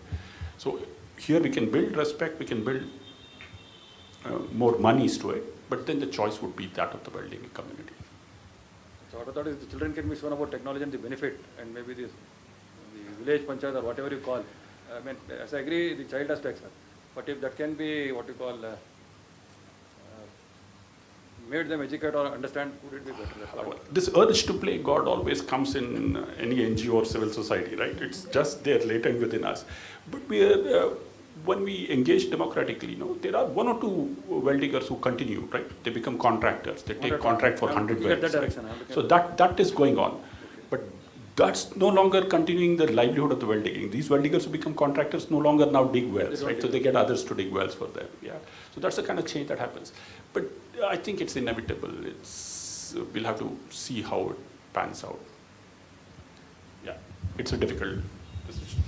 So here we can build respect, we can build more monies to it, but then the choice would be that of the well digging community. So what I thought is the children can be shown about technology and the benefit, and maybe the village panchayat or whatever you call. I mean, as I agree, the child has to accept. But if that can be what you call made them educate or understand, would it be better? This urge to play God always comes in any NGO or civil society, right? It's just there latent within us. But we are, when we engage democratically, there are one or two well diggers who continue, right? They become contractors. They take contract for 100 wells. Right? So that is going on. But that's no longer continuing the livelihood of the well digging. These well diggers who become contractors no longer now dig wells, right? So they get others to dig wells for them. Yeah. So that's the kind of change that happens. But I think it's inevitable. We'll have to see how it pans out. Yeah, it's a difficult decision.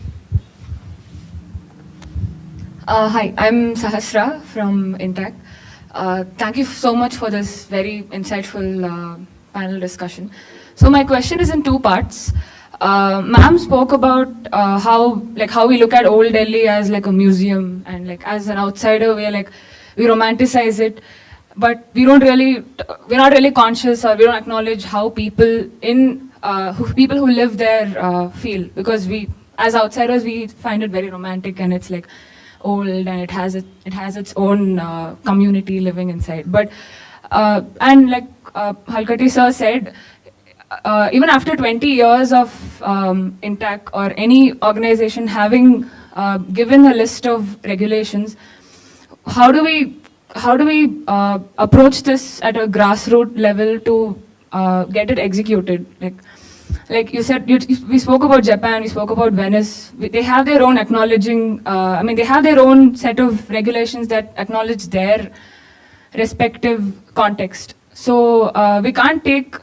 Hi, I'm Sahasra from Intact. Thank you so much for this very insightful panel discussion. So my question is in two parts. Ma'am spoke about how we look at Old Delhi as like a museum, and like as an outsider we romanticize it, but we're not really conscious, or we don't acknowledge how people who live there feel, because we as outsiders we find it very romantic, and it's like old, and it has its own community living inside. But and like Halkati sir said, even after 20 years of Intact or any organization having given a list of regulations, how do we how do we approach this at a grassroots level to get it executed? Like you said, we spoke about Japan, we spoke about Venice. They have their own acknowledging, they have their own set of regulations that acknowledge their respective context. So we can't take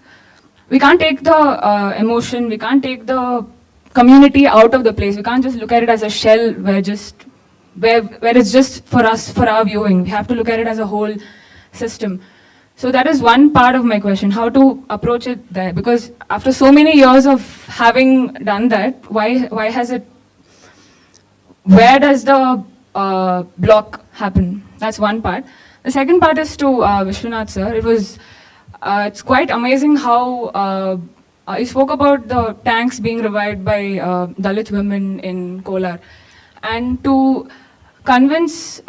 the emotion, we can't take the community out of the place. We can't just look at it as a shell where it's just for us, for our viewing. We have to look at it as a whole system. So that is one part of my question, how to approach it there. Because after so many years of having done that, why has it, where does the block happen? That's one part. The second part is to Vishwanath sir. It's quite amazing how you spoke about the tanks being revived by Dalit women in Kolar. And to convince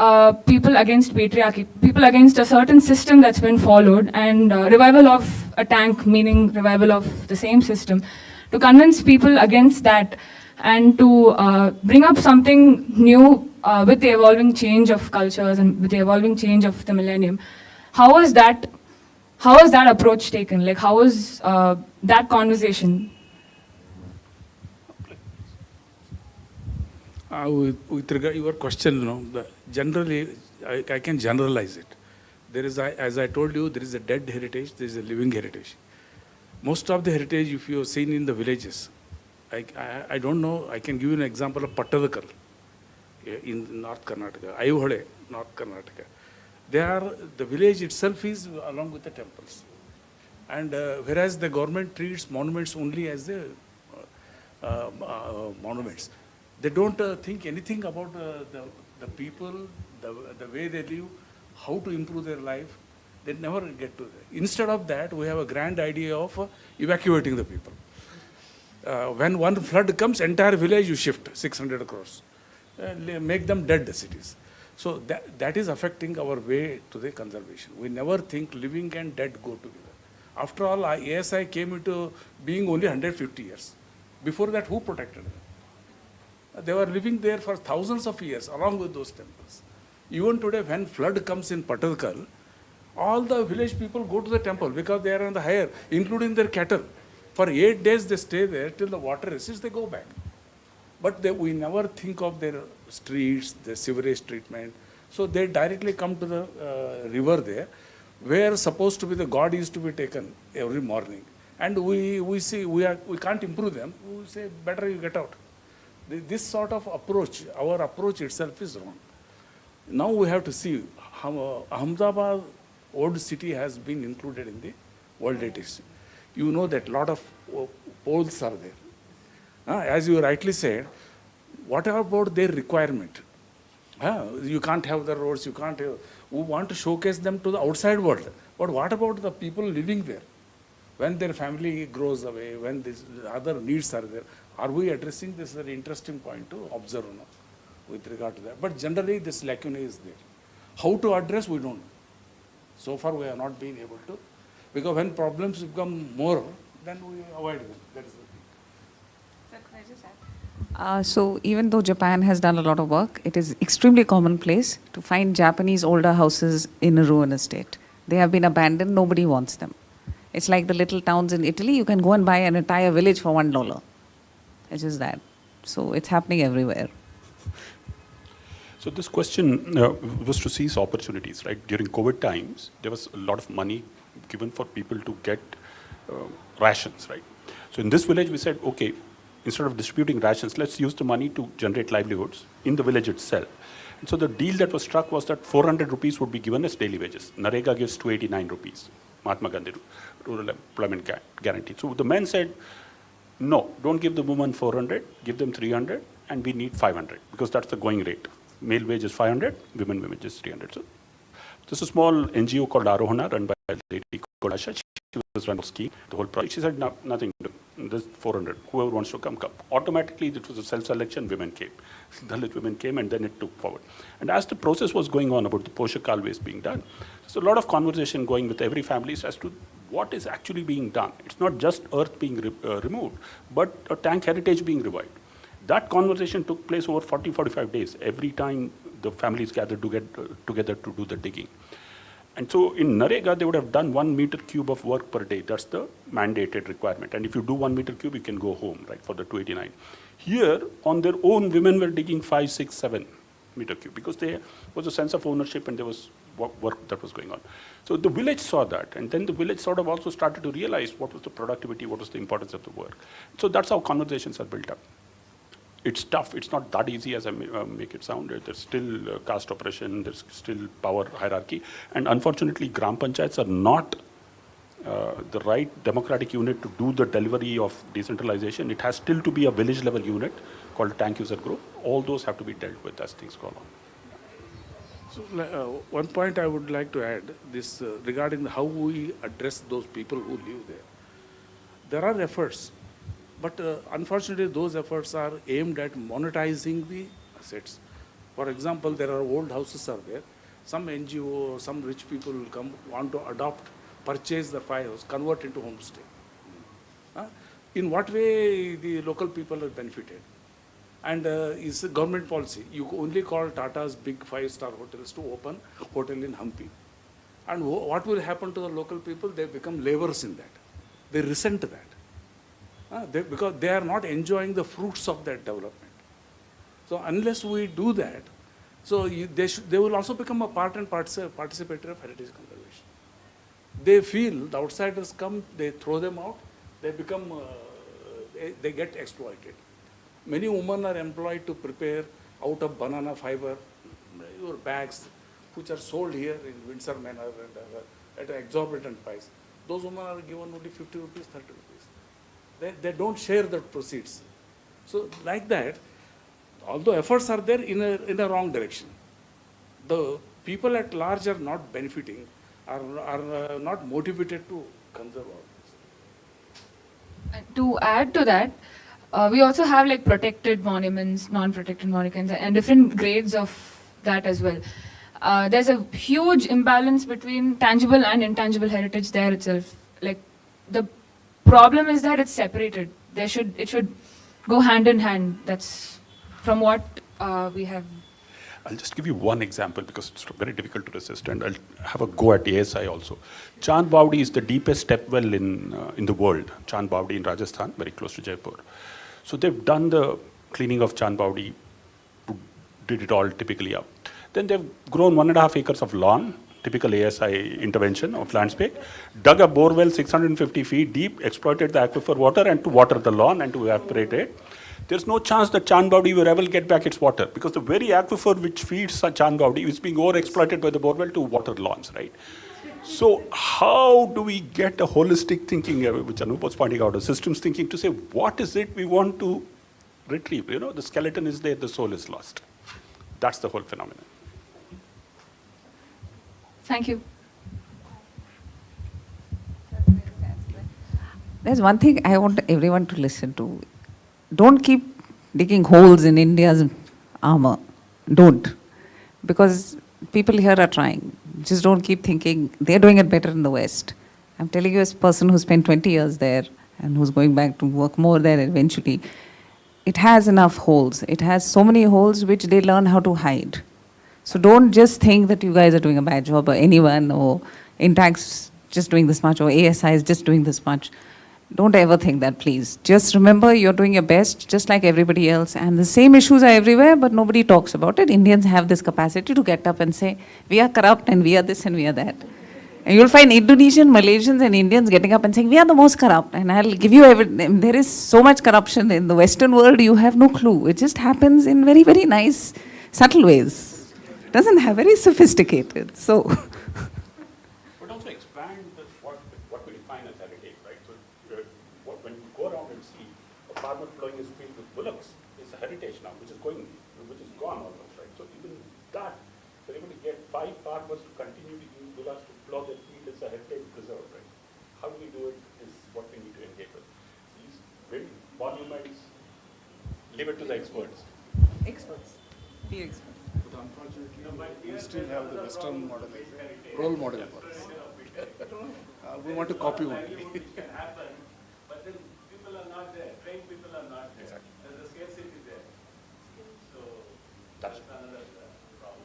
people against patriarchy, people against a certain system that's been followed, and revival of a tank, meaning revival of the same system, to convince people against that and to bring up something new with the evolving change of cultures and with the evolving change of the millennium. How was that approach taken? Like, how was that conversation? With regard to your question, generally, I can generalize it. There is, as I told you, there is a dead heritage, there is a living heritage. Most of the heritage, if you have seen in the villages, I don't know, I can give you an example of Pattadakal in North Karnataka, Ayuhale, North Karnataka. The village itself is along with the temples. And whereas the government treats monuments only as the monuments. They don't think anything about the people, the way they live, how to improve their life. They never get to that. Instead of that, we have a grand idea of evacuating the people. When one flood comes, entire village you shift 600 crores. Make them dead cities. So that is affecting our way to the conservation. We never think living and dead go together. After all, ASI came into being only 150 years. Before that, who protected them? They were living there for thousands of years along with those temples. Even today, when flood comes in Pattadakal, all the village people go to the temple because they are on the higher, including their cattle. For 8 days they stay there till the water recedes, they go back. But we never think of their streets, their sewerage treatment. So they directly come to the river there, where supposed to be the god is to be taken every morning. And we see we can't improve them. We say better you get out. This sort of approach, our approach itself is wrong. Now we have to see how Ahmedabad old city has been included in the World Heritage. You know that a lot of poles are there. As you rightly said, what about their requirement? You can't have the roads, you can't have, we want to showcase them to the outside world. But what about the people living there? When their family grows away, when these other needs are there, are we addressing this? Is an interesting point to observe with regard to that. But generally, this lacuna is there. How to address, we don't know. So far, we have not been able to. Because when problems become more, then we avoid them. That is the thing. Sir, can I just add? So even though Japan has done a lot of work, it is extremely commonplace to find Japanese older houses in a ruinous state. They have been abandoned, nobody wants them. It's like the little towns in Italy, you can go and buy an entire village for $1. It's just that. So it's happening everywhere. So this question was to seize opportunities, right? During COVID times, there was a lot of money given for people to get rations, right? So in this village, we said, okay, instead of distributing rations, let's use the money to generate livelihoods in the village itself. And so the deal that was struck was that 400 rupees would be given as daily wages. Narega gives 289 rupees, Mahatma Gandhi Rural Employment Guarantee. So the men said, no, don't give the women 400, give them 300, and we need 500, because that's the going rate. Male wage is 500, women wage is 300. So there's a small NGO called Arohana, run by a lady called Asha. She was running scheme, the whole project. She said, no, nothing to do. This 400. Whoever wants to come, come. Automatically, it was a self-selection, women came. Dalit women came, and then it took forward. And as the process was going on about the Poshak always being done, there's a lot of conversation going with every family as to what is actually being done. It's not just earth being removed, but a tank heritage being revived. That conversation took place over 40-45 days. Every time the families gathered together to do the digging. And so in Narega, they would have done 1 meter cube of work per day. That's the mandated requirement. And if you do 1 meter cube, you can go home, right, for the 289. Here, on their own, women were digging 5, 6, 7 meter cube because there was a sense of ownership and there was work that was going on. So the village saw that, and then the village sort of also started to realize what was the productivity, what was the importance of the work. So that's how conversations are built up. It's tough. It's not that easy as I make it sound. There's still caste oppression. There's still power hierarchy. And unfortunately, Gram Panchayats are not the right democratic unit to do the delivery of decentralization. It has still to be a village level unit called a tank user group. All those have to be dealt with as things go on. So one point I would like to add, this regarding how we address those people who live there. There are efforts. But unfortunately, those efforts are aimed at monetizing the assets. For example, there are old houses are there. Some NGO, some rich people will come, want to adopt, purchase the house, convert into homestay. In what way the local people are benefited? And it's a government policy. You only call Tata's big 5-star hotels to open hotel in Hampi. And what will happen to the local people? They become laborers in that. They resent that. Because they are not enjoying the fruits of that development. So unless we do that, so they will also become a part and participator of heritage conservation. They feel the outsiders come, they throw them out, they become, they get exploited. Many women are employed to prepare out of banana fiber your bags, which are sold here in Windsor Manor and at an exorbitant price. Those women are given only 50 rupees, 30 rupees. They don't share the proceeds. So like that, although efforts are there in a wrong direction, the people at large are not benefiting, are not motivated to conserve all this. And to add to that, we also have like protected monuments, non-protected monuments, and different grades of that as well. There's a huge imbalance between tangible and intangible heritage there itself. Like the problem is that it's separated. It should go hand in hand. That's from what we have. I'll just give you one example because it's very difficult to resist, and I'll have a go at ASI also. Chand Bawdi is the deepest step well in the world. Chand Bawdi in Rajasthan, very close to Jaipur. So they've done the cleaning of Chand Bawdi, did it all typically up. Then they've grown 1.5 acres of lawn, typical ASI intervention of landscape, dug a bore well 650 feet deep, exploited the aquifer water and to water the lawn and to evaporate it. There's no chance that Chand Bawdi will ever get back its water because the very aquifer which feeds Chand Bawdi is being overexploited by the borewell to water lawns, right? So how do we get a holistic thinking, which Anub was pointing out, a systems thinking to say, what is it we want to retrieve? You know, the skeleton is there, the soul is lost. That's the whole phenomenon. Thank you. There's one thing I want everyone to listen to. Don't keep digging holes in India's armor. Don't. Because people here are trying. Just don't keep thinking they're doing it better in the West. I'm telling you as a person who spent 20 years there and who's going back to work more there eventually, it has enough holes. It has so many holes which they learn how to hide. So don't just think that you guys are doing a bad job or anyone or Intact's just doing this much or ASI is just doing this much. Don't ever think that, please. Just remember you're doing your best just like everybody else and the same issues are everywhere but nobody talks about it. Indians have this capacity to get up and say, we are corrupt and we are this and we are that. And you'll find Indonesian, Malaysians and Indians getting up and saying, we are the most corrupt. And I'll give you evidence. There is so much corruption in the Western world, you have no clue. It just happens in very, very nice, subtle ways. It doesn't have very sophisticated. So... But also expand what we define as heritage, right? So when you go around and see a farmer plowing his field with bullocks, it's a heritage now, which is gone almost, right? So even that, we're able to get 5 farmers to continue to use bullocks to plow their field is a heritage preserve, right? How do we do it is what we need to engage with. These build monuments, leave it to the experts. Experts. The experts. But unfortunately, we still have the Western model as a role model for us. We want to copy only. But then people are not there, trained people are not there. Exactly. There's a scarcity there. So that's another problem.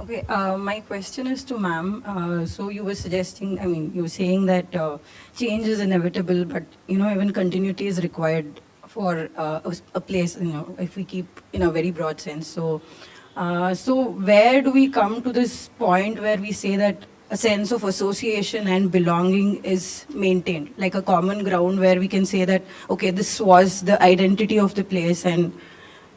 Okay, my question is to ma'am. So you were suggesting, I mean, you were saying that change is inevitable, but even continuity is required for a place. If we keep in a very broad sense. So, so where do we come to this point where we say that a sense of association and belonging is maintained, like a common ground where we can say that, okay, this was the identity of the place, and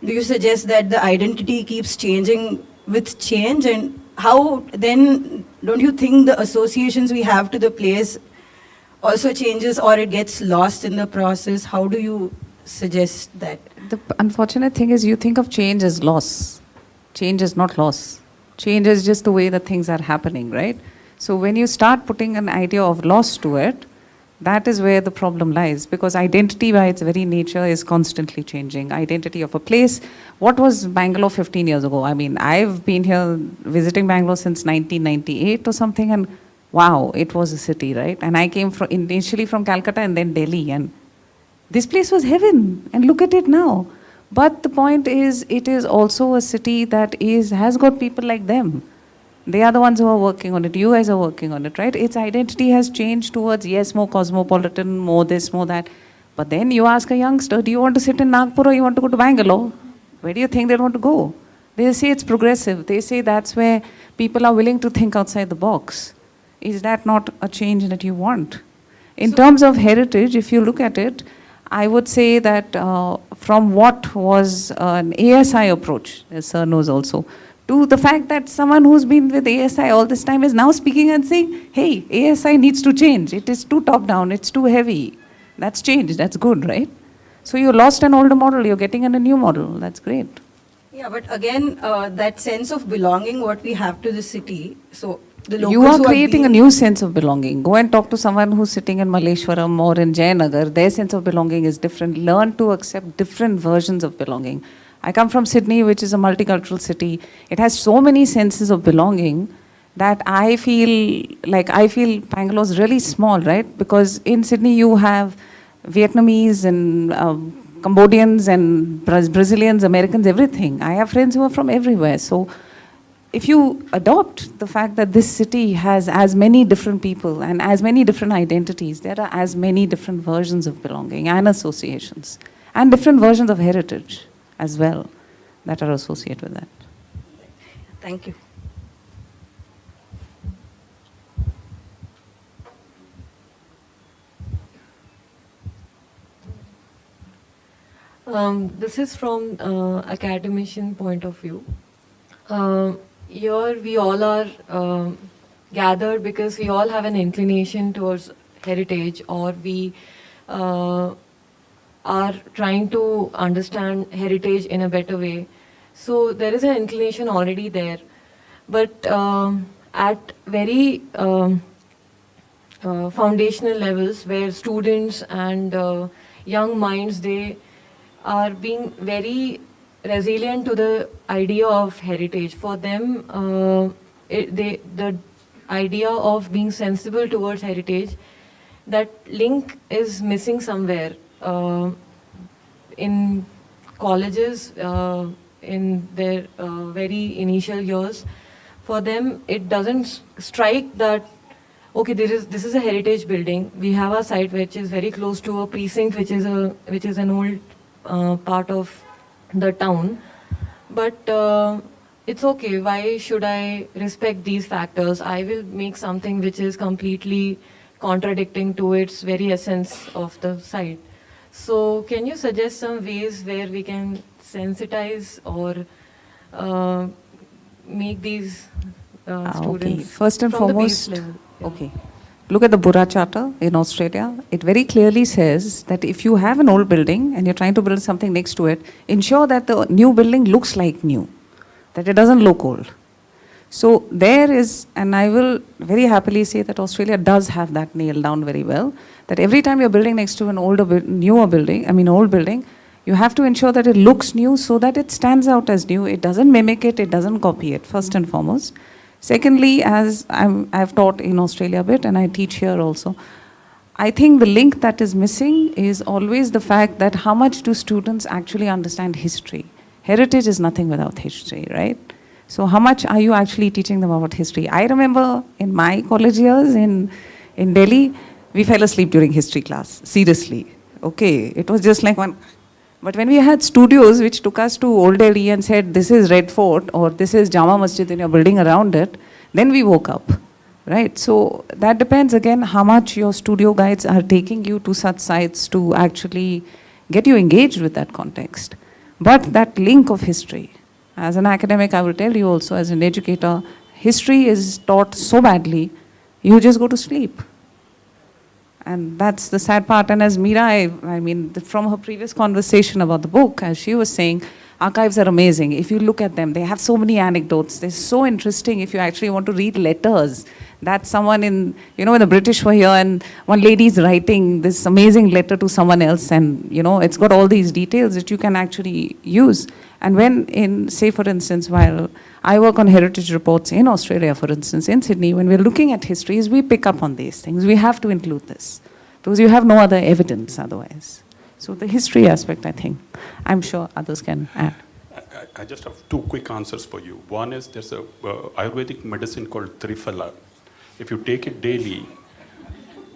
do you suggest that the identity keeps changing with change, and how then don't you think the associations we have to the place also changes, or it gets lost in the process? How do you suggest that? The unfortunate thing is you think of change as loss. Change is not loss. Change is just the way that things are happening, right? So when you start putting an idea of loss to it, that is where the problem lies, because identity by its very nature is constantly changing. Identity of a place. What was Bangalore 15 years ago? I mean, I've been here visiting Bangalore since 1998 or something, and wow, it was a city, right? And I came initially from Calcutta and then Delhi, and this place was heaven, and look at it now. But the point is, it is also a city that has got people like them. They are the ones who are working on it. You guys are working on it, right? Its identity has changed towards, yes, more cosmopolitan, more this, more that. But then you ask a youngster, do you want to sit in Nagpur or you want to go to Bangalore? Where do you think they want to go? They say it's progressive. They say that's where people are willing to think outside the box. Is that not a change that you want? In terms of heritage, if you look at it, I would say that from what was an ASI approach, as Sir knows also, to the fact that someone who's been with ASI all this time is now speaking and saying, hey, ASI needs to change. It is too top-down, it's too heavy. That's change, that's good, right? So you lost an older model, you're getting in a new model, that's great. Yeah, but again, that sense of belonging, what we have to the city, so the locals you are creating a new sense of belonging. Go and talk to someone who's sitting in Malleshwaram or in Jayanagar, their sense of belonging is different. Learn to accept different versions of belonging. I come from Sydney, which is a multicultural city. It has so many senses of belonging that I feel Bangalore's really small, right? Because in Sydney you have Vietnamese and Cambodians and Brazilians, Americans, everything. I have friends who are from everywhere. So if you adopt the fact that this city has as many different people and as many different identities, there are as many different versions of belonging and associations and different versions of heritage as well that are associated with that. Thank you. This is from academician point of view. Here we all are gathered because we all have an inclination towards heritage, or we are trying to understand heritage in a better way. So there is an inclination already there. But at very foundational levels, where students and young minds, they are being very resilient to the idea of heritage. For them, the idea of being sensible towards heritage, that link is missing somewhere. In colleges, in their very initial years, for them it doesn't strike that, okay, this is a heritage building. We have a site which is very close to a precinct, which is an old part of the town. But it's okay. Why should I respect these factors? I will make something which is completely contradicting to its very essence of the site. So can you suggest some ways where we can sensitize or make these students okay. First and from foremost, the base level? okay. Look at the Burra Charter in Australia. It very clearly says that if you have an old building and you're trying to build something next to it, ensure that the new building looks like new, that it doesn't look old. So there is, and I will very happily say that Australia does have that nailed down very well, that every time you're building next to an old building, you have to ensure that it looks new so that it stands out as new. It doesn't mimic it, it doesn't copy it, first and foremost. Secondly, as I've taught in Australia a bit and I teach here also, I think the link that is missing is always the fact that how much do students actually understand history? Heritage is nothing without history, right? So how much are you actually teaching them about history? I remember in my college years in Delhi, we fell asleep during history class, seriously. Okay, it was just like one. But when we had studios which took us to Old Delhi and said, this is Red Fort or this is Jama Masjid and you're building around it, then we woke up, right? So that depends again how much your studio guides are taking you to such sites to actually get you engaged with that context. But that link of history, as an academic, I will tell you also as an educator, history is taught so badly, you just go to sleep. And that's the sad part. And as Meera, I mean, from her previous conversation about the book, as she was saying, archives are amazing. If you look at them, they have so many anecdotes. They're so interesting if you actually want to read letters. That someone in, you know, when the British were here and one lady is writing this amazing letter to someone else and, you know, it's got all these details that you can actually use. And when in, say for instance, while I work on heritage reports in Australia, for instance, in Sydney, when we're looking at histories, we pick up on these things. We have to include this because you have no other evidence otherwise. So the history aspect, I think, I'm sure others can add. I just have two quick answers for you. One is there's a Ayurvedic medicine called Triphala. If you take it daily,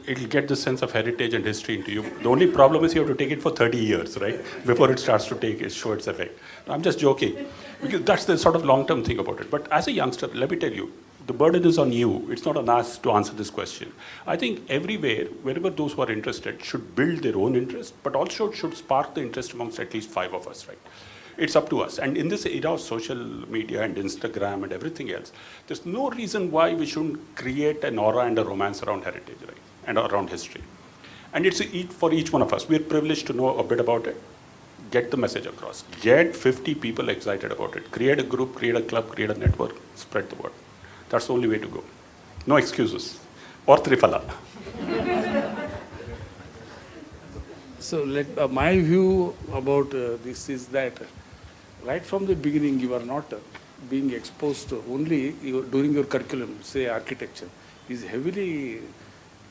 it'll get the sense of heritage and history into you. The only problem is you have to take it for 30 years, right? Before it starts to show its effect. I'm just joking, because that's the sort of long-term thing about it. But as a youngster, let me tell you, the burden is on you. It's not on us to answer this question. I think everywhere, wherever those who are interested should build their own interest, but also should spark the interest amongst at least 5 of us, right? It's up to us. And in this era of social media and Instagram and everything else, there's no reason why we shouldn't create an aura and a romance around heritage, right? And around history. And it's for each one of us. We're privileged to know a bit about it. Get the message across. Get 50 people excited about it. Create a group, create a club, create a network, spread the word. That's the only way to go. No excuses. Or Triphala. So my view about this is that right from the beginning you are not being exposed to only during your curriculum, say architecture, is heavily,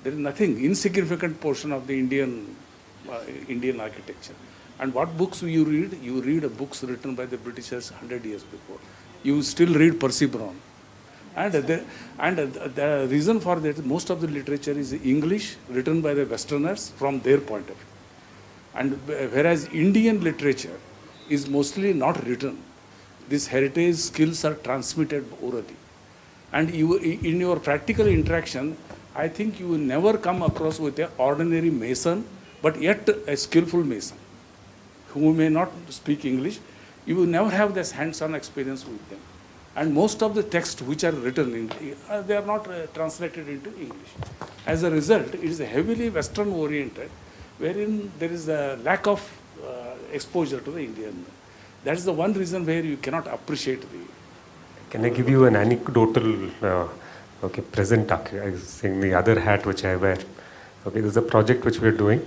there is nothing, insignificant portion of the Indian architecture. And what books you read? You read books written by the Britishers 100 years before. You still read Percy Brown. And the reason for that, most of the literature is English, written by the Westerners from their point of view. And whereas Indian literature is mostly not written, these heritage skills are transmitted orally. And in your practical interaction, I think you will never come across with an ordinary mason, but yet a skillful mason, who may not speak English. You will never have this hands-on experience with them. And most of the texts which are written, they are not translated into English. As a result, it is heavily Western-oriented, wherein there is a lack of exposure to the Indian. That is the one reason where you cannot appreciate the... Can I give you an anecdotal, present, I was saying the other hat which I wear. Okay, there's a project which we're doing,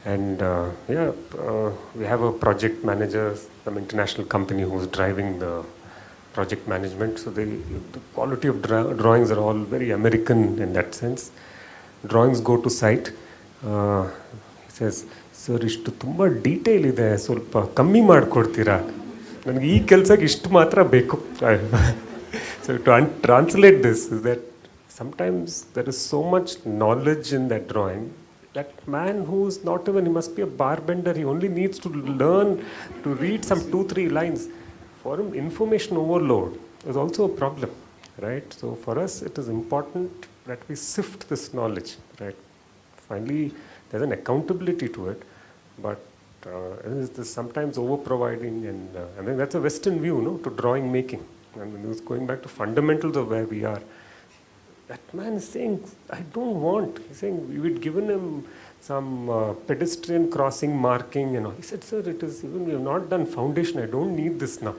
and we have a project manager, some international company who's driving the project management. So the quality of drawings are all very American in that sense. Drawings go to site. He says, "Sir, ishtu tumba detail ide, solpa kammi madkodtira. Nanage ee kelasage ishtu matra beku." So to translate this is that sometimes there is so much knowledge in that drawing. That man who's not even, he must be a barbender, he only needs to learn to read some 2-3 lines. For him, information overload is also a problem, right? So for us, it is important that we sift this knowledge, right? Finally, there's an accountability to it, but there's sometimes over-providing, and I mean, that's a Western view, no, to drawing making. And it's going back to fundamentals of where we are. That man is saying, I don't want. He's saying, we had given him some pedestrian crossing marking, you know. He said, sir, it is, even we have not done foundation, I don't need this now.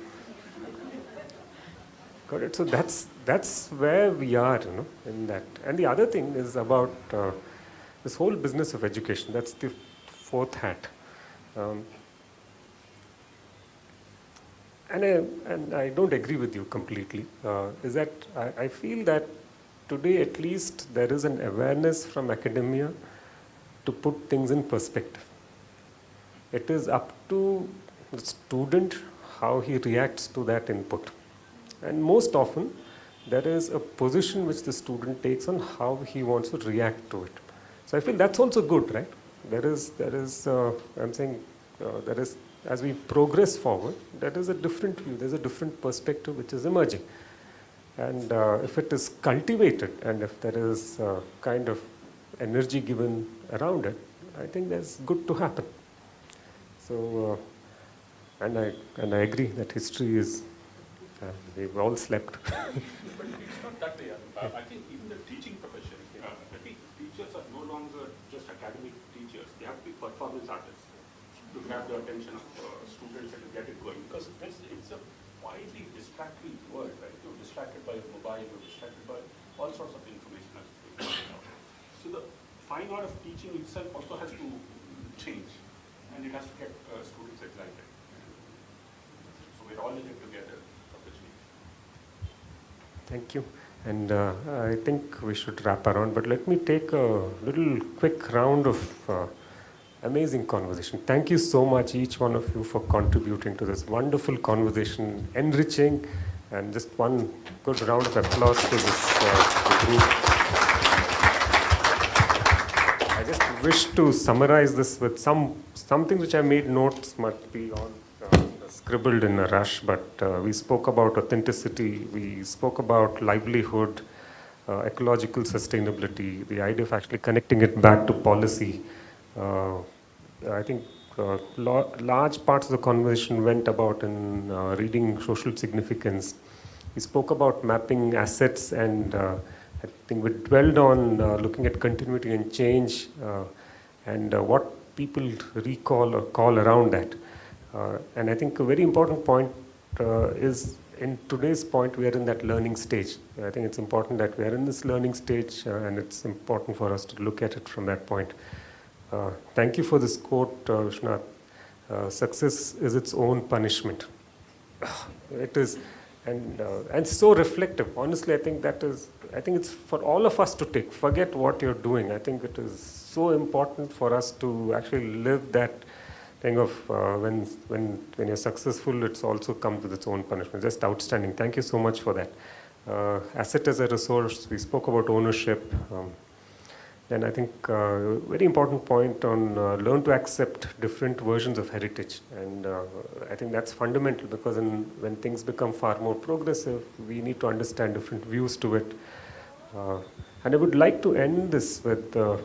Got it? So that's where we are, you know, in that. And the other thing is about this whole business of education. That's the fourth hat. And I don't agree with you completely. Is that I feel that today at least there is an awareness from academia to put things in perspective. It is up to the student how he reacts to that input. And most often, there is a position which the student takes on how he wants to react to it. So I feel that's also good, right? I'm saying, there is, as we progress forward, there is a different view, there's a different perspective which is emerging. And if it is cultivated and if there is kind of energy given around it, I think that's good to happen. So, and I agree that history is, we've all slept. But it's not that way. I think even the teaching profession, I think teachers are no longer just academic teachers. They have to be performance artists to grab the attention of students and to get it going. Because it's a widely distracting world, right? You're distracted by your mobile, you're distracted by all sorts of information. So the fine art of teaching itself also has to change, and it has to get students excited. So we're all in it together. Thank you. And I think we should wrap around, but let me take a little quick round of amazing conversation. Thank you so much, each one of you, for contributing to this wonderful conversation, enriching, and just one good round of applause to this group. I just wish to summarize this with some things which I made notes, might be on scribbled in a rush, but we spoke about authenticity, we spoke about livelihood, ecological sustainability, the idea of actually connecting it back to policy. I think large parts of the conversation went about in reading social significance. We spoke about mapping assets, and I think we dwelled on looking at continuity and change, and what people recall or call around that. And I think a very important point is, in today's point, we are in that learning stage. I think it's important that we are in this learning stage, and it's important for us to look at it from that point. Thank you for this quote, Vishnath. Success is its own punishment. It is, and so reflective. Honestly, I think it's for all of us to take. Forget what you're doing. I think it is so important for us to actually live that thing of when you're successful, it's also comes with its own punishment. Just outstanding. Thank you so much for that. Asset as a resource. We spoke about ownership. And I think a very important point on learn to accept different versions of heritage. And I think that's fundamental, because when things become far more progressive, we need to understand different views to it. And I would like to end this with a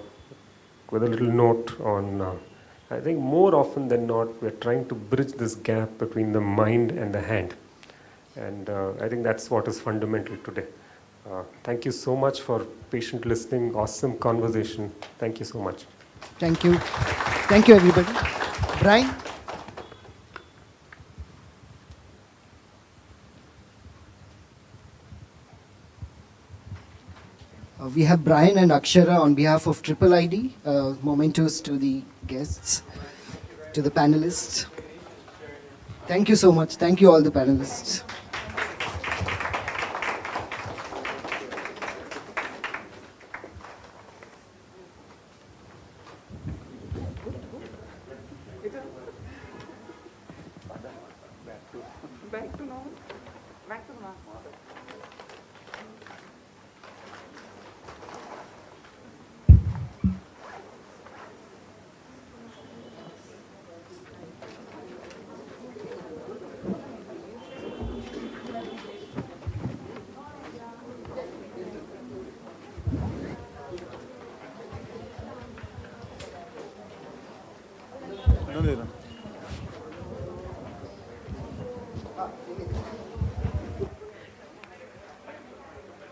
little note on, I think more often than not, we're trying to bridge this gap between the mind and the hand. And I think that's what is fundamental today. Thank you so much for patient listening. Awesome conversation. Thank you so much. Thank you. Thank you, everybody. Brian? We have Brian and Akshara on behalf of Triple ID. Mementos to the guests, to the panelists. Thank you so much. Thank you all the panelists.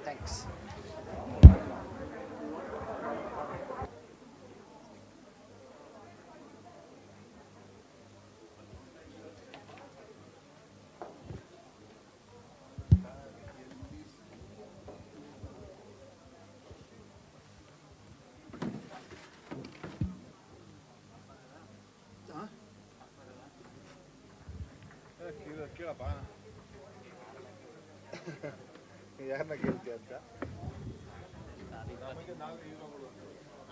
Thanks. ಕೇಳಪ್ಪ ಯಾರನ್ನ ಕೇಳ್ತೀಯ ಅಂತ ನಮಗೆ ನಾವು ಹೀರೋಗಳು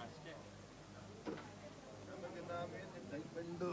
ಅಷ್ಟೇ ನಮಗೆ ನಾವೇನು